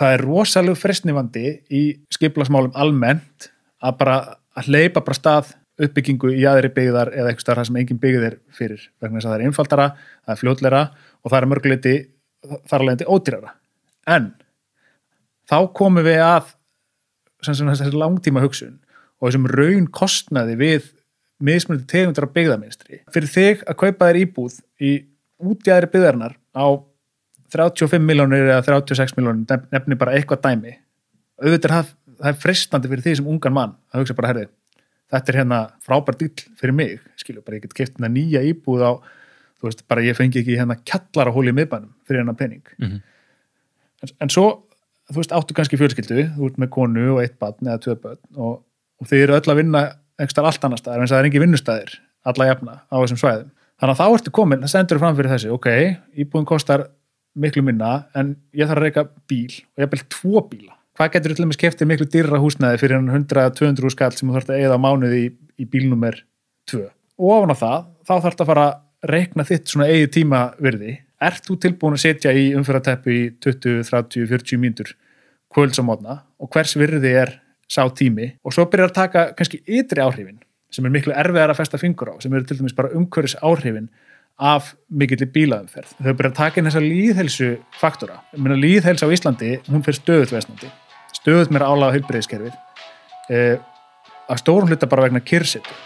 það rosalega freistnivandi í skipulagsmálum almennt að hleypa bara stað uppbyggingu í aðri byggðar eða eitthvað staðar sem engin byggð fyrir vegna þess að það einfaldara, það fljótlegra og það mörguleiti þar alveg ódýrara. En þá komum við að þessi langtíma hugsun og þessum raun kostnaði við mismunandi tegundar af byggðarmynstri. Fyrir þig að kaupa þér íbúð út í aðri byggðarinnar á 35 milljónir eða 36 milljónir, nefni bara eitthvað dæmi. Auðvitað það freistandi fyrir því sem ungan mann að hugsa bara, herði, þetta hérna frábær dýll fyrir mig, skilju, bara ég get keypt nýja íbúð á, þú veist, bara ég fengi ekki kjallarahóli í miðbænum fyrir penning. En svo, þú veist, áttu kannski fjölskyldu, þú ert með konu og 1 barn eða 2 börn og þið eru öll að vinna einhverstaðar allt annars staðar, eins og það engin vinnustæðir alla jafna á þessum svæðum. Þannig að þá ertu komin, það stendur fram fyrir þessi, ok, íbúðin kostar miklu minna, en ég þarf að reka bíl og ég bel 2 bíla. Hvað getur til dæmis keypt miklu dýrra húsnæði fyrir 100-200 skall sem þú þarft að eyða á mánuði í bíl númer 2. Og ofan á það, þá þarft að fara að reikna þitt svona eigið tímavirði. Ert þú tilbúin að setja í umferðarteppu í 20, 30, 40 mínútur kvölds á morgna og hvers virði sá tími? Og svo byrjar að taka kannski ytri áhrifin sem miklu erfiðar að festa fingur á, sem eru til dæmis bara umhverfis áhrifin af mikilli bílaumferð. Þau byrja að taka inn þessa lýðhelsu faktora. Ég meina lýðhelsa á Íslandi, hún fer stöðugt versnandi. Stöðugt meira álag á heilbrigðiskerfið. Að stórum hluta bara vegna kyrrsetu.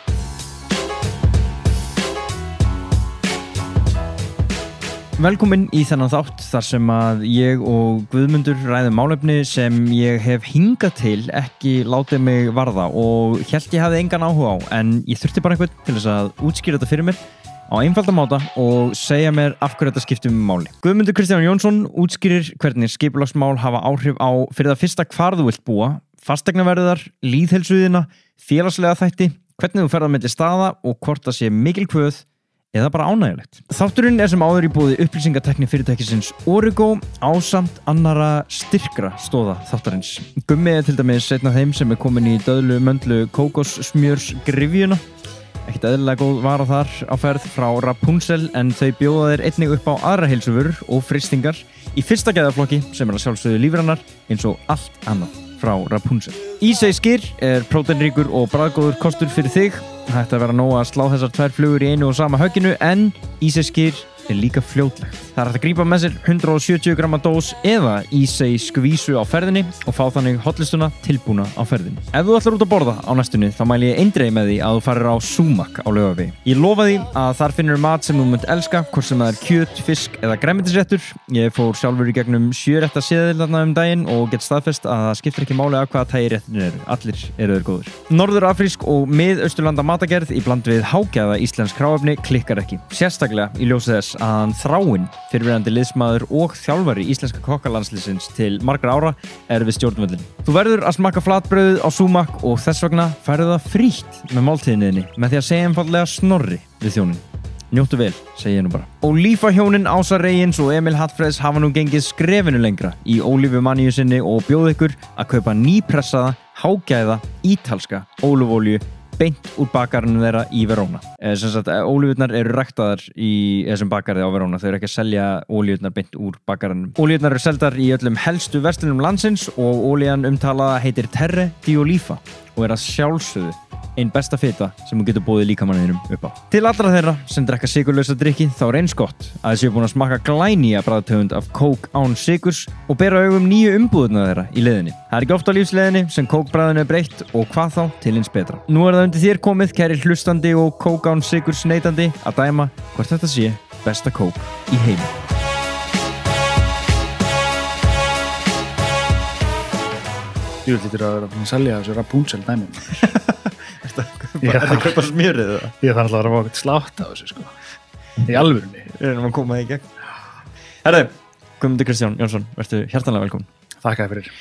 Velkomin í þennan þátt þar sem að ég og Guðmundur ræðum málefni sem ég hef hingað til ekki látið mig varða og hélt ég hafði engan áhuga á, en ég þurfti bara einhvern til þess að útskýra þetta fyrir mér á einfaldan máta og segja mér af hverju þetta skiptir máli. Guðmundur Kristján Jónsson útskýrir hvernig skipulagsmál hafa áhrif á fyrir það fyrsta hvar þú vilt búa, fasteignaverðar, lýðheilsuðina, félagslega þætti, hvernig þú ferð á milli staða og hvort það sé mikil kvöð eða bara ánægjulegt. Þátturinn sem áður í boði upplýsingatækni fyrirtækisins Origo ásamt annara styrkra stóða þáttarins. Gummi til dæmis einn af þeim sem komin í döðlu möndlu kókossmjörs grifjuna. Ekkert eðlilega góð vara þar á ferð frá Rapunzel en þau bjóða þér einnig upp á aðra heilsuvörur og frystingar í fyrsta gæðaflokki sem að sjálfsögðu lífrænar eins og allt annað frá Rapunzel. Ísey skyr próteinríkur og bragðgóður kostur fyrir þig. Það ætti að vera nóg að slá þessar 2 flugur í einu og sama högginu en Ísey skyr líka fljótlegt. Það hægt að grípa með sér 170 gramma dós eða Ísey skvísu á ferðinni og fá þannig hotlistuna tilbúna á ferðinni. Ef þú ætlar út að borða á næstunni þá mæli ég eindregið með því að þú farir á Sumac á Laugavegi. Ég lofa því að þar finnur mat sem þú munt elska, hvort sem það kjöt, fisk eða grænmetisréttur. Ég fór sjálfur í gegnum 7 rétta seðil þarna daginn og get staðfest að það skiptir ekki máli af hvaða tagi réttirnir eru. Allir eru þeir góðir. Norður-afrísk og mið-austurlanda matagerð í bland við hágæða íslensk hráefni klikkar ekki. Sérstaklega í ljósi þess að Þráinn, fyrrverandi liðsmaður og þjálfari íslenska kokkalandsliðsins til margra ára við stjórnvöldin. Þú verður að smakka flatbrauðið á Sumac og þess vegna færðu það frítt með máltíðinniðinni með því að segja einfaldlega snorri við þjónin. Njóttu vel, segi ég nú bara. Ólífahjónin Ása Reyins og Emil Hallfreðs hafa nú gengið skrefinu lengra í ólífumaníu sinni og bjóða ykkur að kaupa nýpressaða, hágæða, ítalska ólífuolíu beint úr bakarinu þeirra í Verona. Sem sagt, ólífurnar eru ræktaðar í þessum bakarið á Verona. Þau eru ekki að selja ólífurnar beint úr bakarinu. Ólífurnar eru seldar í öllum helstu verslunum landsins og ólían umtalaða heitir Terre di Oliva og að sjálfsögðu ein besta fita sem þú getur boðið líkamanninum upp á. Til allra þeirra sem drekka sykurlausa drykki þá eins gott að þið séu búin að smakka glænýja bragðtegund af kók án sykurs og bera augum nýju umbúðirnar þeirra í leiðinni. Það er ekki oft á lífsleiðinni sem kókbragðinu breytt og hvað þá til hins betra. Nú það undir þér komið, kæri hlustandi og kók án sykurs neytandi, að dæma hvort þetta sé besta kók í heimi. Ég vil lítur að vera að selja þessu Rapunzel dæmi. Þetta er kaupa smjörið það? Ég þarf alltaf að vera að slátt á þessu, sko. Í alvörunni. Við erum að koma í gegn. Herðu, Guðmundur Kristján Jónsson, vertu hjartanlega velkomin. Þakka fyrir.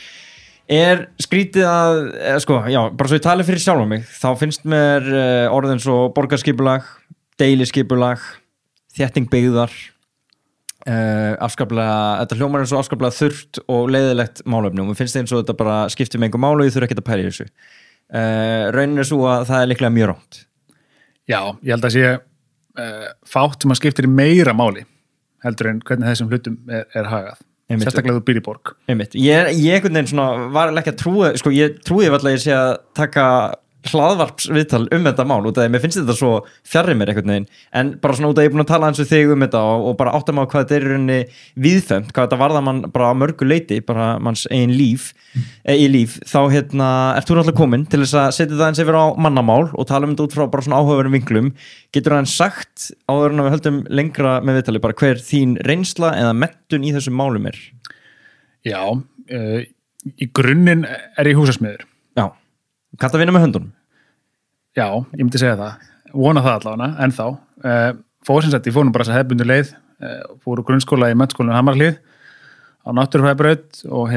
Er skrítið að, bara svo ég tali fyrir sjálf á mig, þá finnst mér orðin svo borgarskipulag, deiliskipulag, þétting byggðar, þetta hljómar eins og afskaplega þurrt og leiðilegt málefni og mér finnst eins og þetta bara skiptir með einhver máli og ég þurfi ekkert að pæla í þessu. Raunin er svo að það er líklega mjög rátt. Já, ég held að sé fátt sem að skiptir í meira máli heldur en hvernig þessum hlutum er hagað. sérstaklega þú býr í borg. Ég einhvern veginn svona var ekki að trúa, sko ég trúi alltaf að ég sé að taka hlaðvarpsviðtal þetta mál út af því mér finnst þetta svo fjarri mér einhvern veginn, en bara svona út af ég er búin að tala eins og þig þetta og bara áttum á hvað þetta er í rauninni víðfemt, hvað þetta varðar mann bara á mörgu leiti, bara manns eigin líf þá ert þú náttúrulega komin til þess að setja það eins yfir á mannamál og tala þetta út frá bara svona áhugaverðum vinklum. Getur það sagt áður en við höldum lengra með viðtali bara hver þín reynsla eða menntun í þessum málum er? Já, í grunninn ég húsasmiður. Já. Kanntu að vinna með höndunum? Já, ég myndi segja það. Vona það allavega, ennþá. Ég fór nú bara þess að hefðbundu leið, fór úr grunnskóla í menntaskólanum Hamarhlíð á náttúrufræðibraut og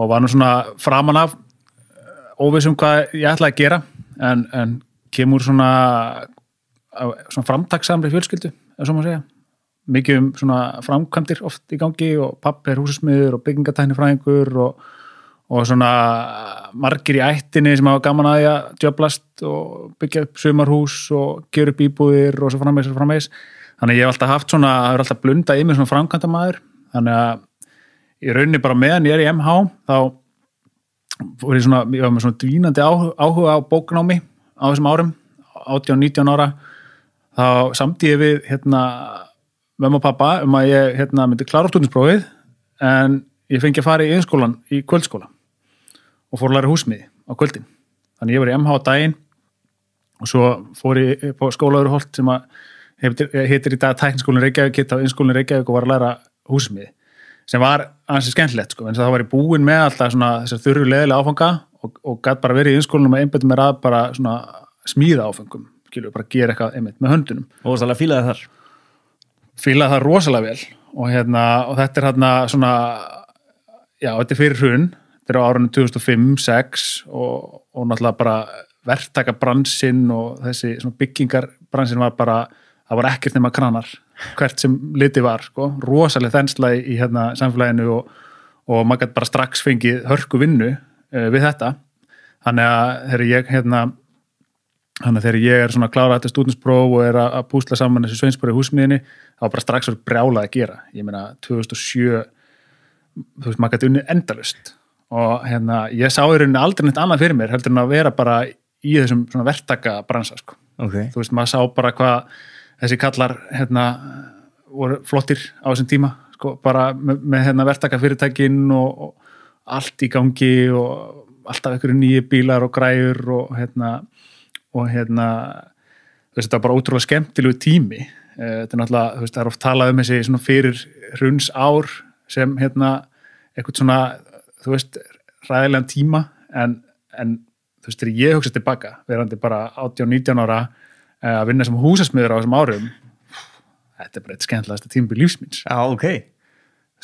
var nú svona framan af óviss hvað ég ætlaði að gera, en kemur svona framtakssamri fjölskyldu, ef svo má segja. Mikið svona framkvæmdir oft í gangi og pabbi húsasmiður og byggingatæknifræðingur og svona margir í ættinni sem hafa gaman að því að djöflast og byggja upp sumarhús og gera upp íbúðir og svo framvegis. Þannig ég hef alltaf haft svona, það er alltaf blundað í mig svona framkvæmdamaður. Þannig að í rauninni bara meðan ég er í MH þá var ég var með svona dvínandi áhuga á bóknámi á þessum árum, 18-19 ára. Þá samdi ég við mömmu og pappa að ég myndi klára stúdentsprófið en ég fengi að fara í iðnskólann í kvöldskóla og fór að læra húsmiði á kvöldin. Þannig ég var í MH á daginn og svo fór ég på Skólaöðruholt sem heitir í dag Tækniskólinn Reykjavík, hitt á iðnskólann Reykjavík og var að læra húsmiði sem var ansi skemmtilegt en þá var ég búinn með alltaf svona þessar þurru leðilega áfanga og gat bara verið í iðnskólanum að einbeita mér að bara svona smíða áfengum, bara gera eitthvað einmitt með höndunum. Og það fílaði þar? Fílaði það rosalega vel og þetta er svona já, þetta er fyrir hrun, þetta er á árunum 2005-06 og náttúrulega bara verktakabransinn og þessi byggingarbransinn var bara, það var ekkert nema kranar, hvert sem litið var, rosalega þensla í samfélaginu og maður gæti bara strax fengið hörku vinnu við þetta. Þannig að þegar ég er svona að klára þetta stúdentspróf og er að púsla saman þessi sveinsbúri í húsmiðinni, þá var bara strax brjálað að gera. Ég meina 2007 maður gæti unnið endalaust og ég sá í rauninni aldrei neitt annað fyrir mér heldur en að vera bara í þessum svona verktakabransa Okay. Maður sá bara hvað þessi kallar voru flottir á þessum tíma bara með verktakafyrirtækin og allt í gangi og alltaf einhverju nýju bílar og græjur og þetta var bara ótrúlega skemmtilegu tími. Þetta er náttúrulega, það er oft talað þessi svona fyrir hruns ár sem eitthvað svona, ræðilegan tíma en þegar ég hugsa tilbaka, verandi bara 18-19 ára að vinna sem húsasmiður á þessum árum, þetta er bara eitt skemmtilegasta tímabil lífsmíns. Já, ok.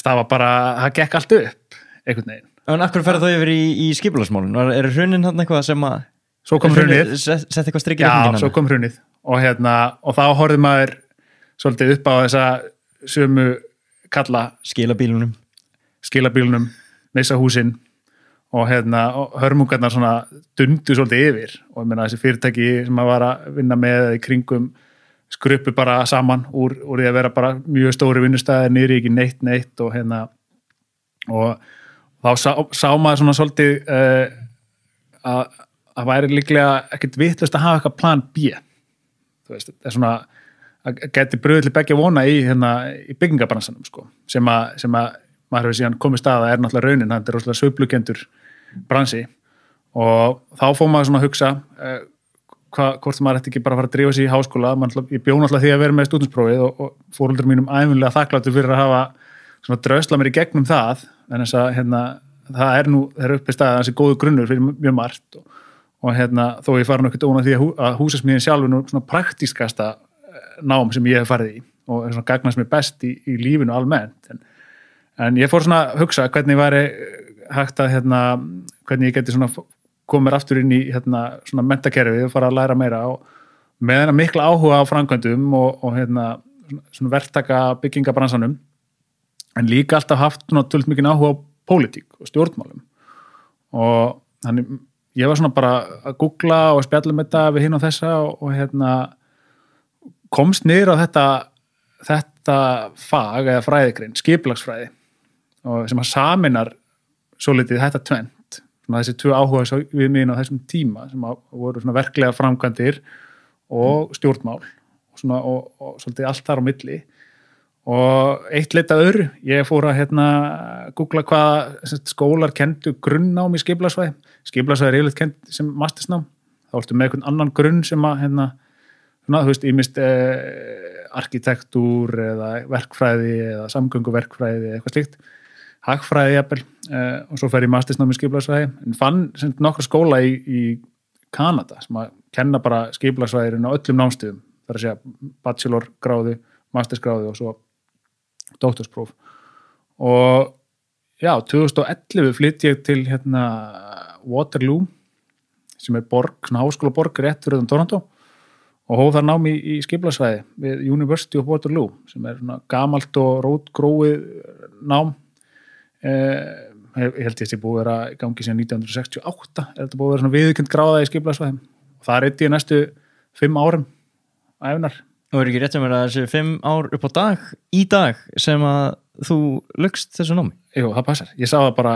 Það var bara, það gekk allt upp, einhvern veginn. En af hverju ferðu þá yfir í skipulagsmálun? Er hrunin eitthvað sem að... Svo kom hrunið. Sett eitthvað strikið reikningina? Já, svo kom hrunið. Og þá horfði maður svolítið upp á þessa sömu kalla skilabílunum, missa húsin og hörmungarnar svona dundu svolítið yfir og ég meina þessi fyrirtæki sem að var að vinna með í kringum skruppu bara saman úr því að vera bara mjög stóri vinnustæðir niðri ekki neitt og þá sá maður svona svolítið að væri líklega ekkert vitlaust að hafa eitthvað plan B. Það er svona að geti bröðli begge vona í byggingabransanum sem að maður hefur síðan komið stað að er náttúrulega raunin, það er rosalega sveiflukendur bransi og þá fór maður svona að hugsa hvort maður ætti ekki bara að fara að drífa sig í háskóla. Ég bjó náttúrulega því að vera með stúdentsprófið og foreldrar mínum ævinlega þakkláttur fyrir að hafa svona drösla mér í gegnum það en þess að það er uppi staðið þessi góðu grunnur fyrir mjög margt og þó ég fara nokkurt óna því að húsasmíðin sjálf er nú svona praktískasta nám sem ég hef farið í og svona gagnast mér best í lífinu almennt en ég fór svona að hugsa hvernig væri hægt að hvernig ég geti svona komið aftur inn í svona menntakerfið og fara að læra meira og með þennan mikla áhuga á framkvæmdum og svona verktaka byggingabransanum en líka alltaf haft svona tölvöld mikinn áhuga á pólitík og stjórnmálum og þannig ég var svona bara að googla og spjalla með þetta við hinn og þessa og komst niður á þetta fag eða fræðigrein, skipulagsfræði og sem að saminar svolítið þetta tvennt, svona þessi tvö áhuga við mín á þessum tíma sem voru svona verklega framkvæmdir og stjórnmál og, svona, og svolítið allt þar á milli og eitt leita öðru, ég fór að googla hvaða skólar kendu grunnnám í skipulagsfræði. Skipulagsfræði er yfirleitt kend sem mastersnám, þá ertu með einhvern annan grunn sem að þú veist, ýmist arkitektúr eða verkfræði eða samgönguverkfræði eða eitthvað slíkt, hagfræði jafnvel, og svo fer ég mastersnám í skipulagsfræði, en fann nokkra skóla í Kanada sem að kenna bara skipulagsfræðirinn á öllum námstöðum, þar að segja bachelorgráðu, mastersgráðu og svo doktorspróf. Og já, 2011 flytt ég til Waterloo sem er borg, svona háskólaborg rétt fyrir Toronto og hóf þar nám í skipulagsfræði við University of Waterloo sem er svona gamalt og rótgróið nám. Ég held ég sé búið að vera í gangi síðan 1968, þetta búið að vera svona viðurkennd gráða í skipulagsfræði og það reyti ég næstu 5 árum ævinar. Og er ekki rétt sem að þessi 5 ár upp á dag í dag sem að þú lukst þessu námi? Jú, það passar. Ég sá það bara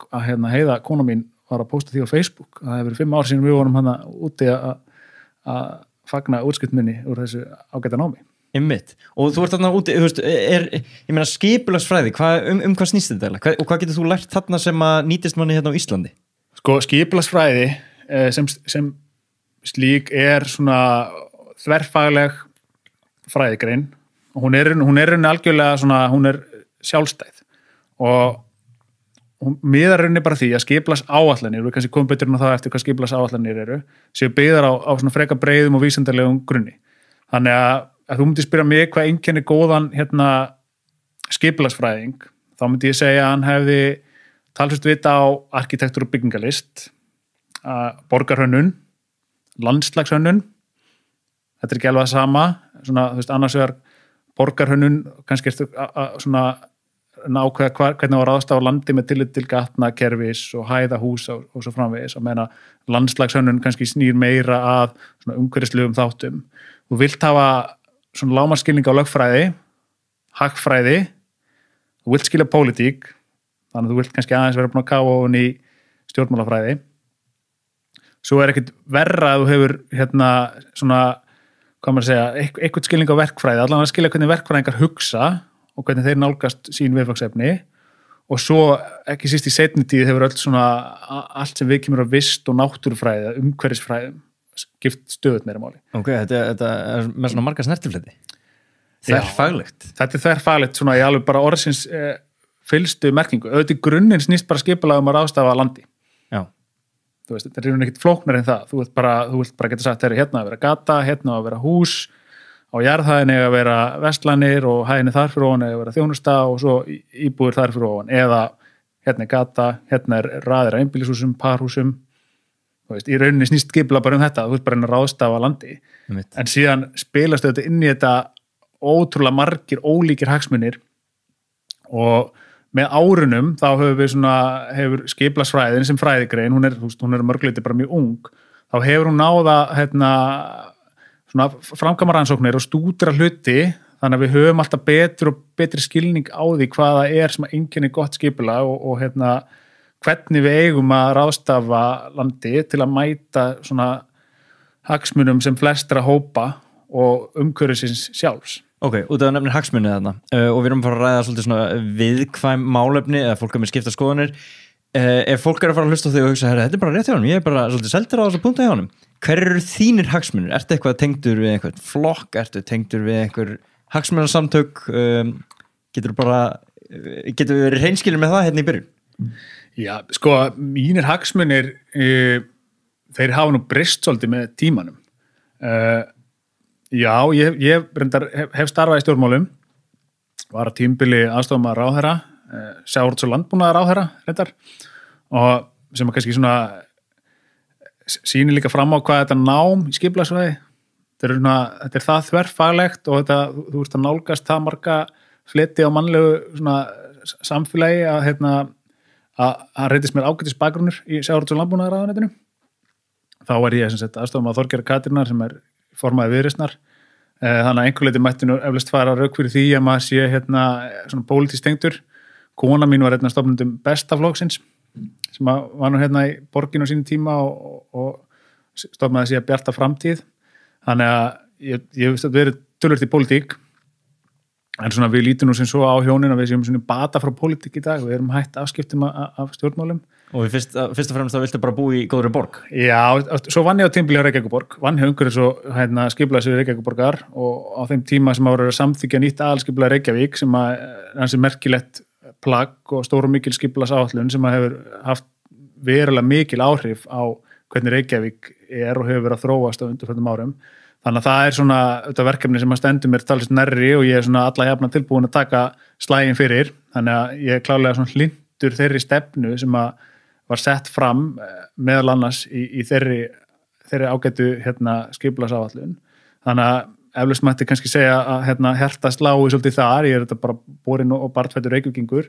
að Heiða, kona mín, var að posta því á Facebook. Það hefur verið 5 ár síðan við vorum hana úti að fagna útskrift minni úr þessu ágæta námi. Einmitt. Og þú ert þarna úti, þú veist, ég meina skipulagsfræði, hvað snýst þetta eiginlega? Hvað getur þú lært þarna sem að nýtist manni hérna á Íslandi? Sko, skipulagsfræði sem slík er svona þverfagleg fræðigrein og hún er algjörlega svona, hún er sjálfstæð og hún miðar bara því að skipulagsáætlanir, við kannski komum betur inn á það eftir hvað skipulagsáætlanir eru, séu byggðar á svona freka breiðum og vísindarlegum grunni. Þannig að þú myndir spyrja mig hvað einkennir góðan skipulagsfræðing, þá myndi ég segja að hann hefði talsvert vita á arkitektúr og byggingalist, borgarhönnun, landslagshönnun. Þetta er ekki alveg það sama, svona, þú veist, annars vegar borgarhönnun, kannski ertu svona nákvæða hvernig var ráðstafa á landi með tillit til gatnakerfis og hæða húsa og svo framvegis, að meina landslagshönnun kannski snýr meira að svona umhverfislegum þáttum. Þú vilt hafa svona lágmarksskilning á lögfræði, hagfræði, þú vilt skilja pólitík, þannig að þú vilt kannski aðeins vera búin að kafa ofan í stjórnmálafræði. Svo er ekkert verra að þú hefur svona hvað maður segja, eitthvað skilning á verkfræði, allan að skilja hvernig verkfræðingar hugsa og hvernig þeir nálgast sín viðfangsefni og svo ekki síst í seinni tíð hefur allt sem við kemur á vist og náttúrufræði, umhverfisfræðum skipt stöðut meira máli. Ok, þetta er með svona marga snertifleti. Þverfaglegt. Þetta er þverfaglegt svona í alveg bara orðsins fyllstu merkingu. Auðvitað grunninn snýst bara skipulag að ráðstafa landi. Já. Þú veist, þetta er ekkert flóknar en það. Þú vilt bara geta sagt, hérna að vera gata, hérna að vera hús, á jarðhæðinni að vera vestlanir og hæðinni þar fyrir ofan að vera þjónusta og svo íbúðir þar fyrir ofan. Eða hérna er gata, hérna er raðir af einbýlishúsum, parhúsum. Þú veist, í rauninni snýst skipulag bara þetta. Þú vilt bara að ráðstafa landi. En síðan spilast þetta inn í þetta ótrúlega margir ólíkir hagsmunir og með árunum þá hefur skipulagsfræðin sem fræðigrein, hún er mörgleiti bara mjög ung, þá hefur hún náða svona framkvæmaransóknir og stúdra hluti, þannig að við höfum alltaf betri skilning á því hvaða er sem einkennir gott skipulag og hvernig við eigum að ráðstafa landi til að mæta svona hagsmunum sem flestra hópa og umhverfisins sjálfs. Ok, út af nefnir hagsmunni þarna og við erum að fara að ræða svolítið svona viðkvæm málefni eða fólk er með skipta skoðanir. Ef fólk er að fara að hlusta á þig og hugsa, þetta er bara rétt hjá honum, ég er bara svolítið seldur á þessa punktu hjá honum. Hver eru þínir hagsmunir? Ertu eitthvað tengdur við einhvern flokk? Ertu tengdur við einhver hagsmunarsamtök? Getur við verið hreinskilin með það hérna í byrjun? Já, sko, mínir hagsmunir, þeir hafa nú breyst svolítið með tímanum. Já, ég hef starfað í stjórnmálum, var að tímabili aðstofamaður ráðherra, sjávarútvegs- og landbúnaðar ráðherra reyndar, og sem að kannski svona sýnir líka fram á hvað þetta nám í skipulagsfræði, þetta er það þverfaglegt og þú ert að nálgast það marga fleti á mannlegu svona samfélagi að reyndist mér ágætis bakgrunnur í sjávarútvegs- og landbúnaðar ráðuneytinu. Þá var ég aðstofamaður Þorgerðar Katrínar sem er formaði Viðreisnar, þannig að einhver leyti mætti nú eflaust fara rauk fyrir því að maður sé svona pólitískt tengdur, kona mín var einn af stofnendum bestaflokksins sem var nú hérna í borginu á sínum tíma og stofnaði sig að bjarta framtíð. Þannig að ég veist að við erum tölvöld í pólitík, en svona við lítum nú sem svo á hjónin að við séum svona bata frá pólitík í dag, við erum hætt afskiptum af stjórnmálum. Og fyrst og fremst þá viltu bara búa í góðri borg? Já, svo vann ég á tímabili á Reykjavíkurborg, vann hjá umhverfis og skipulagsvið Reykjavíkurborgar og á þeim tíma sem voru að samþykkja nýtt aðalskipulag Reykjavík sem að hansi merkilegt plagg og stór og mikil skipulagsáætlun sem að hefur haft verulega mikil áhrif á hvernig Reykjavík og hefur verið að þróast á undanförnum árum. Þannig að það er svona þetta verkefni sem að stendur mér talsvert nærri og ég er svona alla jafna tilbúin að taka slaginn fyrir. Þannig að ég er klárlega svona hlynntur þeirri stefnu sem að var sett fram meðal annars í þeirri ágætu skipulagsáætlun. Þannig að eflaust mætti kannski segja að hjarta slái svolítið þar, ég er þetta bara borinn og barnfættur Reykvíkingur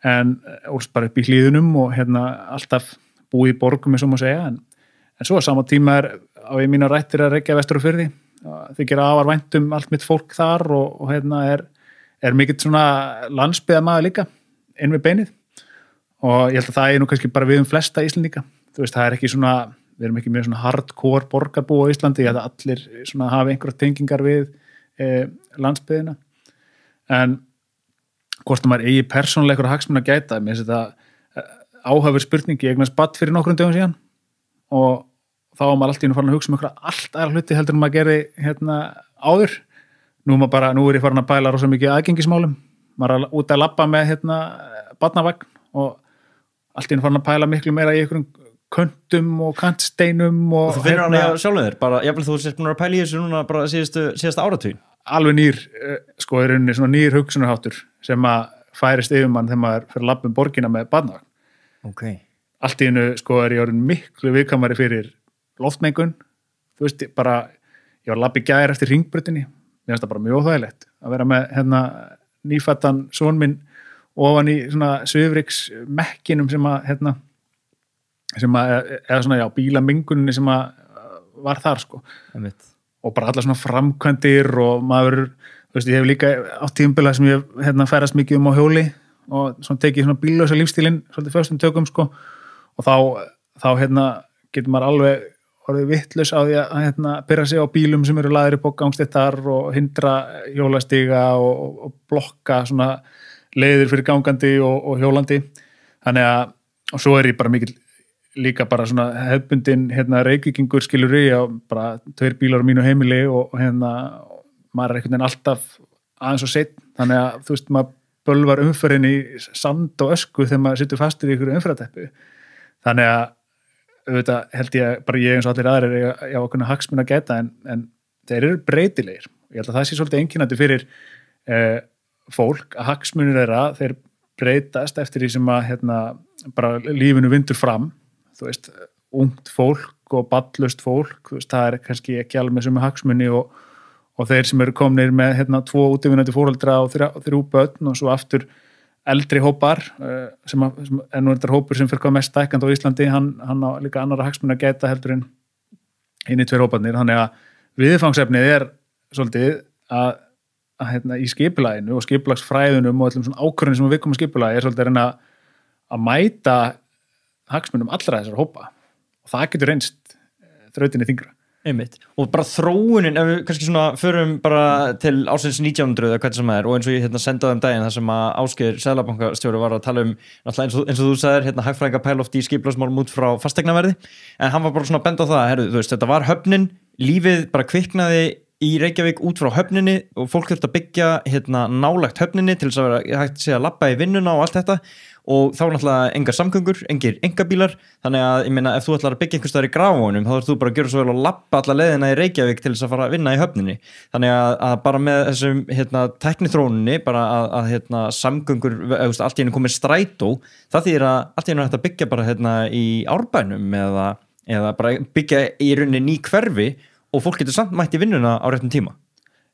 en ólst bara upp í hlíðunum og alltaf búið í borgum eins og má segja, en svo á sama tíma á ég mína rættir að Reykja vestur og firði, þykir afar vænt allt mitt fólk þar og er mikill svona landsbyggðarmaður líka inn við beinið. Og ég held að það er nú kannski bara við flesta Íslendinga. Þú veist, það er ekki svona, við erum ekki með svona hardcore borgarbú á Íslandi, ég held að allir svona hafa einhverja tengingar við landsbyggðina. En hvort að maður eigi persónulega einhverja hagsmuna að gæta, mér finnst þetta áhafur spurningi, ég eignast barn fyrir nokkrum dögum síðan og þá var maður alltaf í farin að hugsa einhverja allt aðra hluti heldur en maður gerði áður. Nú er ég farin að pæla rosa mikið aðgengismálum. Maður er út að labba með barnavagn og allt í einu farin að pæla miklu meira í einhverjum köntum og kantsteinum og þú finnur hana sjálfur þér, bara jafnvel þú sést búin að pæla í þessu núna bara síðasta áratuginn. Alveg nýr, sko í rauninni svona nýr hugsunarháttur sem að færist yfir mann þegar maður fyrir að labba borgina með barnavagn. Okay. Allt í einu sko er ég orðin miklu viðkvæmari fyrir loftmengun. Þú veist, bara ég var að labba í gær eftir hringbrautinni, mér finnst það bara mjög óþægilegt að vera með nýfættan son minn ofan í svona svifryksmekkinum sem að eða svona já bílamenguninni sem að var þar sko. Og bara alla svona framkvæmdir og maður, þú veist, ég hef líka á tímabila sem ég hef ferðast mikið á hjóli og svona tekið svona bíllausa lífstílinn svolítið föstum tökum sko og þá getur maður alveg orðið vittlaus á því að byrja sig á bílum sem eru lagðir upp á gangstéttar og hindra hjólastíga og blokka svona leiðir fyrir gangandi og hjólandi. Þannig að, og svo er ég bara mikill líka bara svona hefbundin Reykvíkingur skilur ég bara 2 bílar á mínu heimili og maður er einhvern veginn alltaf aðeins og seitt, þannig að þú veist maður bölvar umferðin í sand og ösku þegar maður situr fastur í einhverju umferðateppu. Þannig að auðvitað held ég bara ég eins og allir aðrir ég á okkur hagsmuna að geta en þeir eru breytilegir. Ég held að það sé svolítið einkennandi fyrir fólk að hagsmunir þeir breytast eftir því sem að bara lífinu vindur fram. Þú veist, ungt fólk og barnlaust fólk, þú veist, það er kannski ekki alveg með sömu hagsmuni og þeir sem eru komnir með 2 útivinnandi foreldra og 3 börn og svo aftur eldri hópar sem nú er þetta hópur sem fyrir hvað mest stækkandi á Íslandi, hann á líka annara hagsmuni að gæta heldur en inn í 2 hóparnir, þannig að viðfangsefnið er svolítið að í skipulaginu og skipulagsfræðunum og öllum svona ákvörðunum sem við komum að skipulagi er svolítið að mæta hagsmunum allra þessar hópa og það getur reynst þrautinni þyngra. Einmitt. Og bara þróunin, ef við kannski svona förum bara til ársins 1900 eða hvað sem það er og eins og ég sendaði daginn þar sem að Ásgeir seðlabankastjóri var að tala eins og þú sagðir hagfræðinga pæla oft í skipulagsmálum út frá fasteignaverði en hann var bara svona að benda á það, þú veist, þetta var höfnin, lífið bara kviknaði í Reykjavík út frá höfninni og fólk þurfti að byggja nálægt höfninni til þess að vera hægt að labba í vinnuna og allt þetta og þá náttúrulega engar samgöngur, engir engabílar, þannig að ég meina ef þú ætlar að byggja einhvers staðar í Grafarvoginum þá þarf þú bara að gera svo vel að labba alla leiðina í Reykjavík til þess að fara að vinna í höfninni. Þannig að bara með þessum tækniþróuninni bara að samgöngur, allt í einu komið strætó, það þýðir að allt í einu hægt að byggja bara í Árbænum eða bara byggja í rauninni ný hverfi og fólk getur samt mætt í vinnuna á réttum tíma.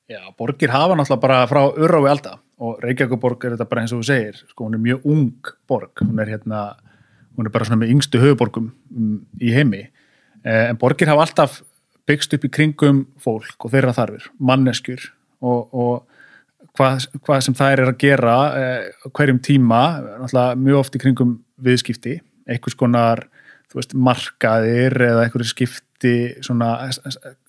Já, borgir hafa náttúrulega bara frá Öræfi alda og Reykjavíkurborg er þetta bara eins og þú segir, sko, hún er mjög ung borg, hún er bara svona með yngstu höfuborgum í heimi, en borgir hafa alltaf byggst upp í kringum fólk og þeirra þarfir, manneskjur og hvað sem þær að gera hverjum tíma, náttúrulega mjög oft í kringum viðskipti, einhvers konar markaðir eða einhverju skipti svona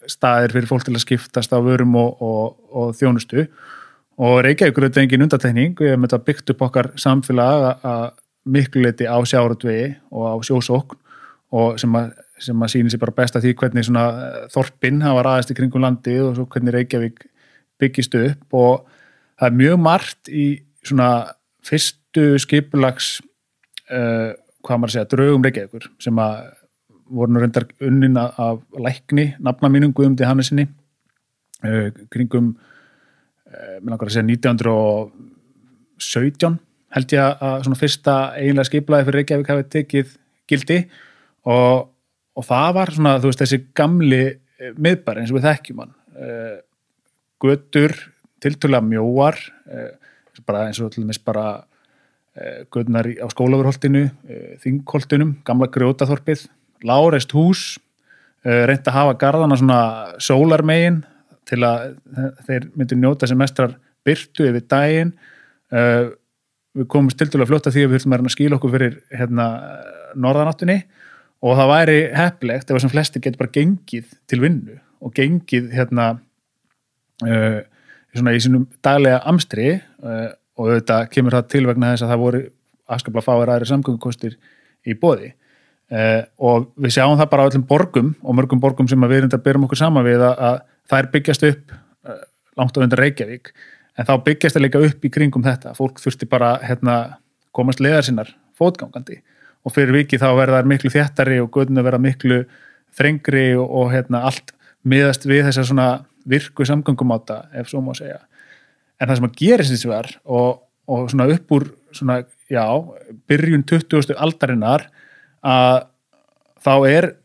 staðir fyrir fólk til að skiptast á vörum og þjónustu og Reykjavík er engin undantekning, við hefum þetta byggt upp okkar samfélag að miklu leyti á sjávarútvegi og á sjósókn og sem að sýnir sér bara best að því hvernig svona þorpin hafa raðast í kringum landið og svo hvernig Reykjavík byggist upp og það er mjög margt í svona fyrstu skipulags hvað maður segja, draugum Reykjavíkur sem að voru nú reyndar unnin af lækni, nafna mínum Guðmundi Hannesinni kringum mér langar að segja 1917 held ég að svona fyrsta eiginlega skipulagi fyrir Reykjavík hafi tekið gildi og það var svona, þessi gamli miðbær eins og við þekkjum hann götur tiltölulega mjóar bara eins og til dæmis bara göturnar á Skólavörholtinu Þingholtunum, gamla grjótaþorpið lágreist hús reynt að hafa garðana svona sólarmegin til að þeir myndu njóta sem mestrar birtu yfir daginn við komumst tiltölulega fljótt að því að við þurfum að skýla okkur fyrir norðanáttunni og það væri heppilegt ef þessum flestir getur bara gengið til vinnu og gengið svona í sínum daglega amstri og þetta kemur það til vegna þess að það voru afskaplega fáir aðrir samgöngukostir í boði og við sjáum það bara á öllum borgum og mörgum borgum sem við berum okkur saman við að þær byggjast upp langt á undan Reykjavík en þá byggjast það líka upp í kringum þetta. Fólk þurfti bara komast leiðar sinnar fótgangandi og fyrir vikið þá verða þær miklu þéttari og göturnar verða miklu þrengri og allt miðast við þessa svona virku samgöngumáta ef svo má segja. En það sem að gerist hins vegar og svona upp úr svona, byrjun 20. aldarinnar að þá er í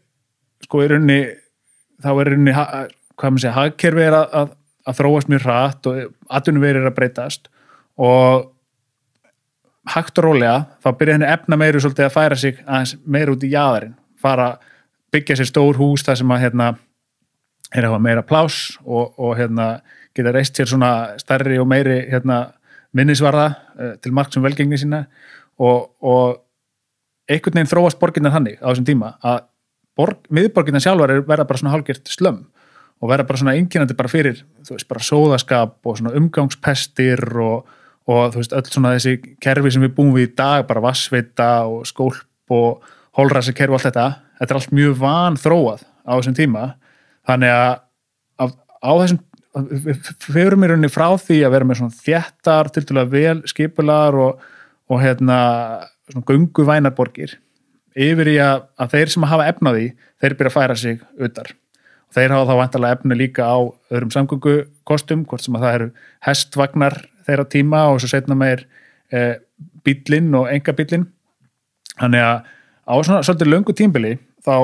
rauninni hvað maður segja, hagkerfi að þróast mjög hratt og atvinnuvegir að breytast og hægt og rólega þá byrja henni efna meiru svolítið að færa sig aðeins meira út í jaðarinn, byggja sér stór hús þar sem að er að hafa meira pláss og geta reist sér svona stærri og meiri minnisvarða til marks velgengni sína og einhvern veginn þróast borginnar þannig á þessum tíma að miðborginnar sjálfar verða bara svona hálfgert slömm og verða bara svona einkennandi bara fyrir bara sóðaskap og svona umgangspestir og öll svona þessi kerfi sem við búum við í dag, bara vassveita og skólp og holræsakerfi og allt þetta er allt mjög vanþróað á þessum tíma þannig að á þessum við förum í rauninni frá því að vera með svona þéttar, tiltölulega vel skipulagar og svona gönguvænar borgir yfir í að þeir sem hafa efna á því, þeir byrja að færa sig utar og þeir hafa þá væntanlega efni líka á öðrum samgöngukostum, hvort sem að það eru hestvagnar þeirra tíma og svo seinna meir bíllinn og einkabíllinn þannig að á svona svolítið löngu tímabili þá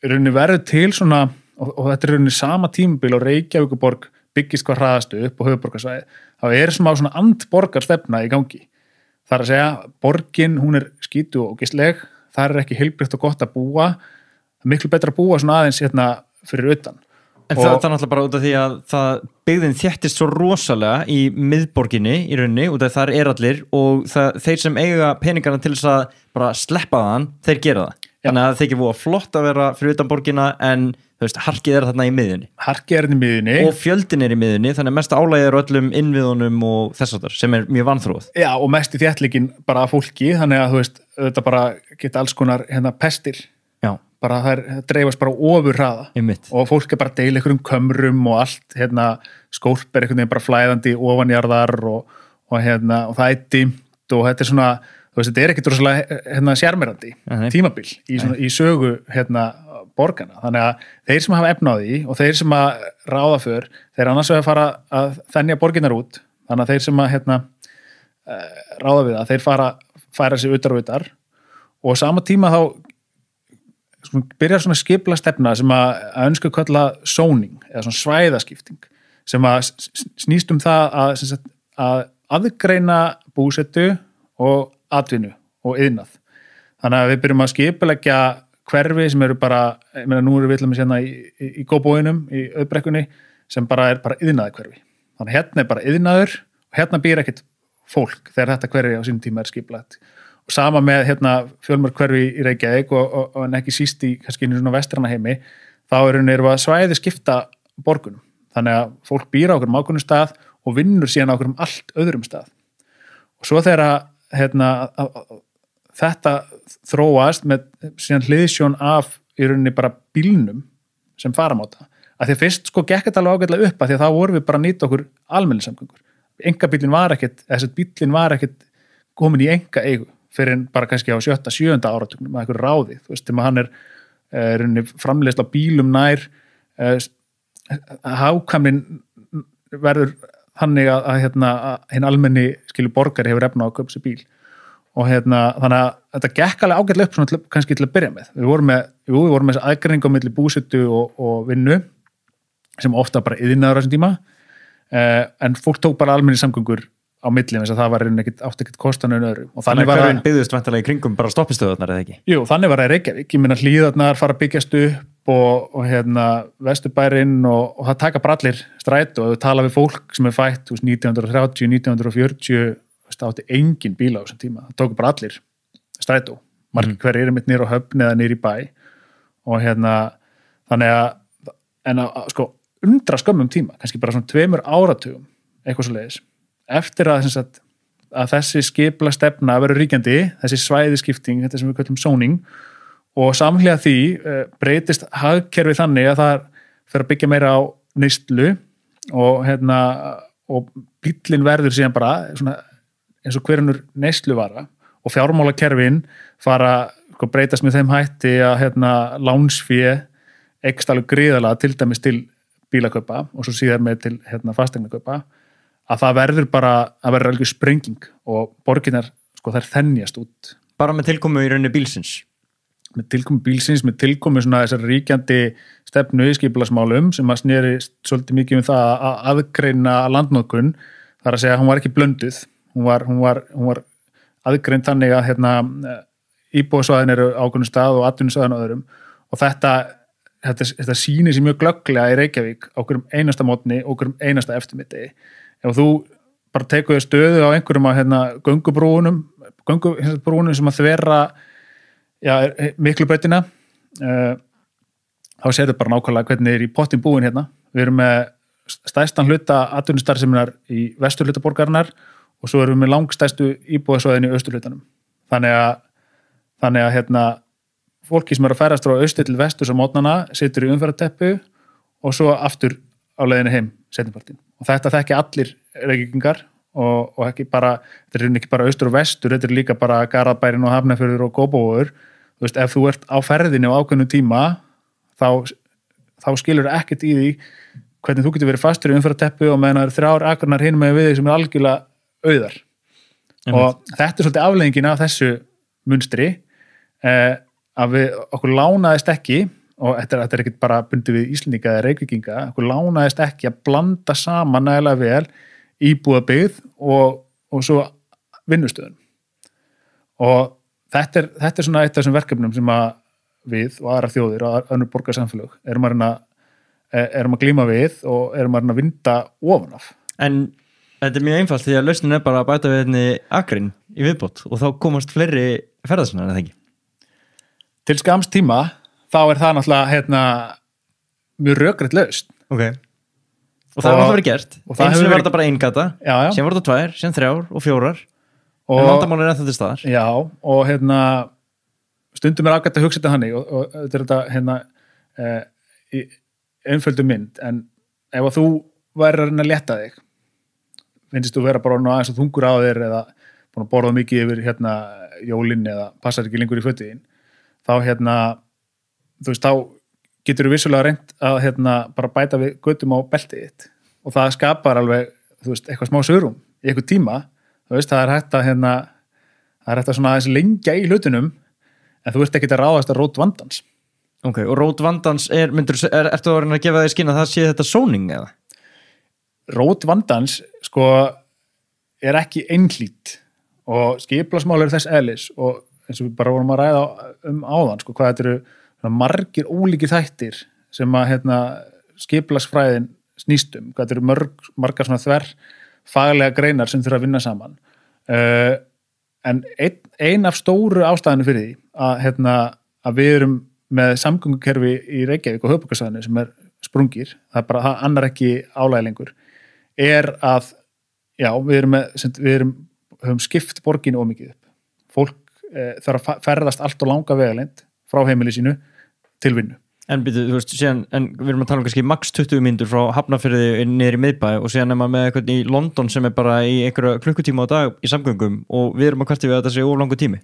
er rauninni verið til svona og þetta er rauninni sama tímabil og Reykjavíkurborg byggist hvað hraðastu upp á höfuðborgarsvæði þá smá svona andborgarstefna í gangi þar að segja, borgin hún skítu og gísleg, þar ekki heilbrigt og gott að búa, það er miklu betra að búa svona aðeins fyrir utan En það er náttúrulega bara út af því að það byggðin þéttist svo rosalega í miðborginni í rauninni út af þar allir og þeir sem eiga peningarna til þess að bara sleppa þann, þeir gera það. Þannig að það þykir búið flott að vera fyrir utan borgina en harkið þarna í miðjunni. Harkið í miðjunni. Og fjöldin í miðjunni, þannig að mesta álægið öllum innviðunum og þess að sem mjög vanþróð. Já, og mest í þéttleikinn bara fólki, þannig að þetta bara geta alls konar pestir. Bara það dreifast bara ofur hraða og fólk bara að deila einhverjum kömrum og allt, skólp einhvern veginn bara flæðandi ofanjarðar og það dimmt og þetta svona, þetta ekkert rosalega sjarmerandi tímabil í sögu borgana, þannig að þeir sem hafa efna á því og þeir sem að ráða för, þeir annars vegar fara að þenja borginar út, þannig að þeir sem að ráða við það, þeir færa sig utar og utar og sama tíma þá byrjar svona skipla stefna sem að önsku kalla zoning eða svona svæðaskipting sem að snýst það að aðgreina búsetu og atvinnu og iðnað. Þannig að við byrjum að skipuleggja hverfi sem eru bara, nú erum við til dæmis í Kópavoginum, í Auðbrekkunni sem bara er iðnaðarhverfi. Þannig hérna er bara iðnaður og hérna býr ekkert fólk þegar þetta hverfi á sínum tíma skipulagt og sama með hérna fjölmörg hverfi í Reykjavík og en ekki síst í kannski svona vestrana heimi þá erum við að svæði skipta borgunum þannig að fólk býr á okkur ákveðnum stað og vinnur síðan á okkur allt öðrum stað og svo þegar hérna þetta þróast með síðan hliðsjón af í rauninni bara bílnum sem faramáta að því fyrst sko gekk þetta alveg ágætlega upp að því að þá vorum við bara að nýta okkur almenningssamgöngur engabíllinn var ekkert komin í enga eigu fyrir en bara kannski á 7. áratugnum að einhver ráði, þú veist, þegar hann rauninni framleiðsla á bílum nær hagkvæmnin verður þannig að hérna hinn almenni skilur borgari hefur efna á að kaupa sér bíl og hérna þannig að þetta gekk alveg ágætlega upp svona kannski til að byrja með við vorum með þessa aðgreiningu á milli búsetu og vinnu sem ofta bara iðnaður á þessum tíma en fólk tók bara almenni samgöngur á milli þess að það var átt ekkert kostanum öðru og þannig var hverfin byggðust væntanlega í kringum bara stoppistöðunar eða ekki? Jú, þannig var það í Reykjavík, ég meina hlíðarnar fara að byggjast upp og hérna Vesturbærinn og það taka bara allir strætó og þau tala við fólk sem fætt 1930, 1940 það átti engin bíla á þessum tíma það tóku bara allir strætó margir hverjir mitt niður á höfn eða niður í bæ og hérna þannig að sko undra skömmum tíma, kannski bara svona 2 áratugum eitthvað svo leiðis eftir að þessi skipla stefna verður ríkjandi, þessi svæðiskipting þetta sem við kallum zoning og samhliða því breytist hagkerfi þannig að það fer að byggja meira á neyslu og bíllinn verður síðan bara svona, eins og hverjunur neysluvara og fjármálakerfin fara sko, breytast með þeim hætti að lánsfé eykst alveg gríðarlega til dæmis til bílakaupa og svo síðar með til fasteignakaupa að það verður alveg sprenging og borginnar sko þær þenjast út. Bara með tilkomu í rauninni bílsins? Með tilkomu svona þessar ríkjandi stefnu í skipulagsmálum sem að sneri svolítið mikið um það að aðgreina landnotkun, þar að segja að hún var ekki blönduð, hún var aðgreind þannig að íbúðasvæðin eru ákveðnum stað og atvinnusvæðin á öðrum og þetta sýnir sér mjög glögglega í Reykjavík á hverjum einasta mótni og hverjum einasta eftirmiddegi. Ef þú bara tekur þér stöðu á einhverjum að göngubrúnum sem að þverra miklu brautina þá séu bara nákvæmlega hvernig er í pottin búin hérna. Við erum með stærstan hluta atvinnustarfseminnar í vesturhluta borgarinnar og svo erum við með langstærstu íbúðasvæðin í austurhlutanum. Þannig að fólki sem eru að færast frá austur til vesturs á mótnana situr í umferðarteppu og svo aftur á leiðinu heim seinnipartinn. Og þetta þekkja allir Reykvíkingar og ekki bara, þetta er ekki bara austur og vestur, þetta er líka bara Garðabærinn og Hafnarfjörður og Kópavogur. Þú veist, ef þú ert á ferðinni á ákveðnum tíma, þá skilur ekkert í því hvernig þú getur verið fastur í umferðarteppu og meðan það eru 3 akreinar hinum með við þig sem er algjörlega auðar. Og þetta er svolítið afleiðingin af þessu munstri að okkur lánaðist ekki og þetta er ekkert bara bundið við Íslendinga eða Reykvíkinga, okkur lánaðist ekki að blanda saman nægilega vel íbúðabyggð og svo vinnustöðun. Og þetta er svona eitt af þessum verkefnum sem að við og aðra þjóðir og önnur borgarsamfélög erum að glíma við og erum að vinda ofan af. En þetta er mjög einfalt því að lausnin er bara að bæta við akrein í viðbót og þá komast fleiri ferðarsinnar, eða ekki? Til skamms tíma þá er það náttúrulega mjög rökrétt laust. Ok. Og það hefur alltaf verið gert. Eins og var þetta bara 1 gata, sem var þetta 2, sem 3 og 4 en vandamál er ennþá til staðar. Já, og stundum er ágætt að hugsa þetta hannig og þetta er í einföldu mynd, en ef þú værir að létta þig finnst þú vera bara aðeins og þungur á þér eða búin að borða mikið yfir jólin eða passar ekki lengur í fötin þá þú veist, þá getur þú vissulega reynt að bara bæta við götum á beltið þitt og það skapar alveg, þú veist, eitthvað smá svigrúm í eitthvað tíma, þú veist, það er hægt að svona aðeins lengja í hlutunum en þú ert ekki að ráðast að rót vandans. Ok, og rót vandans ertu að reyna að gefa þig skinn að það sé þetta zoning eða? Rót vandans, sko, er ekki einhlít og skipulagsmál eru þess eðlis og eins og við bara vorum að ræða áðan, sko, hvað þetta eru margir ólíkir þættir sem að skipulagsfræðin snýstum, hvað þetta eru margar svona faglega greinar sem þurfa að vinna saman en ein af stóru ástæðinu fyrir því að við erum með samgöngukerfi í Reykjavík og höfuðborgarsvæðinu sem sprungir, það bara, það annar ekki álægi lengur, að já, við höfum skipt borginu ómikið upp. Fólk þarf að ferðast allt og langa vegalengd frá heimili sínu til vinnu. En byrju, þú veist, síðan, en við erum að tala kannski max 20 mínútur frá Hafnarfirði niður í miðbæ og síðan maður með eitthvað í London sem bara í einhverja klukkutíma á dag í samgöngum og við erum að kvarta við að þetta sé of langur tími.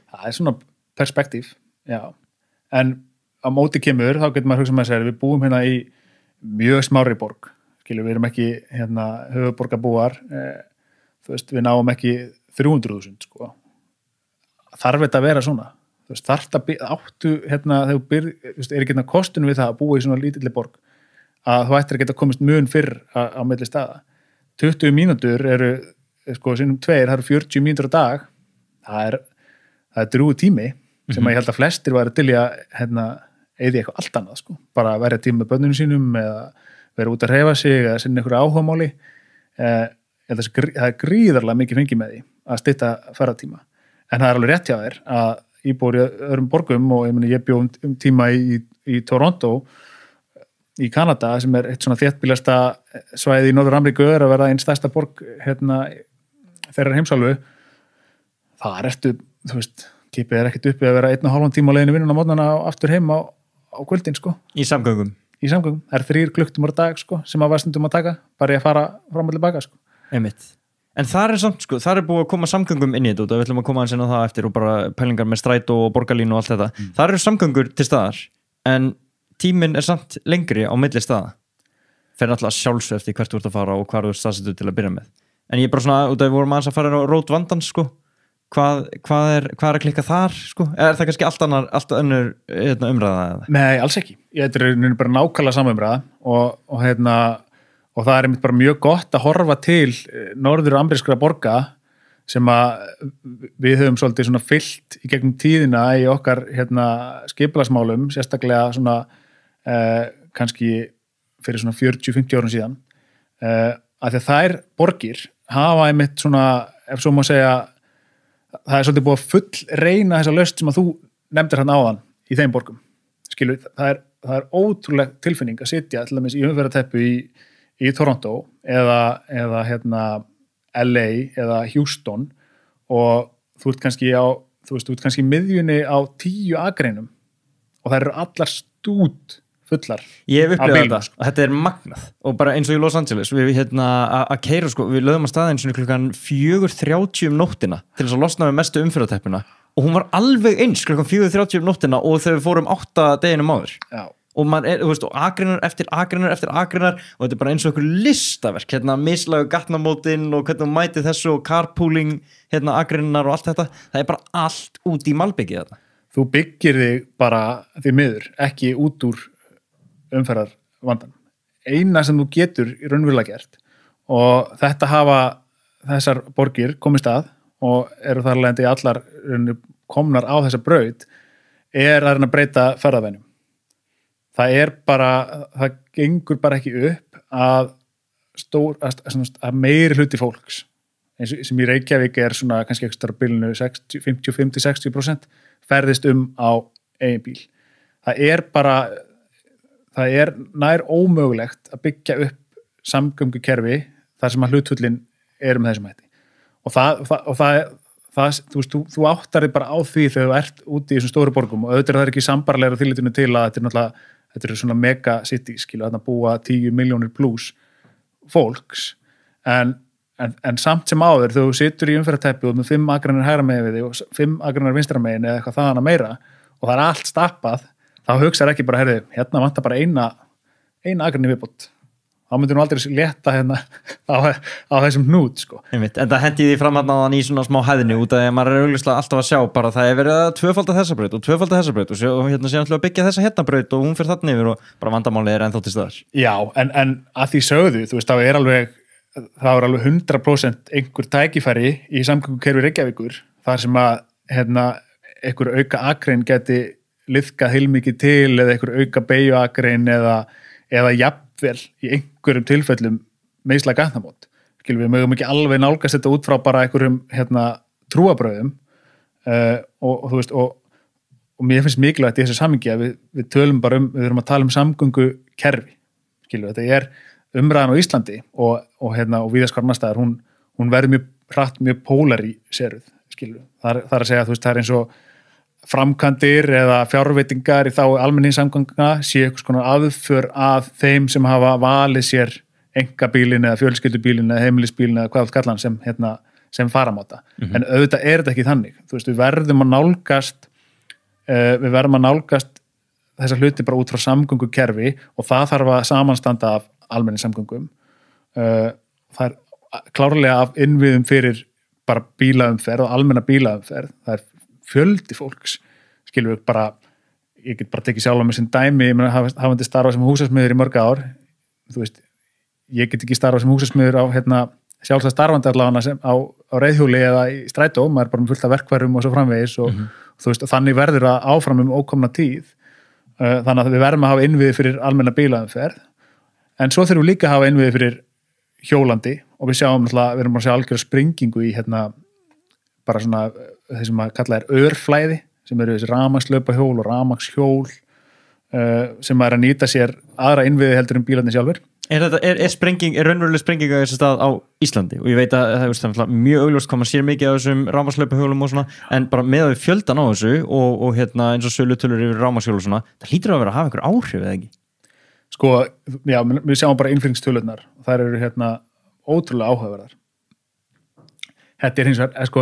Það svona perspektíf, já. En á móti kemur, þá getur maður hugsað með að segja, við búum í mjög smári borg. Skilur, við erum ekki höfuðborgarbúar, þú veist, við náum ekki 300.000, sko. Þarf þetta að vera svona? Þú veist, áttu, þegar þú er ekki kostun við það að búa í svona lítilli borg, að þú ættir að geta komist mun fyrr á milli staða. 20 mínútur eru, sko, sinnum 2, það eru 40 mínútur á dag, það er drúgu tími, sem að ég held að flestir væri til í að eyði eitthvað allt annað, sko. Bara að vera tíma með börnunum sínum eða vera út að hreyfa sig eða sinna einhverju áhugamáli. Það er gríðarlega mikið fengið með því að stytta ferðatíma. En það er alveg rétt hjá þér að íbúar í öðrum borgum og ég bjó tíma í Toronto í Kanada sem eitt svona þéttbýlasta svæði í Norður-Ameríku að vera einn stærsta borg þeirra heimsálfu. Það ertu, þú veist, kipið ekkert uppi að vera 1,5 tíma á leiðinu vinnuna á mótnana og aftur heim á kvöldin, sko. Í samgöngum. Það er 3 klukktímar á dag, sko, sem að var stundum að taka, bara að fara fram og tilbaka, sko. Einmitt. En það samt, sko, það búið að koma samgöngum inn í þetta og við ætlum að koma aðeins inn á það eftir og bara pælingar með strætó og borgarlínu og allt þetta. Það samgöngur til staðar, en tíminn samt lengri á milli staða. Fer náttúrulega sjálfsög eftir hvert þú ert að fara og hvar þú ert staðsettur til að byrja með. En ég bara svona, út af við vorum aðeins að fara á rót vandans, sko. Hvað er að klikka þar, sko? Er það kannski allt önnur umræða? Nei, alls ekki. Þetta er bara nákvæmlega sama umræða og það er einmitt bara mjög gott að horfa til norður- og amerískra borga sem að við höfum svolítið svona fyllt í gegnum tíðina í okkar skipulagsmálum, sérstaklega svona kannski fyrir svona 40-50 árum síðan að því að þær borgir hafa einmitt svona, ef svo má segja, það er svolítið búið að full reyna þessa lausn sem að þú nefndir hann áðan í þeim borgum. Skilur, það er ótrúleg tilfinning að sitja til dæmis í umferðarteppu í Toronto eða LA eða Houston og þú ert kannski í miðjunni á 10 akreinum og það eru allar stút fullar. Ég hef upplifað þetta, sko. Þetta er magnað og bara eins og í Los Angeles við að keyra, sko, við lögðum að staðinn svona klukkan 4:30 nóttina til þess að losna með mestu umferðarteppuna og hún var alveg eins klukkan 4:30 nóttina og þegar við fórum 8 deginum áður. Já. Og maður þú veist, og akreinar eftir akreinar og þetta er bara eins og einhver listaverk mislagu gatnamótin og hvernig þú mæti þessu og carpooling akreinar og allt þetta, það er bara allt út í malbyggið þetta. Þú byggir þig bara því miður, ekki út úr umferðarvandan. Eina sem þú getur í raunverulega gert og þetta hafa þessar borgir komist að og eru þar alveg í allar komnar á þessa braut að reyna að breyta ferðavenjum. Það gengur bara ekki upp að meiri hluti fólks sem í Reykjavík svona kannski ekstra bilinu 55-60% ferðist á eigin bíl. Það er nær ómögulegt að byggja upp samgöngukerfi þar sem að hlutfullin með þessum hætti. Þú áttar þig bara á því þegar þú ert úti í þessum stóru borgum og auðvitað það ekki sambarlegra tillitinu til að þetta er svona mega city, þarna búa 10 milljónir plus fólks en samt sem áður þegar þú situr í umferðarteppu og með 5 akreinar hægra megin við þig og 5 akreinar vinstra megin eða eitthvað þaðan að meira og það er allt stappað, þá hugsar ekki bara, hérna vantar bara eina akrein viðbót. Þá myndir nú aldrei létta á þessum hnút, sko. En það hendi því fram í svona smá hæðinu út af að maður er augljóslega alltaf að sjá bara það er verið að tvöfalda þessa braut og tvöfalda þessa braut og síðan ætlum að byggja þessa braut og hún fer þarna yfir og bara vandamálið ennþá til staðar. Já, en að því sögðu, þú veist, það er alveg 100% einhver tækifæri í samgöngukerfi Reykjavíkur þar sem að einhver auka akrein geti liðkað heilmikið til eða einhver auka beygjuakrein eða jafnvel í einhverjum tilfellum meðsla gatnamót. skilur við mögum ekki alveg nálgast þetta út frá bara einhverjum trúabröðum og þú veist og mér finnst mikilvægt í þessu samhengi að við tölum bara við erum að tala samgöngukerfi, skilur við, þetta umræðan á Íslandi og víðast hvar annars staðar, hún verður mjög hratt mjög pólariseruð, skilur við, það er að segja þú veist, það eins og framkvæmdir eða fjárveitingar í þá almenningssamgangna sé einhvers konar aðför að þeim sem hafa valið sér einkabílinn eða fjölskyldubílinn eða heimilisbílinn eða hvað allt kallan sem faramáta. En auðvitað þetta ekki þannig. Þú veist, við verðum að nálgast þessa hluti bara út frá samgöngukerfi og það þarf að samanstanda af almenningssamgöngum. Það klárlega af innviðum fyrir bara bílaumferð og almenna bílaumferð. Það fjöldi fólks, skilur við bara, ég get bara tekið sjálf á mig sem dæmi, ég hafandi starfað sem húsasmiður í mörg ár, þú veist, ég get ekki starfað sem húsasmiður á sjálfstæð starfandi allavega á reiðhjóli eða í strætó, maður bara með fullt af verkfærum og svo framvegis og þú veist, og þannig verður það áfram ókomna tíð, þannig að við verðum að hafa innviði fyrir almenna bílaumferð, en svo þurfum við líka að hafa innviði fyrir hjólandi og við sjáum náttúrulega, við erum að sjá algjör springingu í bara svona þeir sem að kalla örflæði sem eru þessi rafmagnslaupahjól og rafmagnshjól sem að nýta sér aðra innviði heldur bílarnir sjálfur. Er raunveruleg sprenging á þessu stað á Íslandi og ég veit að það er mjög augljóst hvað maður sér mikið á þessum rafmagnslaupahjólum og svona, en bara með að við fjöldan á þessu og eins og sölutölur yfir rafmagnshjól og svona, það hlýtur að vera að hafa einhver áhrif eða ekki? Sko, já, við sjáum bara innflutningstölurnar og þær eru ótrúlega áhugaverðar. Þetta hins vegar, sko,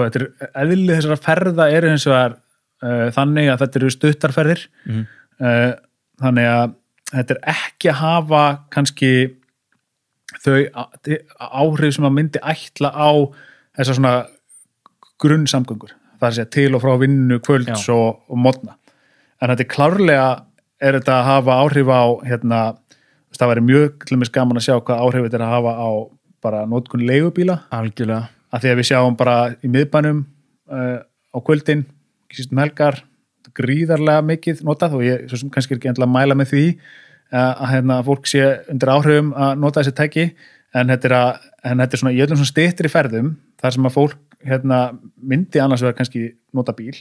eðli þessara ferða hins vegar þannig að þetta eru stuttarferðir, þannig að þetta ekki að hafa kannski þau áhrif sem að myndi ætla á þessar svona grunnsamgöngur, það er að segja til og frá vinnu, kvölds og morgna. En þetta klárlega þetta að hafa áhrif á, það væri mjög gaman að sjá hvað áhrif þetta að hafa á bara notkun leigubíla. Algjörlega. Að því að við sjáum bara í miðbænum á kvöldin, ekki sístum helgar, gríðarlega mikið notað og ég svo sem kannski ekki endilega mæla með því að fólk sé undir áhrifum að nota þessi tæki, en þetta er svona í öllum svona styttri ferðum þar sem að fólk myndi annars vegar kannski nota bíl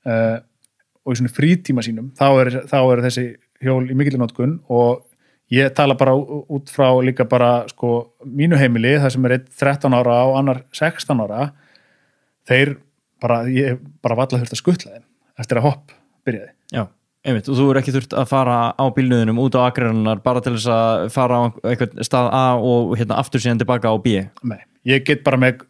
og í svona frítíma sínum þá er þessi hjól í mikilli notkun og ég tala bara út frá líka bara sko mínu heimili, það sem einn 13 ára og annar 16 ára, ég bara valla þurft að skutla þeim eftir að hopp byrjaði. Já, einmitt, og þú ekki þurft að fara á bílnöðunum út á akreinar bara til þess að fara á einhvern stað A og aftur síðan tilbaka á B? Nei, ég get bara með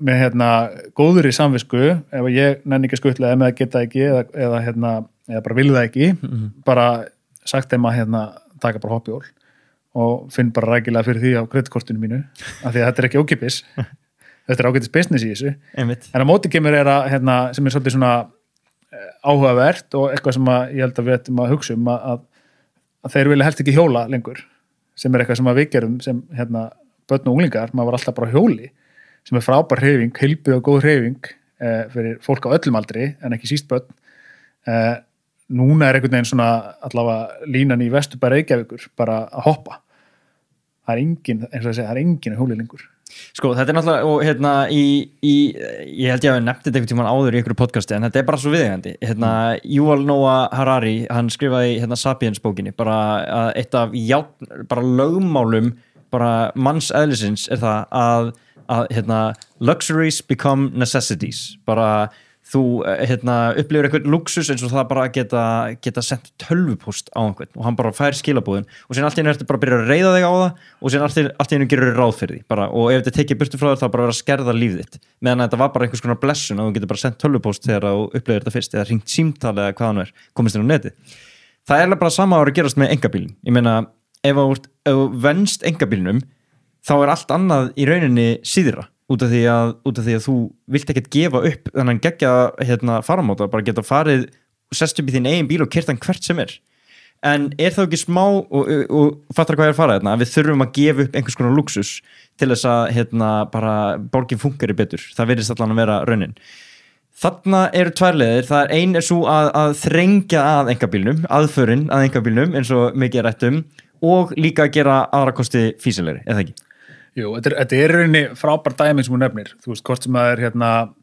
góður í samvisku ef ég nenni ekki að skutla þeim eða geta ekki eða bara vil það ekki, bara sagt þeim að taka bara hoppjól og finn bara rækilega fyrir því á kreditkortinu mínu, af því að þetta er ekki ókipis þetta er ágætis business í þessu. Einmitt. En á móti kemur sem er svolítið svona áhugavert og eitthvað sem ég held að við ættum að hugsa að þeir vilja helst ekki hjóla lengur, sem er eitthvað sem við gerum sem börn og unglingar, maður var alltaf bara hjóli sem er frábær hreyfing, heilbrigð og góð hreyfing fyrir fólk á öllum aldri en ekki síst börn. Núna er einhvern veginn svona allavega línan í Vesturbæ Reykjavíkur bara að hoppa. Það er engin, eins og að segja, það er engin hjóli lengur. Sko, þetta er náttúrulega, og ég held ég að við nefndi þetta einhvern tímann áður í einhverju podcasti, en þetta er bara svo viðeigandi. Yuval Noah Harari, hann skrifaði Sapiens bókinni, bara eitt af bara lögmálum bara manns eðlisins er það að luxuries become necessities, bara þú upplifir eitthvað luxus eins og það bara geta sendt tölvupóst á einhvern og hann bara fær skilabúðin og síðan allt í einu ertu bara að byrja að reiða þig á það og síðan allt í einu gerur ráð fyrir því bara, og ef þetta tekið burtu frá þér þá bara vera að skerða líf þitt meðan þetta var bara einhvers konar blessun og þú getur bara sendt tölvupóst þegar þú upplifir þetta fyrst eða hringt símtal eða hvað hann komist inn á neti. Það er bara sama að gerast með einkabílinn. Ég meina, ef þú venst einkabílnum þá er allt annað í rauninni síðra út af því að þú vilt ekkert gefa upp þannig að gegja faramáta, bara geta farið og sest upp í þín eigin bíl og keyrt hann hvert sem er. En er þá ekki smá og fattar hvað ég er að fara að við þurfum að gefa upp einhvers konar luxus til þess að bara borgin funkar betur. Það virðist allan að vera raunin. Þarna eru tvær leiðir. Það er ein svo að þrengja að einkabílnum, aðförin að einkabílnum eins og mikið er rætt og líka að gera aðra kosti fýsilegri, eða ekki? Jú, þetta er rauninni frábær dæmi sem hún nefnir, þú veist, hvort sem það er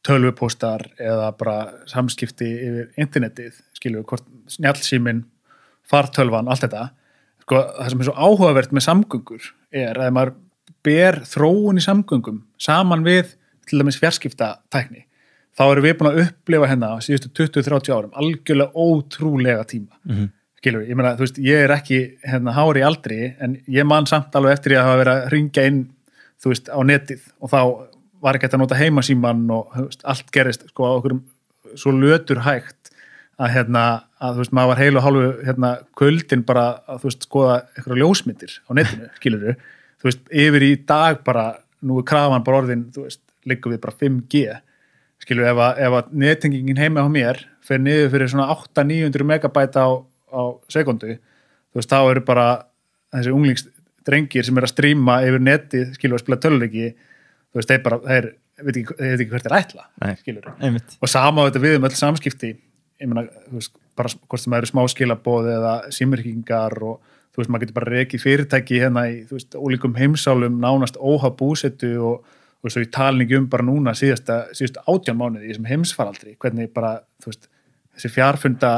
tölvupóstar eða bara samskipti yfir internetið, skilur við, hvort snjallsíminn, fartölvan, allt þetta, sko, það sem er svo áhugavert með samgöngur að maður ber þróun í samgöngum saman við til dæmis fjarskiptatækni, þá erum við búin að upplifa hérna á síðustu 20-30 árum algjörlega ótrúlega tíma. Skilur við, ég meina, þú veist, ég er ekki hári í aldri, en ég man samt alveg eftir ég að hafa verið að hringja inn, þú veist, á netið og þá var ekki hægt að nota heimasíman og veist, allt gerist sko á okkur svo lötur hægt að þú veist, maður var heil og hálfu kvöldin bara að þú veist, skoða einhverja ljósmyndir á netinu, skilur við, þú veist, yfir í dag bara, nú er krafan bara orðin, þú veist, liggum við bara 5G, skilur við, ef að nettengingin heima á mér fer niður fyrir svona 800-900 megabæta á sekundu, þú veist, þá eru bara þessi unglingsdrengir sem að stríma yfir netið, skilur við, að spila töluleiki, þú veist, þeir veit ekki hvert er ætla, skilur við. Og sama þetta við öll samskipti, ég meina, þú veist, bara hvort sem það eru smáskilaboð eða símmerkingar og þú veist, maður getur bara rekið fyrirtæki í, þú veist, ólíkum heimsálum, nánast óháð búsetu og svo í talningi bara núna síðustu 18 mánuði í þessum heimsfaraldri, hvernig bara, þú veist, þessi fjarfunda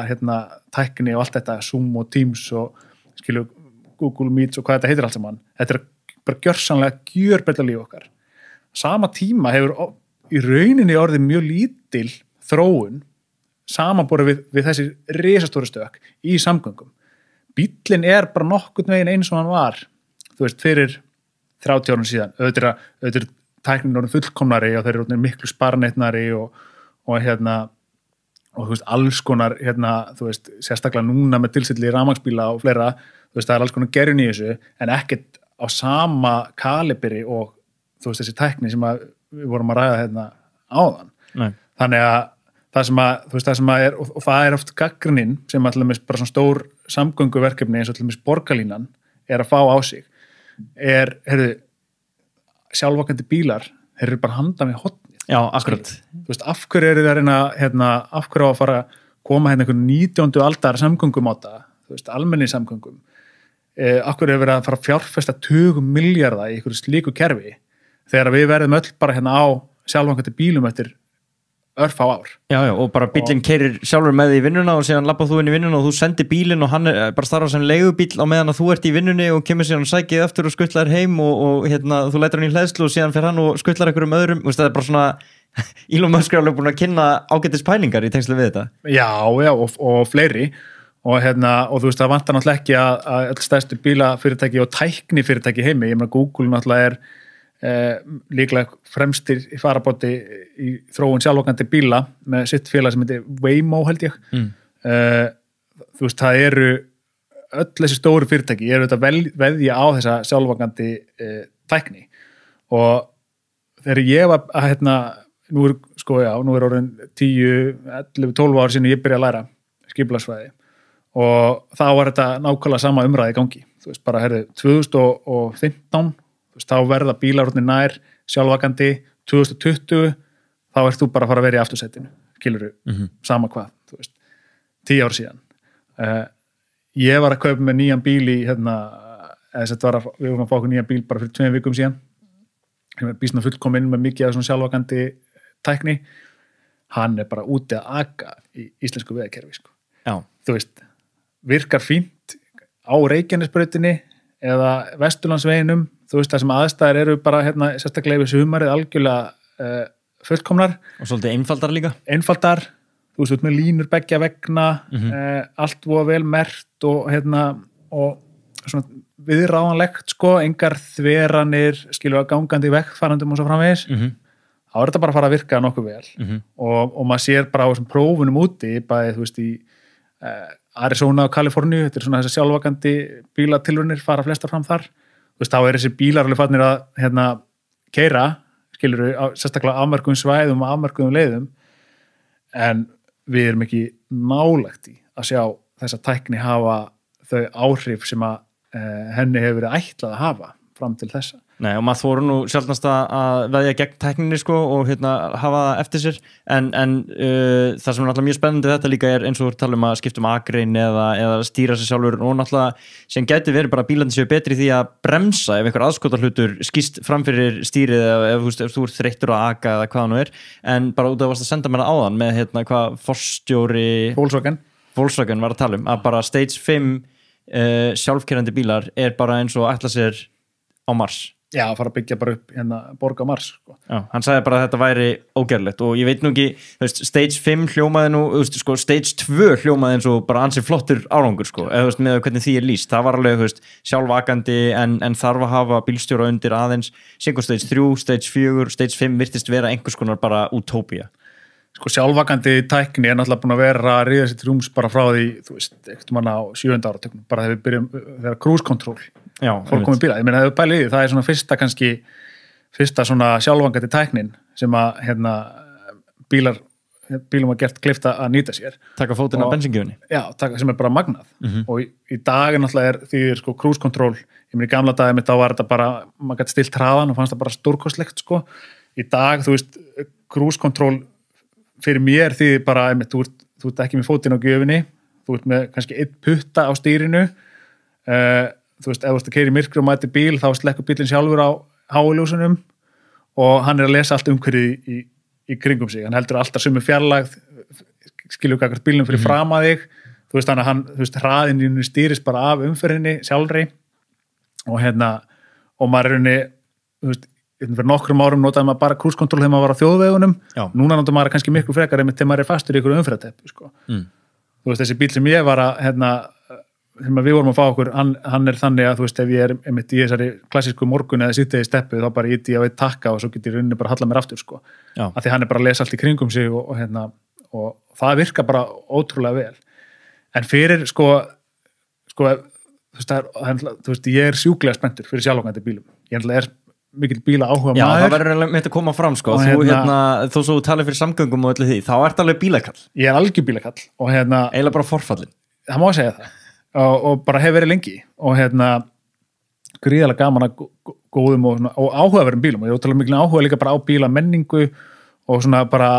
tækni og allt þetta, Zoom og Teams og skilur Google Meets og hvað þetta heitir allt saman, þetta er bara gjörsamlega gjörbreyta líf okkar. Sama tíma hefur í rauninni orðið mjög lítil þróun samanborið við þessi risastóru stök í samgöngum. Bíllinn er bara nokkurn veginn eins og hann var, þú veist, fyrir 30 árum síðan, auðvitað tæknin orðin fullkomnari og þeir eru miklu sparneytnari og þú veist, alls konar þú veist, sérstaklega núna með tilstilli rafmagnsbíla og fleira, þú veist, það er alls konar gerjun í þessu, en ekkert á sama kalibri og þú veist, þessi tækni sem við vorum að ræða áðan. Nei. Þannig að það sem að er, og það er oft gagnrýnin sem að bara svona stór samgönguverkefni eins og til dæmis borgarlínan er að fá á sig, sjálfakandi bílar, þeir eru bara handan við hornið. Já, akkurat. Þú veist, af hverju eru það af hverju á að fara að koma einhvern 19. aldar samgöngum á það, þú veist, almenni samgöngum, af hverju eru verið að fara að fjárfesta 20 milljarða í einhverju slíku kerfi, þegar við verðum öll bara á sjálfakandi bílum eftir örfá ár. Já, og bara bíllinn keyrir sjálfur með í vinnuna og síðan lappar þú inn í vinnuna og þú sendir bílinn og hann bara starfar sem leigubíll á meðan að þú ert í vinnunni og kemur síðan og sækið eftir og skuttlar heim og þú lætur hann í hleðslu og síðan fer hann og skuttlar einhverjum öðrum. Það er bara svona Elon Musk er alveg búin að kynna ágætis pælingar í tengslu við þetta. Já, og fleiri og þú veist, það vantar náttúrulega ekki að öll stærstu bílafyrirtæki og tæknifyrirtæki heimi, ég meina Google náttúrulega líklega fremstir í farabóti í þróun sjálfokandi bíla með sitt félag sem heitir Waymo held ég. Þú veist, það eru öll þessi stóru fyrirtæki eru þetta veðja á þessa sjálfokandi tækni og þegar ég var að nú er orðin 10, 11, 12 ár sinni ég byrja að læra skipulagsfræði og þá var þetta nákvæmlega sama umræði í gangi. Þú veist, bara 2015 þá verða bílarútni nær sjálfvakandi 2020, þá ert þú bara að fara að vera í aftursætinu, skilurðu, sama hvað, þú veist, 10 ár síðan. Ég var að kaupa með nýjan bíl í, við vorum að fá okkur nýjan bíl bara fyrir 2 vikum síðan, bísna fullkominn með mikið af svona sjálfvakandi tækni, hann er bara úti að aga í íslensku vegakerfi, sko. Já. Þú veist, virkar fínt á Reykjanesbrautinni eða Vesturlandsveginum, þú veist, það sem aðstæður eru bara sérstaklega yfir sumarið algjörlega fullkomnar. Og svolítið einfaldar líka. Einfaldar, þú veist, með línur beggja vegna, allt voru vel merkt og svona viðráðanlegt, sko, engar þveranir, skilur að gangandi vegfarandum og svo framvegis. Þá er þetta bara að fara að virka nokkuð vel. Og maður sér bara á þessum prófunum úti, bæði, þú veist, í Arizona og Kaliforníu, þetta er svona þessar sjálfvakandi bílatilraunir fara flestar fram þar. Þú veist, þá er þessi bílar alveg farnir að keyra, skilurðu, sérstaklega afmörkuðum svæðum og afmörkuðum leiðum, en við erum ekki nálægt í að sjá þessa tækni hafa þau áhrif sem að henni hefur verið ætlað að hafa fram til þessa. Nei, og maður þóru nú sjálfnast að veðja gegn tækninni sko og hafa það eftir sér en það sem er náttúrulega mjög spennandi þetta líka er eins og þú tala að skipta akrein eða stýra sig sjálfur og náttúrulega sem gæti verið bara bílandi séu betri því að bremsa ef einhver aðskotarhlutur skýst framfyrir stýrið eða ef þú ert þreyttur að aka eða hvað nú er en bara út af að varst að senda mér áðan með hvað forstjóri Volkswagen var að tala að bara Stage 5 sjálfkeyrandi bílar er bara eins og ætla sér á Mars. Já, að fara að byggja bara upp borg á Mars sko. Já, hann sagði bara að þetta væri ógerlegt og ég veit nú ekki, Stage 5 hljómaði nú, sko, Stage 2 hljómaði eins og bara ansið flottur árangur sko, eða með hvernig því er lýst, það var alveg sjálfvakandi en þarf að hafa bílstjóra undir aðeins, síðan Stage 3, Stage 4, Stage 5 virtist vera einhvers konar bara utopía. Sko sjálfvakandi tækni er náttúrulega búin að vera að ríða sér til rúms bara frá því, ekkert manna á 7. áratögnum, bara þegar við byrjum þegar cruise control, fólk komið bíla. Ég meina, það er svona fyrsta svona sjálfvakandi tæknin sem að bílum var gert kleift að nýta sér. Taka fótinn af bensíngjöfunni. Já, sem er bara magnað. Og í dag náttúrulega því sko cruise control, ég meina í gamla dagi mitt þá var þetta bara, maður gæti stilt hraðan og fannst það bara stórkostlegt sko. Í dag, cruise control fyrir mér því bara, þú ert ekki með fótinn á gjöfinni, þú ert með kannski einn putta á stýrinu, ef þú ert að keyra í myrkri og mæti bíl, þá slekkur bílinn sjálfur á háuljósunum og hann er að lesa allt umhverfið í kringum sig, hann heldur alltaf sömu fjarlægð, skilur kakart bílnum fyrir fram að þig, þannig að hraðinn stýrist bara af umferðinni sjálfri og maður fyrir nokkrum árum notaði maður bara cruise control þegar maður var á þjóðvegunum. Já. Núna notaði maður kannski miklu frekar þegar maður er fastur í einhverju umferðarteppu sko. Þessi bíl sem ég var að sem við vorum að fá okkur, hann er þannig að ef ég er í þessari klassísku morgun eða síðdegi steppu þá bara íti ég á eitt takka og svo getur ég rauninni bara halla mér aftur sko. Af því hann er bara að lesa allt í kringum sig og það virkar bara ótrúlega vel. En fyrir ég er sjúklega spenntur fyrir sjálfgangandi bílum. Ég er mikill bíla áhuga maður. Já, það verður með að koma fram sko. Þú svo talið fyrir samgöngum og öllu því, þá ert alveg bílakall. Ég er algjör bílakall og eiginlega bara forfallin. Það má segja það. Og bara hef verið lengi og gríðarlega gaman að góðum og áhugaverðum bílum og ég ótrúlega mikil áhuga líka bara á bílamenningu og svona bara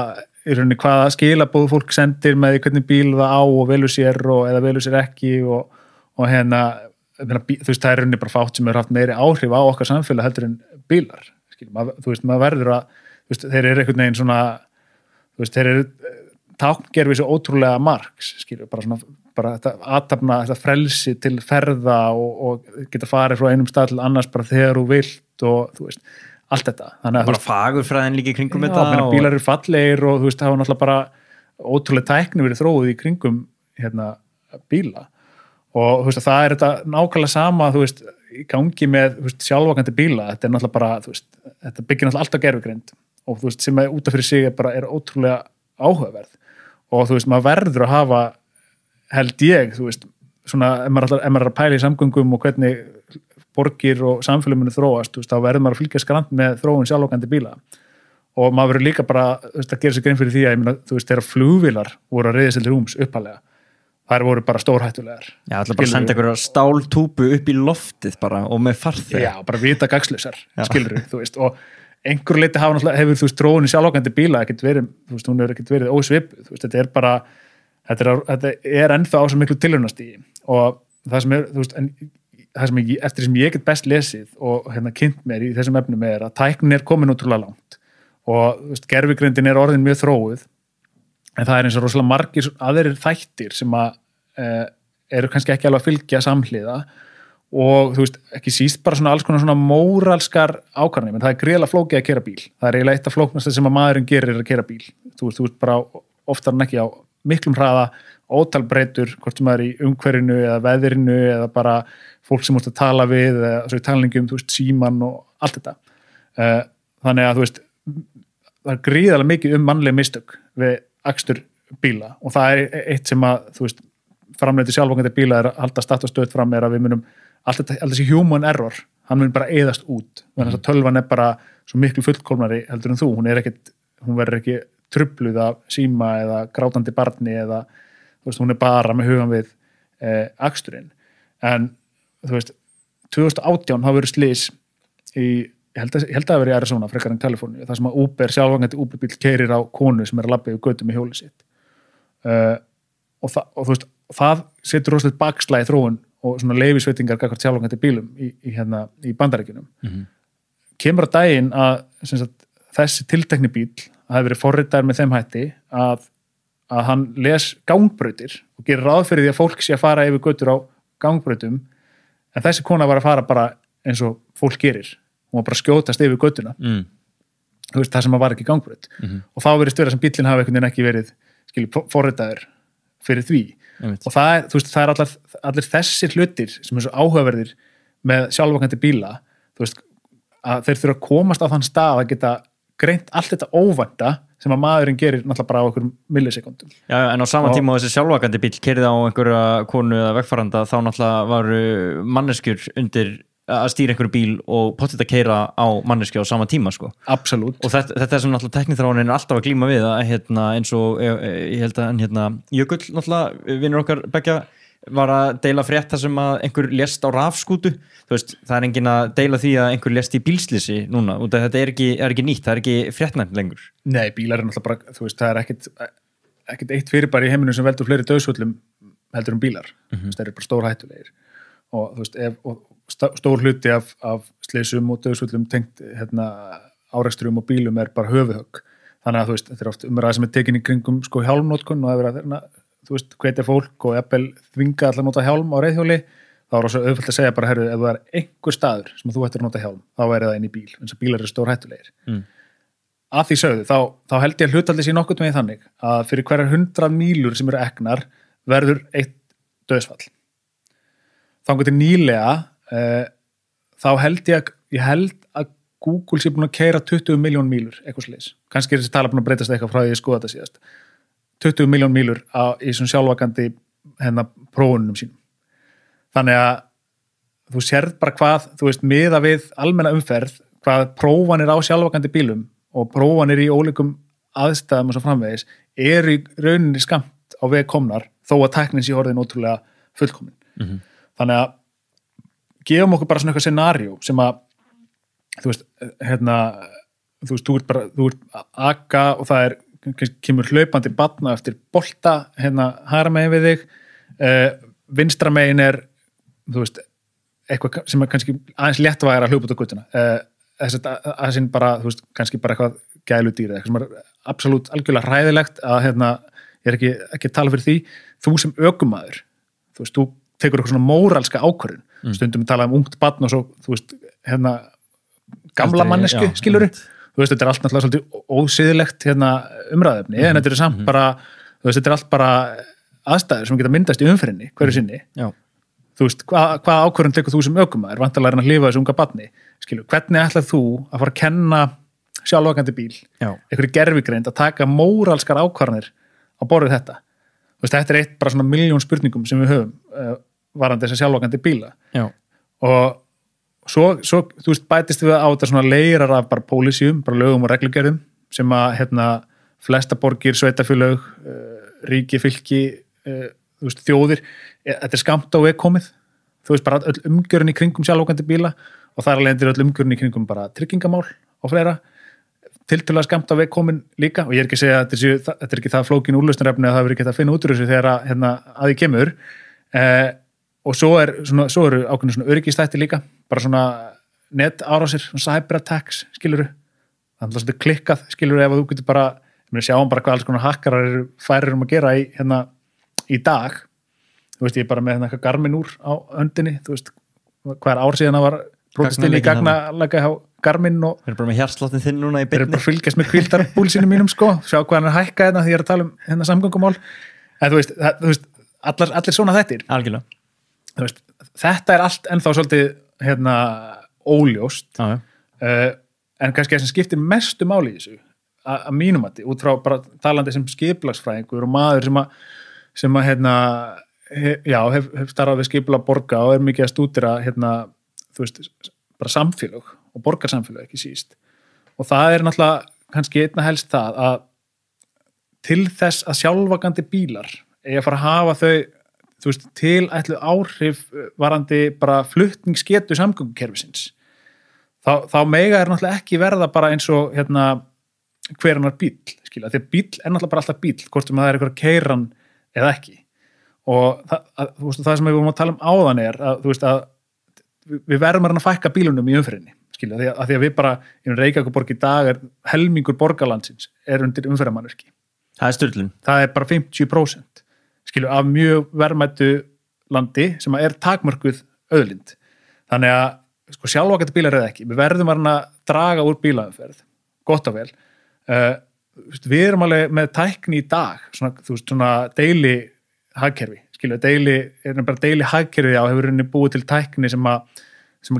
í rauninni hvaða skilaboð fólk sendir með hvernig bíl það á og velur sér eða velur sér ekki og það er rauninni bara fátt sem hefur haft meiri áhrif á okkar samfélag heldur en bílar, maður verður að þeir eru einhvern veginn svona þeir eru tákngerfi svo ótrúlega margs, bara þetta athafna, þetta frelsi til ferða og geta farið frá einum stað til annars bara þegar þú vilt og allt þetta. Þannig að bara fagurfræðin líka í kringum þetta. Já, bílar eru fallegir og það hafa náttúrulega bara ótrúlega tækni verið þróuð í kringum bíla og það er þetta nákvæmlega sama í gangi með sjálfvakandi bíla, þetta er náttúrulega bara þetta byggir náttúrulega alltaf gervigreind og sem er út af fyrir sig er ótrúlega áhugaverð og maður verður að hafa held ég, svona ef maður er að pæla í samgöngum og hvernig borgir og samfélög munu þróast, þá verður maður að fylgjast grannt með þróun sjálfvakandi bíla og maður verður líka bara að gera sig grein fyrir því að þegar flugvélar voru að reiða sér til rúms uppalega þær voru bara stórhættulegar. Já, ætla bara að senda einhverja stáltúpu upp í loftið bara og með farþega. Já, bara vita gagnslausar, skilurðu, og einhver leiti hefur þróun í sjálfvakandi bíla ekkert verið, hún hefur ekkert verið ósvipuð, þetta er bara þetta er ennþá á svo miklu tilraunastigi og það sem er eftir sem ég get best lesið og kynnt mér í þessum efnum er að tæknin er komin ótrúlega langt og gervigreindin er orðin mjög þróuð en það er eins og rosalega margir aðrir þættir sem eru kannski ekki alveg að fylgja samhliða og ekki síst bara svona alls konar svona móralskar ákvarðanir, menn það er gríðarlega flókið að keyra bíl, það er eiginlega eitt af flóknasta sem að maðurinn gerir að keyra bíl, þú ert bara oftar en ekki á miklum hraða, ótalbreytur hvort sem það er í umhverfinu eða veðrinu eða bara fólk sem út að tala við eða svo í talningum, síman og allt þetta þannig að það er gríðarlega mikið mannleg mistök við akstur bíla og það er eitt sem að framleiðir sjálfvakandi bíla er að halda statt og stöð fram er að við munum alltaf þessi human error, hann mun bara eyðast út, þannig að tölvan er bara svo miklu fullkomnari heldur en þú, hún verður ekki trufluð af síma eða grátandi barni eða hún er bara með hugan við aksturinn en 2018 hafa verið slys í ég held að það veri Arizona frekar en Kaliforníu, þar sem að sjálfgangandi Uber-bíll keyrir á konu sem að labba yfir götu með hjólið sitt og þú veist, það setur rosalega bakslagi þróun og svona leyfisveitingar gagnvart sjálfgangandi bílum í Bandaríkjunum. Kemur að daginn að þessi tiltekni bíl hafi verið forritaður með þeim hætti að hann les gangbrautir og gerir ráð fyrir því að fólk sé að fara yfir götur á gangbrautum, en þessi kona var að fara bara eins og fólk gerir, hún var bara að skjótast yfir götuna þú veist, það sem var ekki gangbraut og þá verið störa sem bíllinn hafi einhvern veginn ekki verið forritaður fyrir því og það er, þú veist, það er allir þessir hlutir sem er svo áhugaverðir með sjálfvækandi bíla, þú veist, að þeir þurfa að komast á þann stað að geta greint allt þetta óvænta sem að maðurinn gerir náttúrulega bara á einhverjum millisekundum. Já, en á sama tíma á þessi sjálfvækandi bíll keyrði á einhverja konu eða vegfaranda, þá náttúrulega varu manneskjur undir að stýra einhverju bíl og pottet að keyra á manneskju á sama tíma, sko. Absolutt. Og þetta er sem náttúrulega tekniþróunin er alltaf að glíma við að eins og ég held að Jökull náttúrulega, vinur okkar beggja, var að deila frétt þar sem að einhver lést á rafskútu, þú veist, það er enginn að deila því að einhver lést í bílslisi núna, út af þetta er ekki nýtt, það er ekki fréttnæmt lengur. Nei, bílar er náttúrulega bara, þú veist, það er ekkert eitt fyrirbæri í heiminum sem veldur fleiri dauðsföllum heldur bílar, það er bara stór hættulegir og þú veist, stór hluti af slysum og dauðsföllum tengt árekstrum og bílum er bara höfuðhögg, þannig að þú veist, þetta er oft umræða sem er tekin í kringum sko hjálmnotkun og það er þú veist, hvetja fólk og jafnvel þvinga allar að nota hjálm á reiðhjóli, þá er það svo auðvelt að segja bara, herru, ef það er einhver staður sem þú ættir að nota hjálm, þá væri það inn í bíl, eins og bílar eru stór hættulegir. Að því sögðu, þá held ég að hlutaldi sé nokkuð með þannig að fyrir hverjar 100 mílur sem eru eknar verður eitt dauðsfall. Þangað til nýlega, þá held ég að Google sé búin að keyra 20 miljón mílur, eitthvað sliðis. Kannski er þessi tala búin að breytast eitthvað frá því ég skoða þetta síðast. 20 miljón mílur í svona sjálfvækandi prófunum sínum. Þannig að þú sérð bara hvað, þú veist, miða við almenna umferð, hvað prófanir á sjálfvækandi bílum og prófanir í ólíkum aðstæðum og svo framvegis í rauninni skamt á veg komnar þó að tæknin sé orðin ótrúlega fullkomin. Þannig að gefum okkur bara svona eitthvað scenario sem að þú veist, þú ert að aga og það er kemur hlaupandi barna eftir bolta hægra megin við þig, vinstra megin er, þú veist, eitthvað sem er kannski aðeins léttvægara að hljópa út á göttuna, aðeins bara, þú veist, kannski bara eitthvað gæludýr, eitthvað sem er absolutt algjörlega hræðilegt að, ég er ekki að tala fyrir því, þú sem ökumaður, þú veist, þú tekur eitthvað svona móralska ákvörðun, stundum tala ungt barn og svo, þú veist, gamla mannesku, skilurðu, þú veist, þetta er allt náttúrulega svolítið ósiðilegt umræðefni, en þetta er samt bara, þú veist, þetta er allt bara aðstæður sem geta myndast í umferðinni hverju sinni. Þú veist, hvað ákvörðun tekur þú sem ökumaður, vantarlega að lifa þessu unga barni, skilur, hvernig ætlað þú að fara að kenna sjálfvækandi bíl, einhverju gervigreind að taka móralskar ákvarðanir á borðið þetta. Þú veist, þetta er eitt bara svona milljón spurningum sem við höfum varandi þessa sjálfvækandi bíla. Og svo þú veist, bætist við á þetta svona leirar af bara pólisíum, bara lögum og reglugerðum sem að flesta borgir, sveitafélög, ríki, fylki, þú veist, þjóðir, þetta er skamt á veg komið, þú veist, bara öll umgjörn í kringum sjálfvækandi bíla og þar alveg öll umgjörn í kringum bara tryggingamál og fleira, tiltölulega skamt á veg komin líka og ég er ekki að segja að þetta er ekki það flókin úrlausnarefni að það verður ekki að finna út úr þessu þegar að því kemur, og svo eru ákveðin svona öryggistætti líka, bara svona netárásir, svona cyberattacks, skiluru, þannig að þetta klikkað, skiluru, ef þú getur bara, ég sjáum bara hvað alls konar hakkarar eru færir að gera í dag, þú veist, ég er bara með eitthvað Garmin úr á höndinni, þú veist, hvað ár síðan það var brotist inn í gagnalega hjá Garmin og þeir eru bara með hjartsláttin þinn núna í byrni, þeir eru bara að fylgjast með kvíldarbúlsinu mínum, sko, sjá hvað hann er hækkað því ég er að tala um samgöngumál, en þú veist, allir svona þættir. Algjörlega. Þú veist, þetta er allt ennþá svolítið óljóst en kannski það sem skiptir mestu máli í þessu að mínum að út frá bara talandi sem skipulagsfræðingur og maður sem hef starfað við skipulag borga og er mikið að stúdera þú veist, bara samfélög og borgarsamfélög ekki síst og það er náttúrulega kannski einna helst það að til þess að sjálfvakandi bílar eigi að fara að hafa þau þú veist, tilætluð áhrif varandi bara flutningsgetu samgöngukerfisins, þá mega er náttúrulega ekki verða bara eins og hver annar bíll, skilja, því að bíll er náttúrulega bara alltaf bíll, hvort sem það er einhver keyran eða ekki og það sem við vorum að tala áðan er að, að við verðum að fækka bílunum í umferðinni, skilja, því að við bara í Reykjavíkurborg í dag er helmingur borgarlandsins er undir umferðarmannvirki. Það er sturlun. Það er bara 50%, skilju, af mjög verðmætu landi sem er takmörkuð auðlind. Þannig að sjálfakandi bílar eða ekki, við verðum að draga úr bílaumferð, gott og vel. Við erum alveg með tækni í dag, svona deili hagkerfi, skilju, deili hagkerfi og hefur henni búið til tækni sem að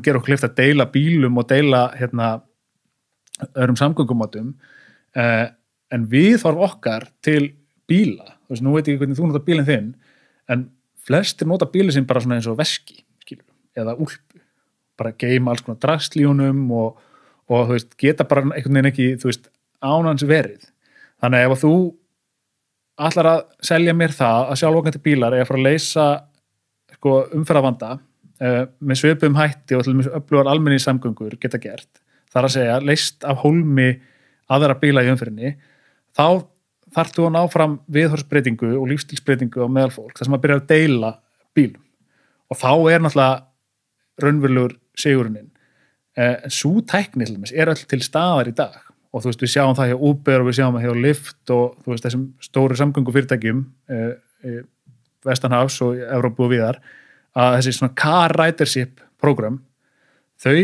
gera okkur kleift að deila bílum og deila öðrum samgöngumátum, en við þarf okkar til bíla, nú veit ég hvernig þú nota bílinn þinn, en flestir nota bílinn sinn bara svona eins og veski, skilju, eða úlpu, bara geima alls konar drasl í honum og geta bara einhvern veginn ekki, ánans verið. Þannig að ef þú ætlar að selja mér það að sjálfókandi bílar er að fara að leysa umferðarvanda með svipum hætti og til dæmis öflugar almenningssamgöngur geta gert, þar að segja leyst af hólmi aðra bíla í umferðinni, þá þarf þú að ná fram viðhorfsbreytingu og lífstílsbreytingu á meðal fólk, þar sem að byrja að deila bílum og þá er náttúrulega raunverulegur sigurinn. En sú tækni er öll til staðar í dag og við sjáum það hjá Uber og við sjáum það hjá Lyft og þessum stóru samgöngufyrirtækjum vestanhafs og Evrópu og víðar, að þessi svona car ridership program, þau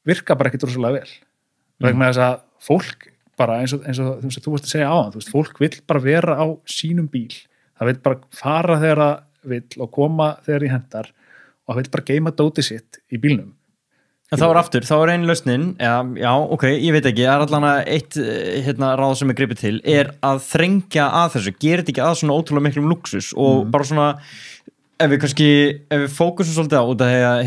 virka bara ekki rosalega vel. Vegna þess að fólk bara eins og þú varst að segja áðan, fólk vill bara vera á sínum bíl. Það vill bara fara þegar það vill og koma þegar í hendar og það vill bara geyma dótið sitt í bílnum. En þá er ein lausnin, já, ok, ég veit ekki, það er allan að eitt ráð sem er gripið til, er að þrengja að þessu, gerir þetta ekki að svona ótrúlega miklum luxus og bara svona, ef við fókusum svolítið á út af því að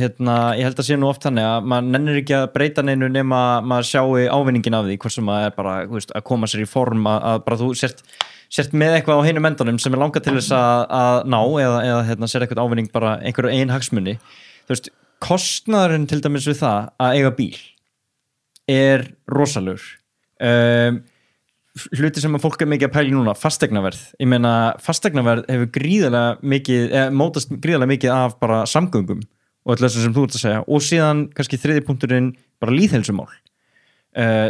ég held að sé nú oft þannig að maður nennir ekki að breyta neinu nema maður sjáu ávinningin af því, hvort sem maður er bara að koma sér í form að bara þú sért með eitthvað á hinum endanum sem er langað til þess að ná eða sér eitthvað ávinning bara einhverju ein hagsmuni, kostnaðurinn til dæmis við það að eiga bíl er rosalegur. Hluti sem að fólk er mikið að pæla núna, fasteignaverð. Ég meina, fasteignaverð hefur mótast gríðarlega mikið af bara samgöngum og allir þess sem þú ert að segja og síðan kannski þriði punkturinn bara lýðheilsumál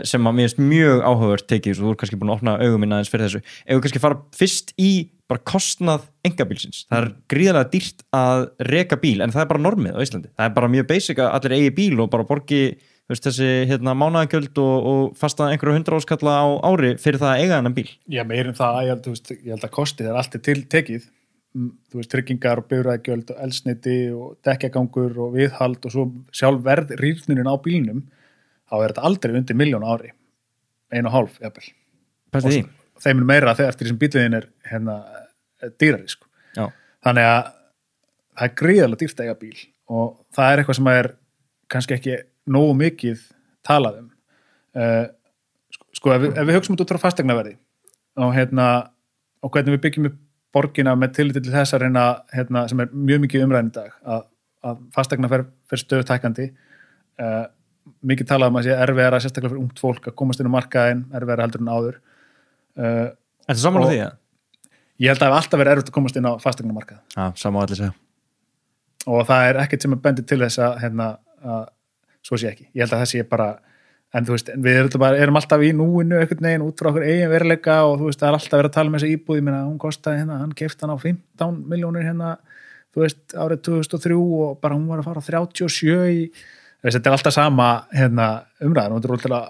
sem að mér finnst mjög áhugavert tekið og þú ert kannski búin að opna augum mín aðeins fyrir þessu. Ef við kannski fara fyrst í bara kostnað einkabílsins. Það er gríðarlega dýrt að reka bíl en það er bara normið á Íslandi. Það er bara mjög basic að allir eigi bíl og bara borgi þessi mánaðagjöld og fasta einhverju 100 áskalla á ári fyrir það að eiga þennan bíl. Já, meirinn það, ég held að kostið er allt til tekið. Tryggingar og bifreiðagjöld og eldsneyti og dekkjagangur og viðhald og svo sjálf rýrnunin á bílnum, þá er þetta aldrei undir 1 milljón á ári. 1,5 jafnvel. Pæsti því? Þeim er meira þegar eftir því sem bíliðin er dýrari. Já. Þannig að það er gríðarlega dýrt að eiga bíl og það er eitthvað sem er kannski ekki nógu mikið talað um. Ef við hugsum út frá fasteignaverði og hvernig við byggjum upp borgina með tilliti til þess að sem er mjög mikið umræðin í dag að fasteigna fer stöðtækandi, mikið talað um að sé erfiðara sérstaklega fyrir ungt fólk að komast inn á markaðinn, erfiðara heldur en áður. Er það saman á því? Ég held að það hef alltaf verið erfitt að komast inn á fasteignamarkað. Já, sama allir segja. Og það er ekkert sem er bendið til þess að svo sé ekki. Ég held að það sé bara, en við erum alltaf í núinu einhvern veginn út frá okkur eigin veruleika og það er alltaf verið að tala um þessa íbúð, ég meina hún kostaði hann keypti hann á 15 milljónir árið 2003 og bara hún var að fara 37 í, þetta er alltaf sama umræðan og þetta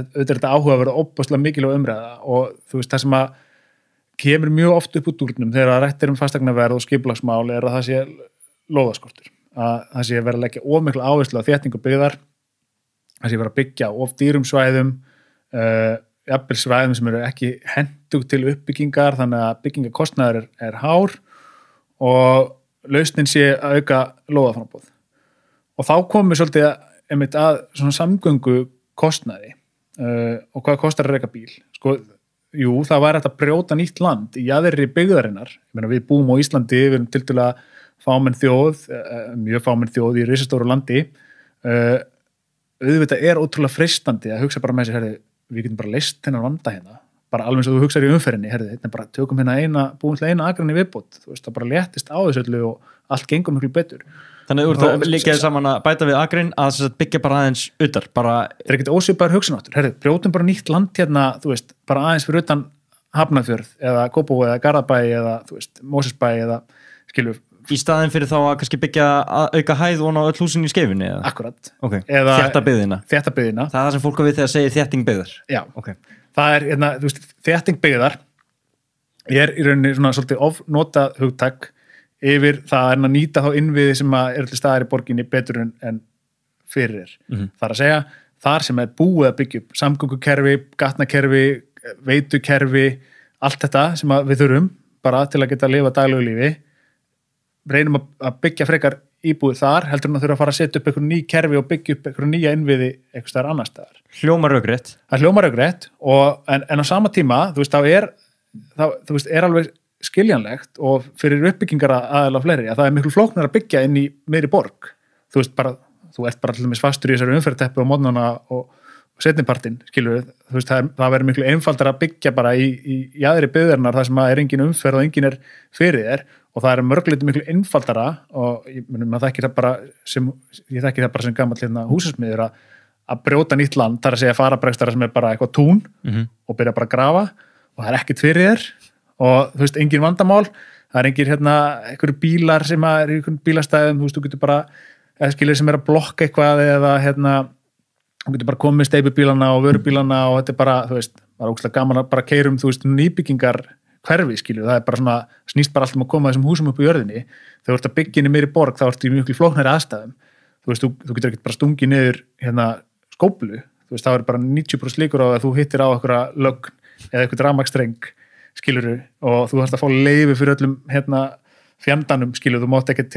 er þetta áhuga að vera óbúslega mikilvæg umræða og það sem að kemur mjög oft upp úr dúrnum þegar rætt er fasteignaverð og skipulagsmál er að það sé lóðaskortur, að það sé verið að leggja of mikla áherslu á þéttingu byggðar, það sé verið að byggja of dýrum svæðum, jafnvel svæðum sem eru ekki hentugt til uppbyggingar, þannig að byggingakostnaður er hár og lausnin sé að auka lóðaframboð. Og þá komum við svolítið að svona samgöngu kostnaði og hvað kostar að reka bíl. Jú, það væri hægt að brjóta nýtt land í jaðri byggðarinnar. Ég meina, við búum á Íslandi, við erum tiltölulega fámenn þjóð, mjög fámenn þjóð í risastóru landi auðvitað ótrúlega freistandi að hugsa bara með sér, við getum bara leyst þennan vanda hérna, bara alveg eins og þú hugsaður í umferðinni, þetta bara tökum hérna búin til eina akrann í viðbót, þú veist, það bara léttist á þessu öllu og allt gengur miklu betur. Þannig að þú ert líkaði saman að bæta við akrin að byggja bara aðeins utar, bara... Það ekkert ósvipaður hugsunáttur, brjótum bara nýtt land hérna, þú veist, bara aðeins fyrir utan Hafnarfjörð eða Kópavog eða Garðabæ eða, þú veist, Mosfellsbæ eða, skilur... Í staðinn fyrir þá að kannski byggja auka hæð og ná öll húsin í skeifunni? Eða? Akkurat. Okay. Þétta byggðina? Þétta byggðina. Það sem fólk á við þegar segir þétting byggðar? Já. Okay. Það þú veist, þétting byggðar í rauninni svona svolítið ofnotað hugtak yfir það að nýta þá innviði sem er til staðar í borginni betur en fyrir Það að segja, þar sem búið að byggja upp samgöngukerfi, gatnakerfi, veitukerfi, allt þetta sem við þurfum bara til að geta að lifa daglegu lífi, reynum að byggja frekar íbúið þar, heldur að þurfa að fara að setja upp einhver ný kerfi og byggja upp einhver nýja innviði einhver staðar annar staðar. Hljómar rökrétt. Það hljómar rökrétt en á sama tíma, þú veist, er alveg skiljanlegt og fyrir uppbyggingar aðeila fleiri að það miklu flóknar að byggja inn í meiri borg. Þú ert bara til dæmis fastur í þessari umferðteppu á mótnana og seinnipartinn, skilur við, þú veist, það verður miklu einfaldar að byggja bara í jaðri byggðarinnar þar sem engin umferð og engin fyrir þér og það mörgleiti miklu einfaldara og ég þekki það bara sem gamall húsasmiður að brjóta nýtt land, þar að segja farabrækstara sem bara eitthvað tún og byrja bara að grafa og það ekkert fyrir þér og þú veist, engin vandamál, það engin einhverju bílar sem í einhverjum bílastæðum, þú veist, þú getur bara eða skilur sem að blokka eitthvað eða þú getur bara komið steipubílana og vörubílana og þetta bara, þú veist, bara ógeðslega gaman að bara keyrum, þú veist, nýbyggingar hverfi, skilju, það bara svona, snýst bara alltaf að koma þessum húsum upp í jörðinni, þegar þú ert að byggja inn í meiri borg, þá ert í mjög flóknari aðstæðum, þú veist, þú getur ekkert bara stungið niður skóplu, þú veist, það bara 90% líkur á að þú hittir á einhverja lögn eða einhvern rafmagnsstreng, skiljuru, og þú þarfst að fá leyfi fyrir öllum fjandanum, skilju, þú mátt ekkert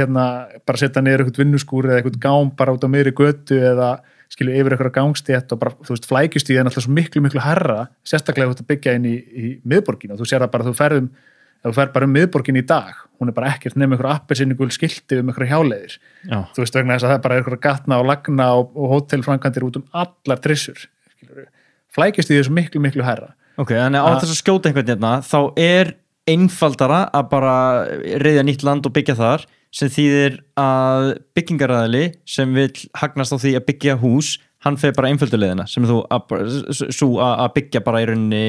bara setja niður einhvern vinnuskúr eða einhvern gám bara út á miðri götu eða skilju yfir einhverja gangstétt og bara, þú veist, flækjustíð alltaf svo miklu herra, sérstaklega þú ert að byggja inn í miðborginu og þú sér það bara þú fer bara miðborginu í dag, hún bara ekkert nema einhverja appelsínugul skilti einhverja hjáleiðir, þú veist, vegna þess að það bara einhverja gatna og lagna og hótelframkvæmdir út allar trissur, skilju, flækjustíð svo miklu herra. Ok, þannig á þess að skjóta einhvern þá einfaldara að bara reiða nýtt land og byggja þar sem þýðir að byggingaraðili sem vil hagnast á því að byggja hús, hann fer bara einfölduleiðina sem þú að byggja bara í rauninni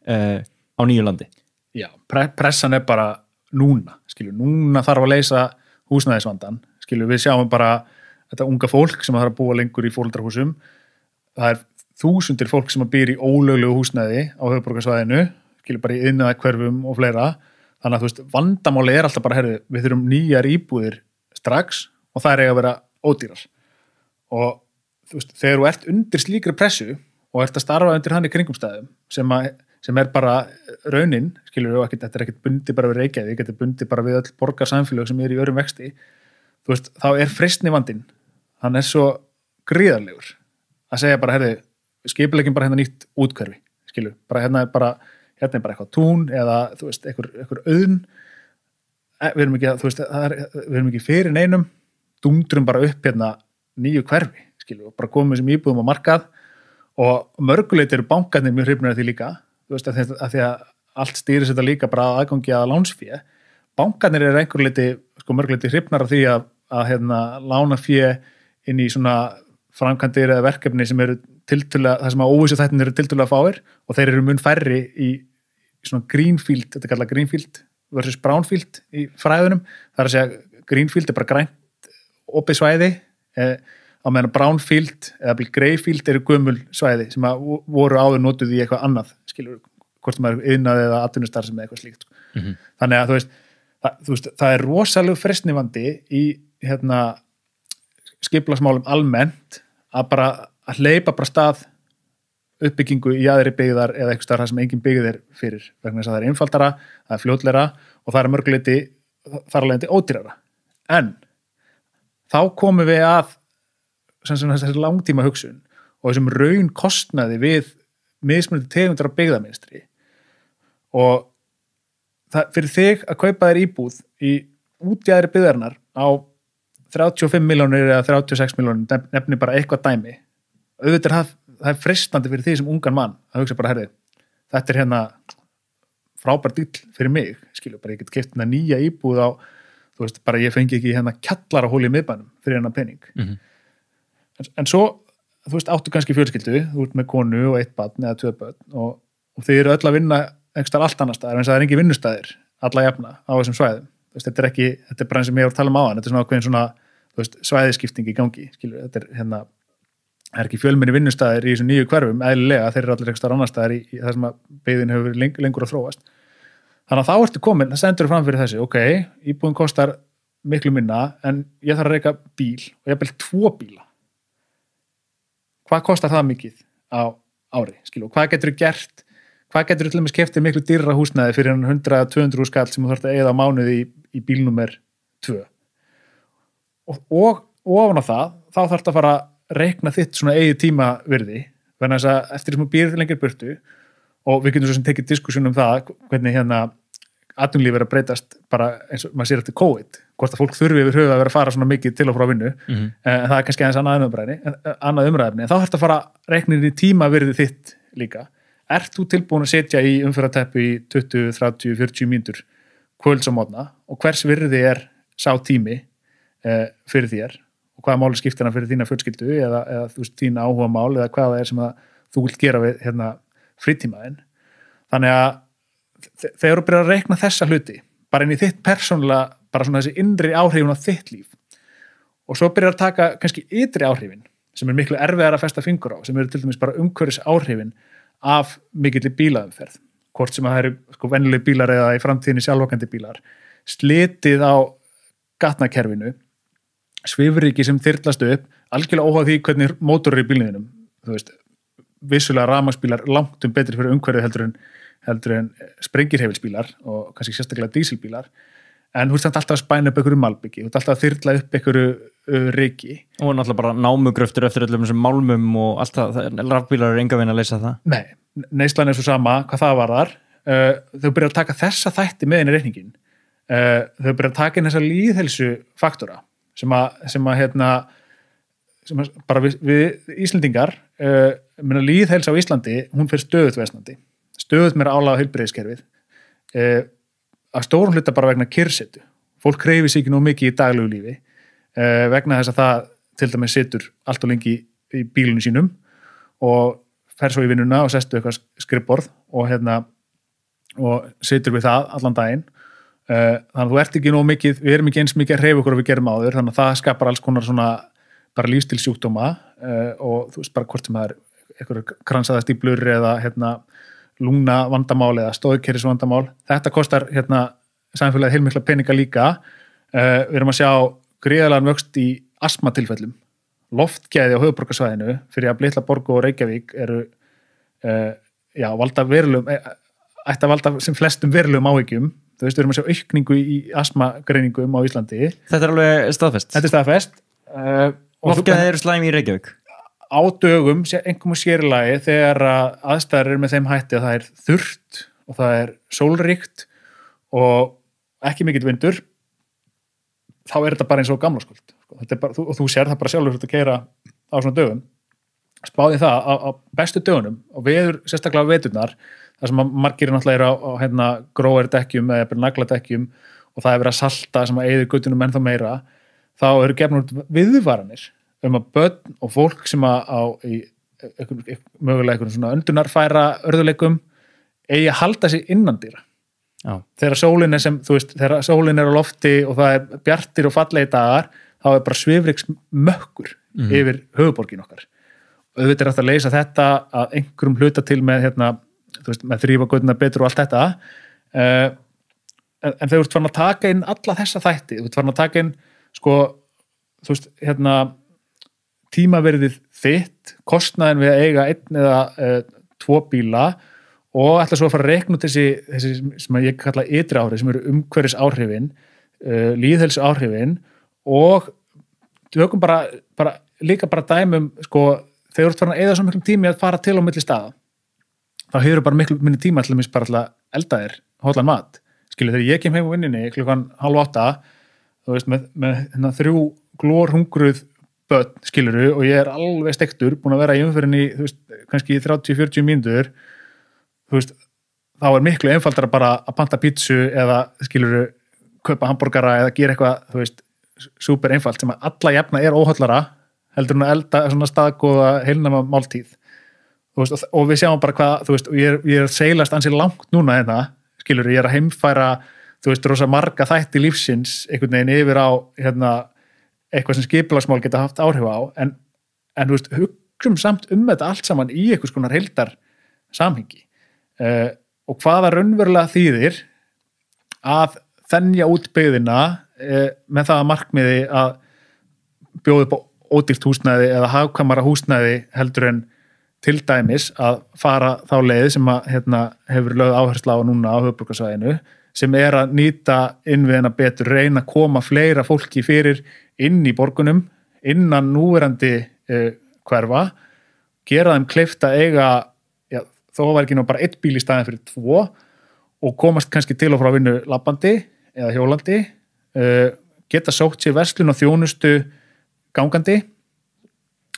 á nýju landi. Já, pressan bara núna, skilju, núna þarf að leysa húsnæðisvandan, skilju, við sjáum bara þetta unga fólk sem þarf að búa lengur í foreldrahúsum, það þúsundir fólk sem býr í ólöglegu húsnæði á höfuðborgarsvæðinu, skilju, bara í iðnaðarhverfum og fleira. Þannig að þú veist, vandamáli alltaf bara, við þurfum nýjar íbúðir strax og það eiga að vera ódýrar. Og þú veist, þegar þú ert undir slíkri pressu og ert að starfa undir hann í kringumstæðum sem bara raunin, skilur við, þetta ekkert bundið bara við Reykjavík, þetta bundið bara við öll borgarsamfélög sem í örum vexti, þú veist, þá freistnivandinn, hann svo gríðarlegur að segja bara, skipuleggjum bara nýtt útkverfi, skilur, bara er bara eitthvað tún eða, þú veist, einhver auðn, við erum ekki fyrir neinum, dúndrum bara upp nýju hverfi, skilju, og bara komum þessum íbúðum á markað og mörguleiti eru bankarnir mjög hrifnir af því líka, þú veist, að því að allt stýris þetta líka bara að aðgangi að lánsfé, bankarnir eru einhverleiti, mörguleiti hrifnar af því að lána fé inn í svona framkvæmdir eða verkefni sem eru tiltölulega, það sem að óvissu þættin eru tiltölulega fáir og þeir eru mun færri í svona greenfield, þetta kallað greenfield versus brownfield í fræðunum, það að segja greenfield bara grænt opið svæði á meðan brownfield eða greyfield eru gömul svæði sem að voru áður notuð í eitthvað annað, skilur, hvort maður iðnað eða atvinnustarfsemi eða eitthvað slíkt. Þannig að þú veist, það rosalega freistnivandi í skipulagsmálum almennt að hleypa bara stað uppbyggingu í jaðri byggðar eða eitthvað starf sem engin byggð fyrir, vegna þess að það einfaldara, það fljótleira og það mörguleiti þar alveg ódýrara. En þá komum við að þessi langtíma hugsun og þessum raun kostnaði við mismunandi tegundar af byggðarmynstri og það, fyrir þig að kaupa þér íbúð í útjaðri byggðarinnar á 35 milljónir eða 36 milljónir, nefnir bara eitthvað dæmi, auðvitað það freistandi fyrir því sem ungan mann að hugsa bara, herði, þetta hérna frábær dýll fyrir mig, skilur, bara ég get keypt hérna nýja íbúð á, þú veist, bara ég fengi ekki hérna kjallarahóli í miðbænum fyrir hérna pening. En svo, þú veist, áttu kannski fjölskyldu, þú ert með konu og 1 barn eða 2 börn og þið eru öll að vinna einhverstaðar allt annars staðar, en það engin vinnustæðir alla jafna á þessum svæðum. Þú veist, þetta er bara eins og ég var að tala áðan, þetta er svona ákveðin svona, þú veist, svæðiskipting í gangi, skilur, þetta er hérna, það er ekki fjölmenni vinnustæðir í þessum nýju hverfum, eðlilega, þeir eru allir einhverstaðar annars staðar í það sem að byggðin hefur verið lengur að þróast. Þannig að þá ertu komin, það stendur fram fyrir þessi, ok, íbúðin kostar miklu minna, en ég þarf að reka bíl og ég bel 2 bíla. Hvað kostar það mikið á ári, skilu, hvað getur þú gert, hvað getur þú til og með skiptið miklu dýrra húsnæði fyrir 100-200 skall sem þú þarft að eyða á mánuði í bílnúmer 2. Og ofan á það, þá þarft að fara að reikna þitt svona eigið tíma virði, vegna þess að eftir þessum býrð lengir burtu, og við getum svo sem tekið diskussjón það, hvernig hérna atvinnulíf er að breytast bara eins og maður sér eftir COVID, hvort að fólk þurfi yfir höfuð að vera að fara svona mikið til og frá vinnu, en það er kannski aðeins annað umræðefni, en þá þarfst að fara reiknin í tímavirði þitt líka. Ert þú tilbúin að setja í umferðarteppu í 20, 30, 40 mínútur kvölds á mótna og hvers virði er sá tími fyrir þér og hvaða máli skiptir hann fyrir þína fjölskyldu eða þú veist, þína áhuga mál eða hvað það er sem að þú vilt gera við hérna frítímaðinn. Þannig að þegar þú byrjar að reikna þessa hluti bara inn í þitt persónulega, bara svona þessi innri áhrifin á þitt líf og svo byrjar að taka kannski ytri áhrifin sem er miklu erfiðar að festa fingur á, sem eru til dæmis bara umhverfis áhrifin af mikilli bílaumferð, hvort sem að það eru sko venjuleg bílar eða í framtíðinni sjálfvækandi bílar, slitið á gatnakerfinu, svifryki sem þyrlast upp, algjörlega óháð því hvernig mótor er í bílniðinum, þú veist, vissulega rafmagnsbílar langtum betri fyrir umhverfið heldur en sprengirhefilsbílar og kannski sérstaklega dísilbílar, en þú ert alltaf að spæna upp einhverju malbyggi, þú ert alltaf að þyrla upp einhverju ryki. Og náttúrulega bara námugröftur eftir öllum þessum málmum og allt það, rafbílar eru enga veginn að leysa það. Nei, neyslan er svo sama hvað það varðar, þau byrja að taka þessa þætti með inn í reikningin, þau byrja að taka inn þessa lýðhelsu faktora sem bara við Íslendingar, lýðhelsa á Íslandi, hún fer stöðugt versnandi, stöðugt meira álag á heilbrigðiskerfið, að stórum hluta bara vegna kyrrsetu. Fólk hreyfir sig ekki nú mikið í daglegu lífi, vegna þess að það til dæmis situr allt og lengi í bílunum sínum og fer svo í vinnuna og sestu eitthvað skrifborð og situr við það allan daginn. Þannig að þú ert ekki nú mikið, við erum ekki eins mikið að hreyfa okkur og við gerum áður, þannig að það skapar alls konar svona bara lífstilsjúkdóma og þú veist bara hvort sem það er eitthvað kransaðastíflur eða lungna vandamál eða stoðkerfis vandamál. Þetta kostar samfélagið heilmikla peninga líka. Við erum að sjá gríðarlegan vöxt í astmatilfellum. Loftgæði á höfuðborgarsvæðinu fyrir að Litla Borg og Reykjavík eru ætti að valda sem flestum verulegum áhyggjum. Þú veist, við erum að sjá aukningu í astmagreiningum á Íslandi. Þetta er alveg staðfest. Þetta er staðfest. Loftgæði eru slæm í Reykjavík. Á dögum, einhverjum sérlagi þegar aðstæður eru með þeim hætti að það er þurrt og það er sólríkt og ekki mikill vindur, þá er þetta bara eins og gamlaskvöld. Og þú sér það bara sjálfur að keyra á svona dögum. Spáði það á bestu dögunum og veður, sérstaklega á veturnar, þar sem margir náttúrulega eru á gróardekkjum eða nagladekkjum og það er verið að salta sem að eyða göttunum ennþá meira, þá eru gefnur út viðvaranir að börn og fólk sem mögulega einhvern svona öndunarfæra örðuleikum eigi að halda sig innandýra. Þegar sólin er þegar sólin er á lofti og það er bjartir og fallegi dagar, þá er bara svifryksmökkur yfir höfuborgin okkar. Auðvitað er hægt að leysa þetta að einhverjum hluta til með með þrífa götuna betur og allt þetta, en þau ert farin að taka inn alla þessa þætti, þú ert farin að taka inn tímaverðið þitt, kostnaðin við að eiga 1 eða 2 bíla og ætla svo að fara að reikna út þessi sem ég kalla ytri áhrif, sem eru umhverfis áhrifin, lýðhelsu áhrifin og tökum líka dæmum þegar þú ert farin að eyða svo miklum tími að fara til á milli staða, þá hefur bara miklu minni tíma til að elda þér hollan mat. Þegar ég kem heim á vinninni klukkan 7:30, þú veist, með 3 glórhungruð börn, skiluru, og ég alveg stektur, búin að vera í umferðinni, þú veist, kannski 30-40 mínútur, þú veist, þá miklu einfaldara bara að panta pítsu eða, skiluru, kaupa hamborgara eða gera eitthvað, þú veist, super einfalt sem að alla jafna óhollara heldur hún að elda svona staðgóða heilnæma máltíð, þú veist, og við sjáum bara hvað, þú veist, og ég seilast ansi langt núna hérna, skiluru, ég að heimfæra, þú veist, rosa marga þætti lífsins einhvern veginn yfir á, hérna, eitthvað sem skipulagsmál geta haft áhrif á, en þú veist, hugsum samt þetta allt saman í einhvers konar heildar samhengi, og hvaða raunverulega þýðir að þenja út byggðina með það að markmiði að bjóða upp á ódýrt húsnæði eða hagkvæmara húsnæði heldur en til dæmis að fara þá leið sem að hefur lögð áherslu á núna á höfuðborgarsvæðinu, sem að nýta innviðina betur, reyna að koma fleira fólki fyrir inn í borgunum, innan núverandi hverfa, gera þeim kleift að eiga, já, þó var ekki nú bara 1 bíl í staðin fyrir 2 og komast kannski til og frá vinnu labbandi eða hjólandi, geta sótt sér verslun og þjónustu gangandi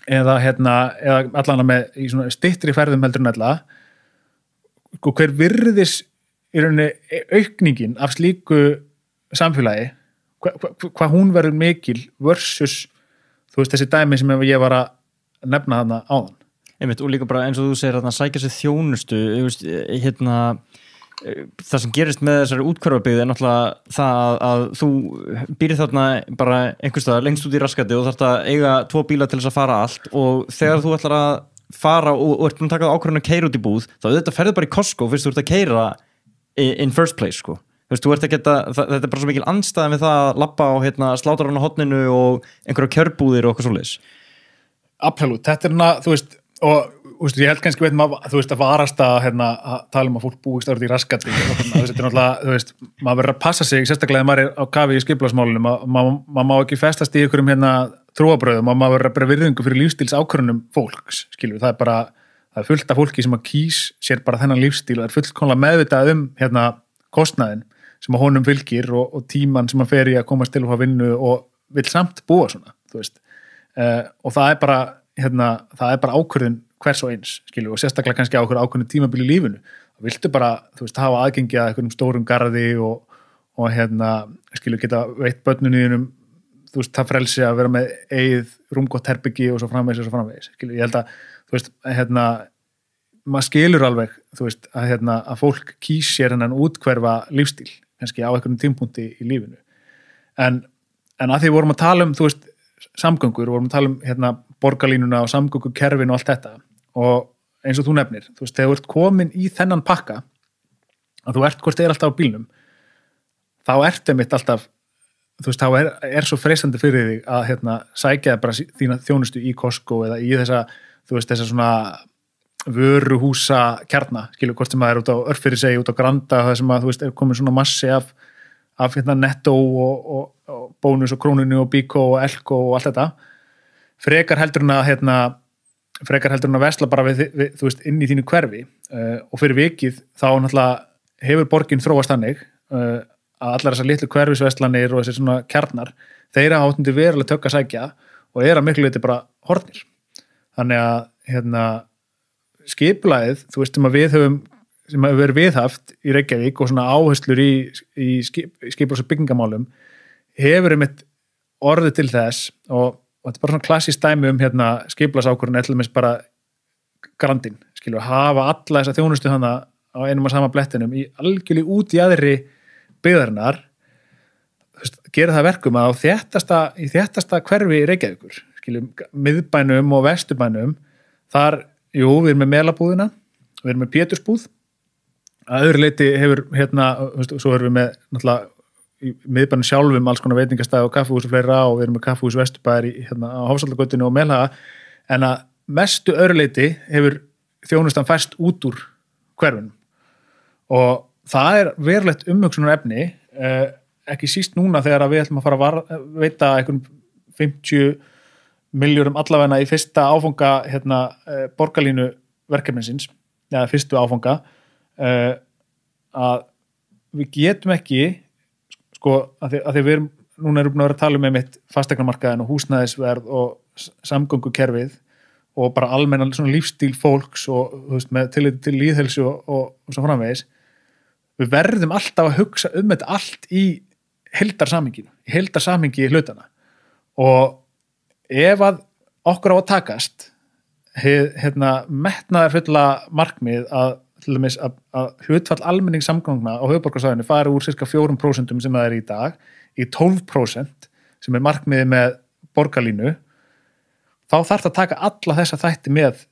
eða allan með í svona styttri ferðum heldur en ella. Hver virðis í rauninni aukningin af slíku samfélagi, hvað hún verður mikil versus, þú veist, þessi dæmi sem ég var að nefna þarna áðan. Einmitt, og líka bara eins og þú segir að sækja sér þjónustu, það sem gerist með þessari útkvarfabyggð náttúrulega það að þú býrð þarna bara einhverstað lengst út í raskati og þarft að eiga 2 bíla til þess að fara allt, og þegar þú ætlar að fara og ert búin að taka ákvörðun að keyra út í búð, þá þetta ferður bara í Costco fyrst þú ert að keyra in first place, sko. Þú veist, þú ert að geta, þetta bara svo mikil andstæðan við það að labba á slátrarana hotninu og einhverja kjörbúðir og eitthvað svoleiðis. Absolutt, þetta þú veist, og ég held kannski þú veist, að varast að tala að fólk búist árið í raskati, þetta náttúrulega, þú veist, maður verður að passa sig, sérstaklega þegar maður á kafi í skipulagsmálunum, maður má ekki festast í einhverjum trúarbrögðum, og maður verður bara virðingu fyrir lífstíls ákvörðunum fólks, skilur, það er fullt af fólki sem að kýs sér bara þennan lífstíl og er fullkomlega meðvitað kostnaðinn sem að honum fylgir og tíman sem að fer í að komast til að fá vinnu og vil samt búa svona, þú veist, og það er bara, það er bara ákvörðun hvers og eins, skilju, og sérstaklega kannski á okkur ákveðnu tímabili í lífinu. Það viltu bara, þú veist, hafa aðgengi að einhverjum stórum garði og skilju, geta veitt börnunum, þú veist, það frelsi að vera með eigið rúmgott herbyggi og svo framvegis, skilju, ég held að, þú veist, maður skilur alveg, þú veist, að fólk kýs sér hennan útkverfa lífstíl, kannski á einhverjum tímpunkti í lífinu. En að því vorum að tala þú veist, samgöngur, vorum að tala borgarlínuna og samgöngukerfin og allt þetta, og eins og þú nefnir, þú veist, þegar þú ert komin í þennan pakka, að þú ert hvort alltaf á bílnum, þá ert einmitt alltaf, þú veist, þá er svo freistandi fyrir þig að sækja bara þína þjónustu í Costco eða í þessa, þú veist, þessa svona vöruhúsa kjarna, skilur, hvort sem það út á Örfirisey, út á Granda, það sem að, þú veist, er komin svona massi af Netto og Bónus og Krónunni og Bíkó og Elko og allt þetta, frekar heldur en að vesla bara við, þú veist, inn í þínu hverfi, og fyrir vikið þá náttúrulega hefur borgin þróast þannig að allar þessar litlu hverfisveslanir og þessar svona kjarnar, þeirra hátundi verulega tökka sækja og að miklu leyti bara horfnir. Þannig að skipulagið, þú veist, sem hefur verið viðhaft í Reykjavík og svona áherslur í skipulags- og byggingamálum hefur einmitt orðið til þess, og þetta er bara svona klassískt dæmi skipulagsákvörðun, til dæmis bara Grandinn, skilur, hafa alla þessa þjónustu hana á einum og sama blettinum í algjörlega út í aðri byggðarinnar, gera það verkum að í þéttasta hverfi Reykjavíkur, skilur, miðbænum og vesturbænum, þar, við erum með Melabúðina, við erum með Pétursbúð, að öðru leyti hefur svo erum við með náttúrulega í miðbænum sjálfum alls konar veitingastæði og kaffihús og fleira, og við erum með kaffihús Vesturbæjar á Hofsvallagötunni og Melhaga, en að mestu öðru leyti hefur þjónustan færst út úr hverfunum, og það er verulegt umhugsunarefni, ekki síst núna þegar við ætlum að fara að veita einhvern 50 milljörðum allavegna í fyrsta áfanga borgarlínu verkefnisins, eða fyrstu áfanga, að við getum ekki, sko, að því við erum núna erum við að vera að tala einmitt fasteignamarkaðinn og húsnæðisverð og samgöngukerfið og bara almennan svona lífstíl fólks og þú veist, með tilliti til lýðheilsu og svo framvegis. Við verðum alltaf að hugsa þetta allt í heildarsamhengi hlutana. Og ef að okkur á að takast metnaðarfulla markmið til dæmis að hlutfall almenningssamgangna á höfuðborgarsvæðinu fari úr sirka 4% sem það í dag í 12% sem markmiði með borgarlínu, þá þarf það að taka alla þessa þætti með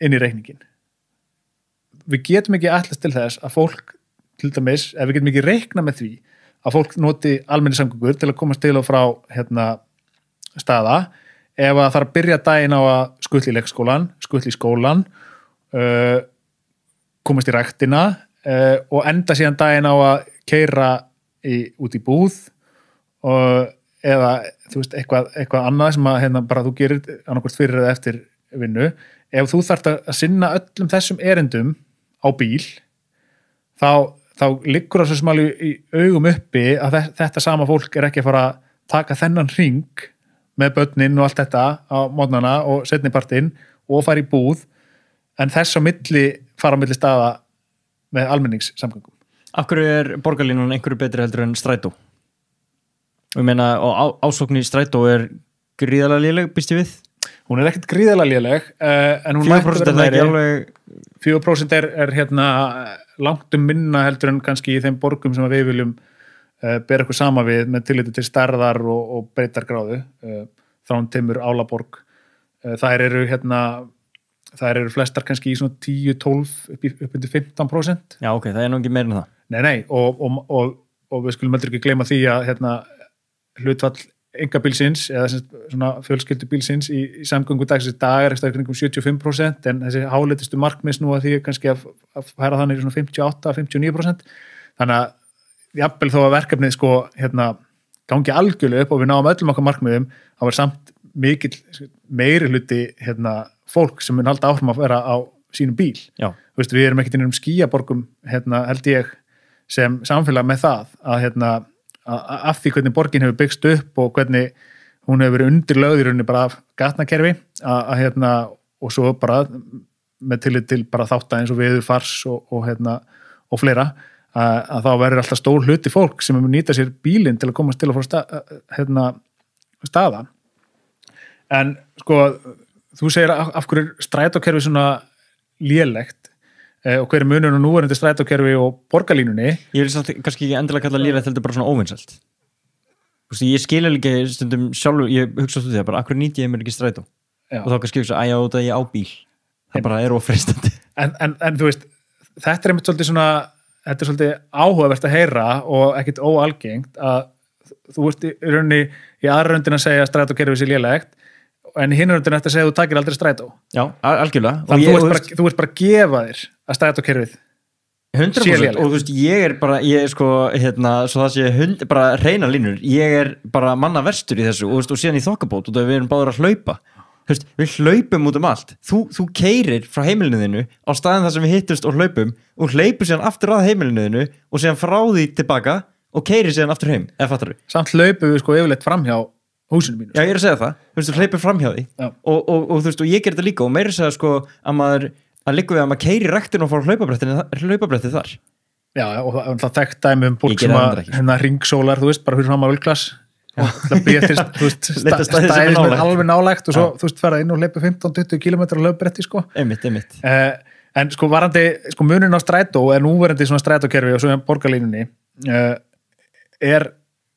inn í reikningin. Við getum ekki ætlast til þess að fólk, til dæmis, ef við getum ekki reikna með því að fólk noti almenningssamgöngur til að komast til og frá staða, ef að það þarf að byrja daginn á að skutla í leikskólan, skutla í skólan, komast í ræktina og enda síðan daginn á að keyra út í búð eða þú veist, eitthvað annað sem að bara þú gerir annarkvort fyrir eða eftir vinnu. Ef þú þarft að sinna öllum þessum erindum á bíl, þá liggur það svo sem alveg í augum uppi að þetta sama fólk ekki að fara að taka þennan hring með börnin og allt þetta á mótnana og seinnipartinn og fara í búð, en þess á milli fara á milli staða með almenningssamgöngum. Af hverju borgarlínan einhverju betri heldur en strætó? Og ég meina, og ásókn í strætó gríðarlega léleg, býst ég við? Hún ekkert gríðarlega léleg, en hún 4% er alveg... 4% er langt minna heldur en kannski í þeim borgum sem við viljum bera eitthvað sama við með tilliti til stærðar og breytargráðu. Þrándheimur, Álaborg, þær eru flestar kannski í svona 10-12 upp undir 15%. Já, ok, það nú ekki meira en það. Nei, og við skulum heldur ekki gleyma því að hlutfall einkabílsins eða svona fjölskyldubílsins í samgöngu dagsins dag eitthvað kringum 75%, en þessi háleitustu markmið snúa því kannski að færa þannig svona 58-59%. Þannig að jafnvel þó að verkefnið gangi algjörlega upp og við náum öllum okkar markmiðum, þá samt meiri hluti fólk sem mun halda áfram að vera á sínum bíl. Já. Við erum ekkert inn skýjaborgum held ég sem samfélag með það að af því hvernig borgin hefur byggst upp og hvernig hún hefur verið undirlögð í rauninni bara af gatnakerfi og svo bara með tillit til bara þátta eins og veðurfars og fleira, að þá verður alltaf stór hluti fólk sem mun nýta sér bílinn til að komast til og frá staða. En sko, þú segir af hverju strætókerfi svona lélegt og hver munurinn á núverandi strætókerfi og borgarlínunni. Ég vil samt kannski ekki endilega kalla lélegt, heldur bara svona óvinsælt. Ég skil ekki stundum sjálfur, ég hugsa út í það bara, af hverju nýti ég mér ekki strætó? Já. Og þá kannski hugsa, að ég á bíl. Það bara ofreistandi. En þú veist, þetta einmitt svolítið svona, þetta svolítið áhugavert að heyra og ekkit óalgengt að þú ert í rauninni í aðra röndin að segja að strætókerfi sé lélegt, en hinn röndin eftir að segja að þú takir aldrei strætó. Já, algjörlega. Þannig þú ert bara að gefa þér að strætókerfið 100%, og þú veist, svo það sé bara hreina línur, ég bara manna verstur í þessu og síðan í þokkabót og við erum báður að hlaupa. Við hlaupum út allt. Þú keyrir frá heimilinu þínu á staðin þar sem við hittust og hlaupur síðan aftur að heimilinu þínu og síðan frá því tilbaka og keyrir síðan aftur heim, eða fattar við? Samt hlaupum við yfirleitt framhjá húsinu mínu. Já, ég að segja það. Þú hlaupir framhjá því og þú veist, og ég ger þetta líka og meira segja að maður liggur við að maður keyrir ræktinu og fór hlaupabrettið þar. Já, og það þekkt dæmi fólk sem að ringsólar, þú veist, bara fyrir fram að völklass og það býja til stæði sem er alveg nálægt og svo þú veist ferða inn og hleypa 15-20 km á hlaupabretti Einmitt. En varandi munin á strætó er núverandi svona strætókerfi og svo borgarlínunni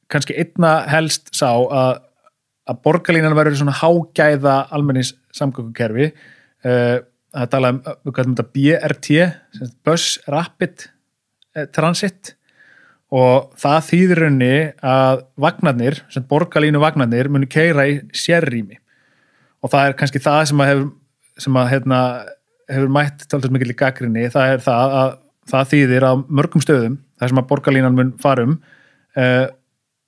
kannski einna helst sá að borgarlínan verður svona hágæða almenningssamgöngukerfi. Það tala um BRT, Bus Rapid Transit, og það þýðir rauninni að vagnarnir, borgarlínu vagnarnir munu keyra í sérrými og það kannski það sem hefur mætt taldast mikil í gagnrýni, það það að það þýðir á mörgum stöðum þar sem að borgarlínan mun farum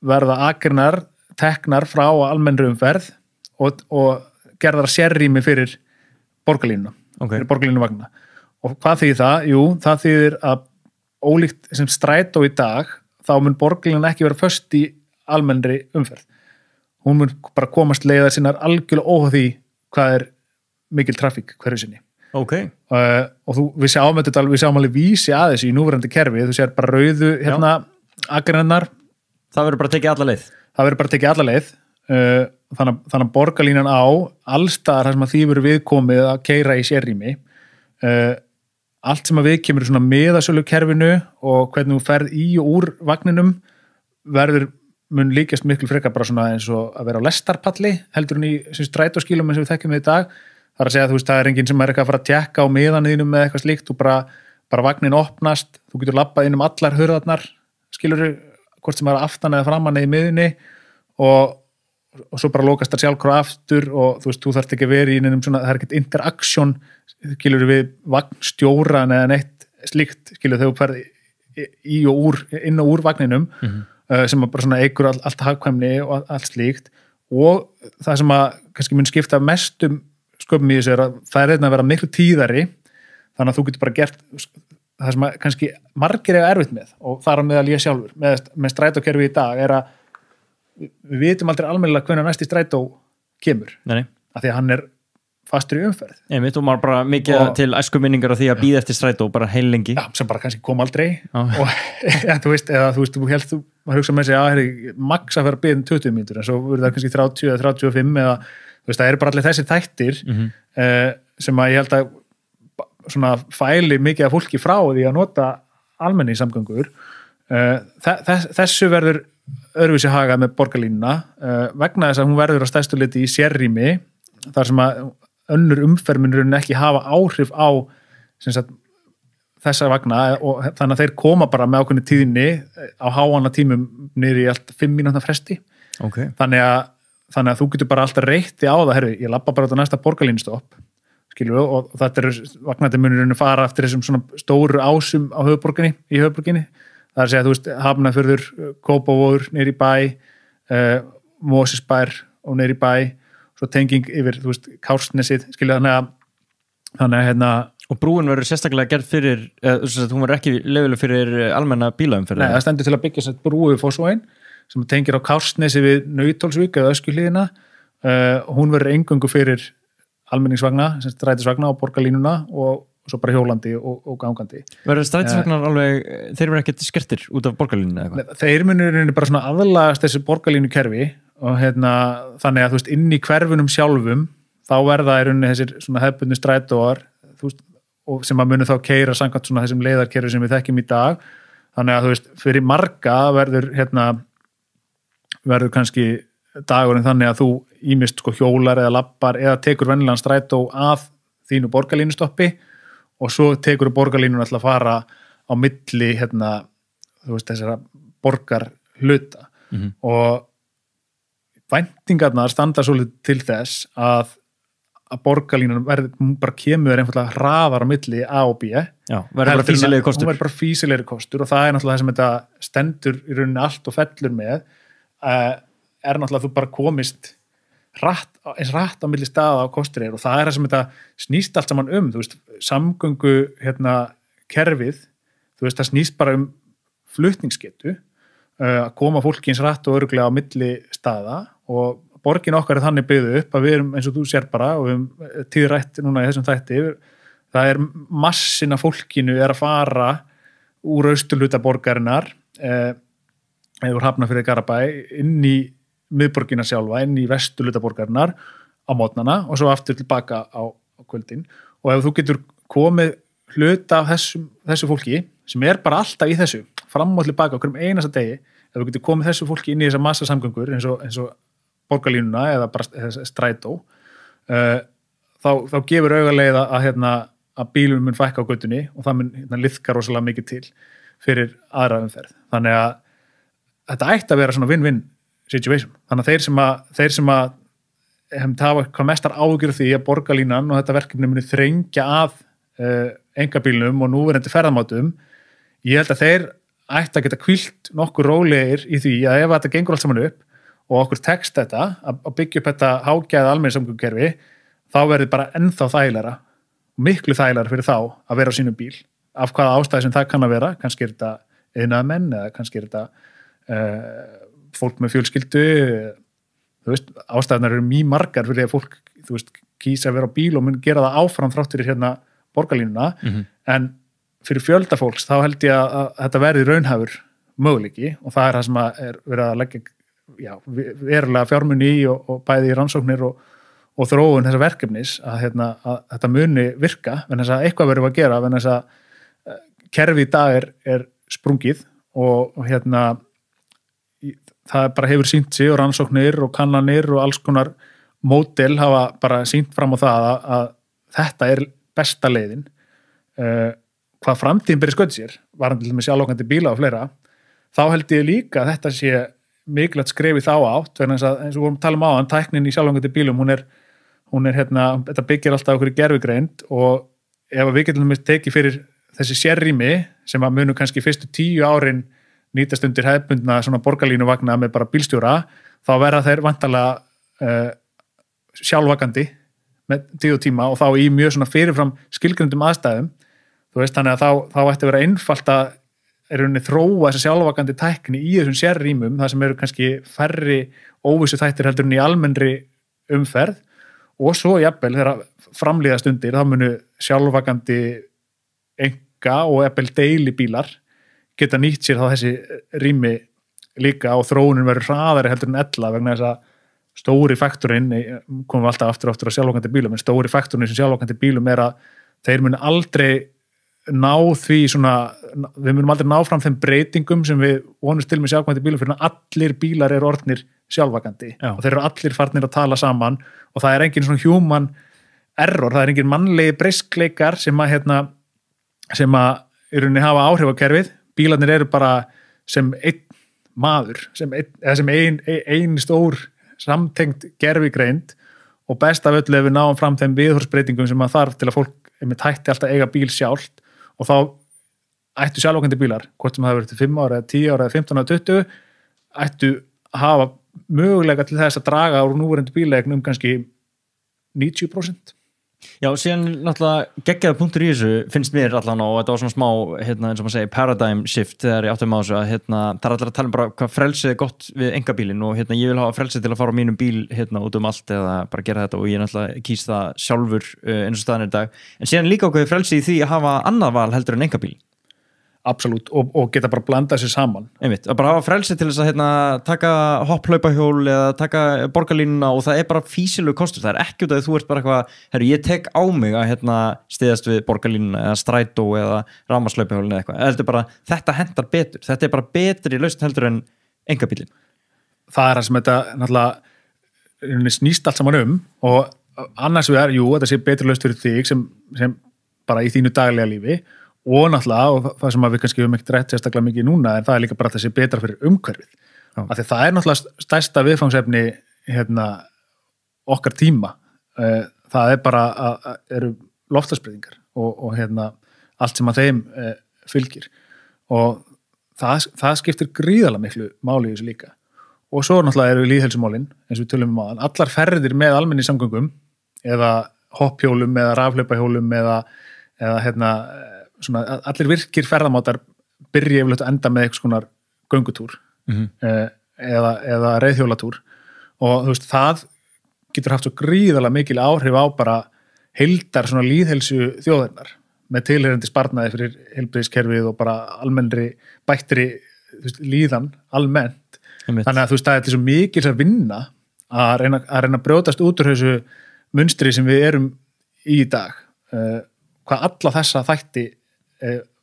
verða akreinar teknar frá almennri umferð og gerðar sérrými fyrir borgarlínuna, fyrir borgarlínuvagna. Og hvað þýðir það? Jú, það þýðir að ólíkt sem strætó í dag, þá mun borgarlínan ekki vera föst í almennri umferð. Hún mun bara komast leiðar sinnar algjörlega óháð því hvað mikil trafík hverju sinni. Okay. Og við sjáum alveg vísi að þessu í núverandi kerfi, þú sér bara rauðu akreinar. Það verður bara tekið alla leið. Þannig að borgarlínan á allstaðar þar sem að því verður viðkomið að keyra í sérrými. Allt sem að viðkemur svona miðasölu kerfinu og hvernig þú ferð í og úr vagninum mun líkast miklu frekar bara svona eins og að vera á lestarpalli heldur en í strætóskýlum eins og við þekkjum við í dag. Það að segja að það enginn sem eitthvað að fara að tjekka á miðanýðinum með eitthvað slíkt, þú bara vagnin opnast, þú getur labbað inn allar hurðarnar, skilurðu hvort sem er aftan eða framan eða í miðunni og svo bara lokast það sjálfkrafa aftur og þú þarft ekki að vera í neinum svona, það ekkert interaksjón skilurðu við vagnstjóran eða neitt slíkt, skilurðu þegar þú ferð inn og úr vagninum sem bara svona eykur allt hagkvæmni og allt slíkt og það sem að kannski mun skipta mestum sköpum í þessu að færiðna að vera miklu tíðari þannig að þú getur bara gert það sem að kannski margir eiga erfitt með og þar á meðal ég sjálfur með strætókerfi í dag að við vitum aldrei almennilega hvenær næsti strætó kemur af því að hann fastur í umferð. Einmitt og maður bara mikið til æskuminningar á því að bíða eftir strætó bara heil lengi. Já, sem bara kannski kom aldrei og þú veist, maður hugsa með sig að max að vera að bíða 20 mínútur en svo verður það kannski 30 eða 35 eða þú veist, það bara allir þessi þættir sem að ég held að svona fæli mikið af fólki frá því að nota almenningssamgöngur. Þessu verður öðruvísi hagað með borgarlínuna vegna þess að hún verður á stærstu leyti í sérrými þar sem að önnur umferðmunurinn ekki hafa áhrif á þessa vagna og þannig að þeir koma bara með ákveðni tíðinni á háanna tímum niður í allt 5 mínútna fresti. Okay. Þannig að þú getur bara alltaf reytti á það, ég labba bara á næsta borgarlínustopp, skilur við, og þetta vagnandi munurinn fara eftir þessum svona stóru ásum á í höfuðborginni. Það að segja, þú veist, Hafnarfjörður, Kópavogur, niður í bæ, Mosesbær og niður í bæ, svo tenging yfir, þú veist, Kársnesið, skilja þannig að Og brúin verður sérstaklega gerð fyrir, hún verður ekki leyfileg fyrir almenna bílaumferð? Nei, það stendur til að byggja sér brú við Fossvoginn sem tengir á Kársnesi við Nautólsvík eða Öskjuhlíðina. Hún verður eingöngu fyrir almenningsvagna, strætisvagna og borgarlínuna og svo bara hjólandi og gangandi. Verður strætisvagnar alveg, þeir verður ekkert skertir út af borgarlínuna eða eitthvað? Þeir munur bara svona aðlagast þessu borgarlínukerfi og þannig að þú veist, inn í hverfunum sjálfum þá verða þessir svona hefbundnu strætóar, þú veist, og sem að munu þá keyra samkvæmt svona þessum leiðarkerfi sem við þekkjum í dag. Þannig að þú veist, fyrir marga verður kannski dagurinn þannig að þú ýmist sko hjólar eða lappar eða tekur venjulegan strætó að þínu borgarlínustoppi og svo tekur borgarlínun alltaf að fara á milli þú veist, þessara borgarhluta og væntingarnar standa svolítið til þess að borgarlínan bara kemur einfallega hraðar á milli A og B. Já, verður bara fýsilegri kostur. Hún verður bara fýsilegri kostur og það náttúrulega það sem þetta stendur í rauninni allt og fellur með náttúrulega að þú bara komist eins hratt á milli staða á kostur og það það sem þetta snýst allt saman þú veist, samgöngu kerfið, þú veist, það snýst bara flutningsgetu að koma fólki eins hratt og örugglega á milli staða og borgin okkar þannig byggðu upp að við erum eins og þú sér bara og við erum tíðrætt núna í þessum þætti, það massin af fólkinu að fara úr austurhluta borgarinnar eða úr Hafnarfirði Garðabæ inn í miðborgina sjálfa, inn í vesturhluta borgarinnar á mótnana og svo aftur tilbaka á kvöldin og ef þú getur komið hluta af þessu fólki sem bara alltaf í þessu, fram og tilbaka á hverjum einasta degi, ef þú getur komið þessu fólki inn í þessa massasamgöngur eins og borgarlínuna eða bara strætó þá gefur augaleið að bílum mun fækka á götunni og það mun liðka rosalega mikið til fyrir aðra umferð. Þannig að þetta ætti að vera svona win-win situation. Þannig að þeir sem að hafa hvað mestar áhyggjur af því að borgarlínan og þetta verkefni muni þrengja að einkabílnum og núverandi ferðamátum, ég held að þeir ætti að geta hvílt nokkur rólegir í því að ef þetta gengur allt saman upp og okkur tekst þetta að byggja upp þetta hágæða almenningssamgöngukerfi, þá verður bara ennþá þægilegra, miklu þægilegra fyrir þá að vera á sínum bíl, af hvaða ástæði sem það kann að vera, kannski þetta iðnaðarmenn eða kannski þetta fólk með fjölskyldu, þú veist, ástæðunar eru mjög margar fyrir að fólk, þú veist, kýsa að vera á bíl og mun gera það áfram þrátt fyrir hérna borgarlínuna, en fyrir fjölda fólks þá held ég að þetta verði raunhæfur möguleiki og það það sem að verið að leggja verulega fjármuni í og bæði í rannsóknir og þróun þessa verkefnis að þetta muni virka, en þess að eitthvað verður að gera, en þess að kerfi í dag er sprungið og það bara hefur sýnt sig og rannsóknir og kannanir og alls konar módel hafa bara sýnt fram á það að þetta er besta leiðin. Hvað framtíðin byrja sköld sér, varandi til með sjálfókandi bíla og fleira, þá held ég líka að þetta sé mikilvægt skref í þá átt, vegna þess að eins og við vorum að tala um áðan, tæknin í sjálfókandi bílum, þetta byggir alltaf okkur í gervigreind og ef við getum tekið fyrir þessi sérrými sem að munu kannski fyrstu 10 árin nýtast undir hefðbundna svona borgarlínuvagna með bara bílstjóra, þá verða þeir vantarlega sjálfvakandi með tíð og tíma og þá í mjög svona fyrirfram skilgrindum aðstæðum, þú veist, þannig að þá ætti að vera einfalt að þróa þessa sjálfvakandi tækni í þessum sérrýmum, það sem eru kannski færri óvissu þættir heldur en í almennri umferð og svo jafnvel þegar framlíða stundir þá munu sjálfvakandi enga og jafnvel deili bílar geta nýtt sér þá þessi rými líka og þróunin verður hraðari heldur en ella vegna þess að stóri faktorinn, komum við alltaf aftur á sjálfvakandi bílum, en stóri faktorinn sem sjálfvakandi bílum er að þeir munu aldrei ná því svona, við munum aldrei ná fram þeim breytingum sem við vonumst til með sjálfvakandi bílum fyrir að allir bílar eru orðnir sjálfvakandi og þeir eru allir farnir að tala saman og það er engin svona human error, það er engin mannlegi breyskleikar sem að í rauninni hafa áhrif á kerfið, bílarnir eru bara sem einn maður, sem ein stór samtengt gervigreind og best af öllu ef við náum fram þeim viðhorfsbreytingum sem að þarf til að fólk hætti alltaf eiga bíl sjálft og þá ættu sjálfókandi bílar, hvort sem það verið til 5 ára, 10 ára, 15 ára, 20 ættu að hafa möguleika til þess að draga úr núverandi bíleign kannski 90%. Já, síðan náttúrulega geggjaða punktur í þessu finnst mér allan og þetta var svona smá, eins og maður segir, paradigm shift þegar ég áttum á þessu að það er allir að tala um bara hvað frelsið er gott við engabílinn og ég vil hafa frelsið til að fara á mínum bíl út um allt eða bara gera þetta og ég náttúrulega kýst það sjálfur eins og staðan er í dag. En síðan líka okkur frelsið í því að hafa annað val heldur en engabíl. Absolutt, og geta bara blanda þessu saman. Einmitt, að bara hafa frelsi til þess að taka hopplaupahjól eða taka borgarlínuna og það er bara físilegu kostur, það er ekki út af því þú ert bara eitthvað, ég tek á mig að stiðast við borgarlínuna eða strætó eða rafmagnslaupahjólinu eða eitthvað, heldur bara þetta hentar betur, þetta er bara betri lausn heldur en engabílinn. Það er það sem þetta náttúrulega snýst allt saman og annars vegar, þetta sé betri lausn fyrir þig sem bara í þínu daglega lífi og náttúrulega, og það sem við kannski höfum ekkert rætt sérstaklega mikið núna, en það er líka bara þessi betra fyrir umhverfið. Af því það er náttúrulega stærsta viðfangsefni okkar tíma. Það er bara eru loftslagsbreytingar og allt sem að þeim fylgir. Og það skiptir gríðarlega miklu máli í þessu líka. Og svo náttúrulega eru lýðheilsumálin, eins og við tölum um áðan, allar ferðir með almenningssamgöngum eða hopphjólum eða rafhlaupahjólum eða svona, allir virkir ferðamátar byrja yfirleitt að enda með eitthvað skonar göngutúr eða reiðhjólatúr og þú veist, það getur haft svo gríðarlega mikil áhrif á bara heildar svona lýðheilsu þjóðarinnar með tilheyrandi sparnaði fyrir heilbrigðiskerfið og bara almennri bættri líðan almennt. Þannig að þú veist, það er svo mikil að vinna að reyna að brjótast út úr þessu munstri sem við erum í dag. Hvað alla þessa þætti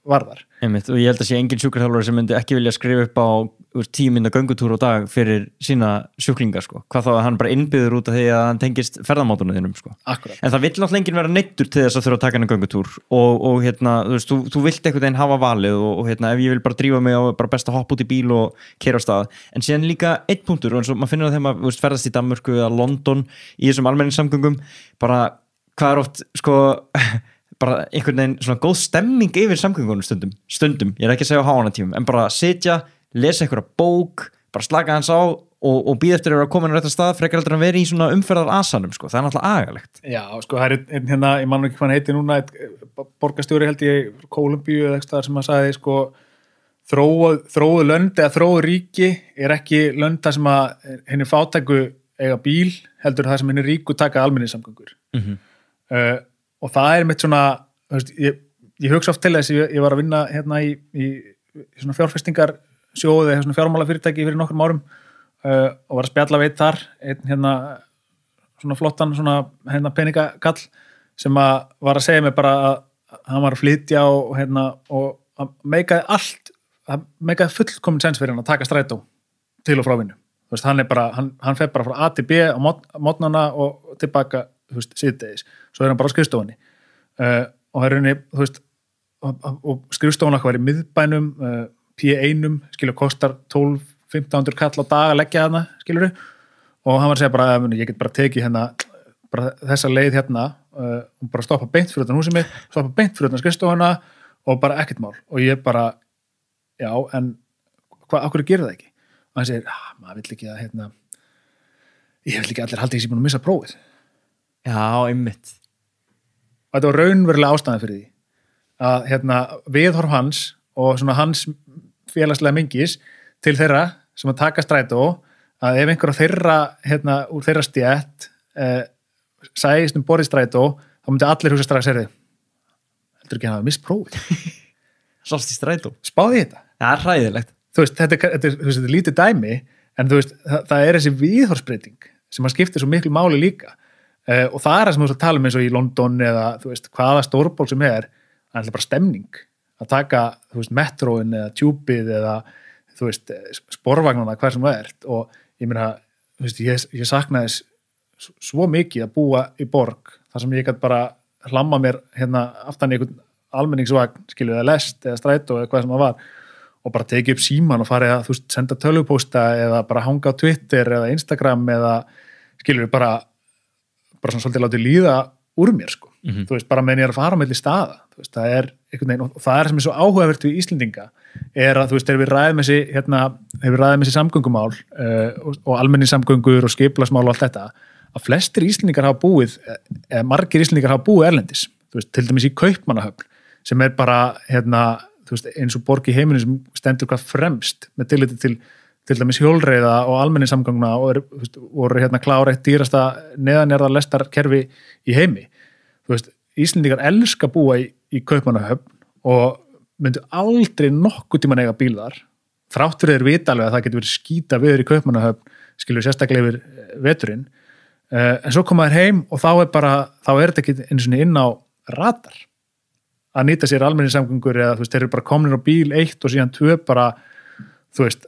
varðar. Einmitt, og ég held að sé engin sjúkraþjálfari sem myndi ekki vilja skrifa upp á 10 mínútna göngutúr á dag fyrir sína sjúklinga, sko. Hvað þá að hann bara innbyður út af því að hann tengist ferðamátunum þínum, sko. Akkurat. En það vill náttúrulega enginn vera neyddur til þess að þurfa að taka hann göngutúr og þú veist, þú vilt einhvern veginn hafa valið og ef ég vil bara drífa mig á bara best að hoppa út í bíl og keyra á stað. En síðan líka einn punktur, og eins og maður finnur það þegar maður ferðast í Danmörku eða London í þessum almenningssamgöngum, bara hvað er oft, sko bara einhvern veginn svona góð stemming yfir samgöngunum stundum, ég er ekki að segja á háannatímum, en bara sitja, lesa einhverja bók, bara slaka hans á og býða eftir að vera komin á rétta stað frekar heldur að vera í svona umferðar asanum, sko, það er náttúrulega agalegt. Já, sko, það er einn ég man ekki hvað hann heiti núna, borgarstjóri held ég Kólumbíu eða eitthvað sem að sagði, sko, þróuð lönd eða þróuð ríki ekki lönd þar sem að henni fátæku eiga bíl, heldur það sem henni ríku taka almenningssamgöngur. Og það mitt svona, ég hugsa oft til þess, ég var að vinna hérna í svona fjárfestingarsjóði eða svona fjármálafyrirtæki fyrir nokkrum árum og var að spjalla við þar einn hérna svona flottan svona hérna peningakall sem að var að segja mig bara að hann var að flytja og hérna og að meikaði fullkomin sens fyrir hann að taka strætó til og frá vinnu. Þú veist, hann fer bara frá A til B á mótnana og tilbaka, þú veist, síðdegis. Svo hann bara á skrifstofunni. Og hérna, þú veist, og skrifstofun var í miðbænum, P1, skilur, kostar 12-1500 kall á dag að leggja þarna, skilur, og hann var að segja bara, ég get bara tekið hérna, bara þessa leið hérna, og bara stoppa beint fyrir utan húsið mitt, stoppa beint fyrir utan skrifstofuna og bara ekkert mál. Og ég bara, já, en okkur gerir það ekki? Og hann segir, maður vill ekki að, hérna, ég vill ekki allir haldi ekki búin að missa prófið. Já, einmitt. Og þetta var raunverulega ástæðan fyrir því. Að, hérna, viðhorf hans og svona hans félagslega mingis til þeirra sem að taka strætó, að ef einhver á þeirra, hérna, úr þeirra stétt sæðist borðið strætó, þá myndi allir hugsa strax heldur ekki að hafa misst prófið. Sást í strætó. Spáði þetta. Það er hræðilegt. Þú veist, þetta er lítið dæmi, en þú veist, það er þessi viðhorfsbreyting sem að skiptir svo miklu máli líka. Og það er það sem þú tala eins og í London eða, þú veist, hvaða stórból sem það er bara stemning að taka, þú veist, metróin eða tjúpið eða, þú veist, sporvagnana, hver sem það og ég meina, þú veist, ég saknaði þess svo mikið að búa í borg, þar sem ég gæti bara hlamma mér hérna aftan í einhvern almenningsvagn, skilju, eða lest eða strætó eða hvað sem það var og bara tekið upp síman og farið að, þú veist, senda tölvupósta eða bara hanga á Twitter eða Instagram eða, skilju, bara svona svolítið látið líða úr mér, sko. Þú veist, bara meðan ég er að fara á milli staða, þú veist, það er einhvern veginn, og það sem er svo áhugavert við Íslendinga að, þú veist, við ræðum þessi samgöngumál og almenningssamgöngur og skipulagsmál og allt þetta, að flestir Íslendingar hafa búið, eða margir Íslendingar hafa búið erlendis, þú veist, til dæmis í Kaupmannahöfn, sem er bara, hérna, þú veist, eins og borg í heiminum sem stendur hvað fremst með tilliti til dæmis hjólreiða og almenningssamgangna og voru hérna klára eitt dýrasta neðanjarðar lestarkerfi í heimi. Þú veist, Íslendingar elska búa í Kaupmannahöfn og myndu aldrei nokkuð tímann eiga bíl þar. Þrátt fyrir þeir vita alveg að það getur verið skýta veður í Kaupmannahöfn, skilur sérstaklega yfir veturinn. En svo koma þeir heim og þá er þetta ekki eins og inn á radar að nýta sér almenningssamgöngur eða þú veist, þeir eru bara komin á bíl 1 og síðan 2 bara, þú veist,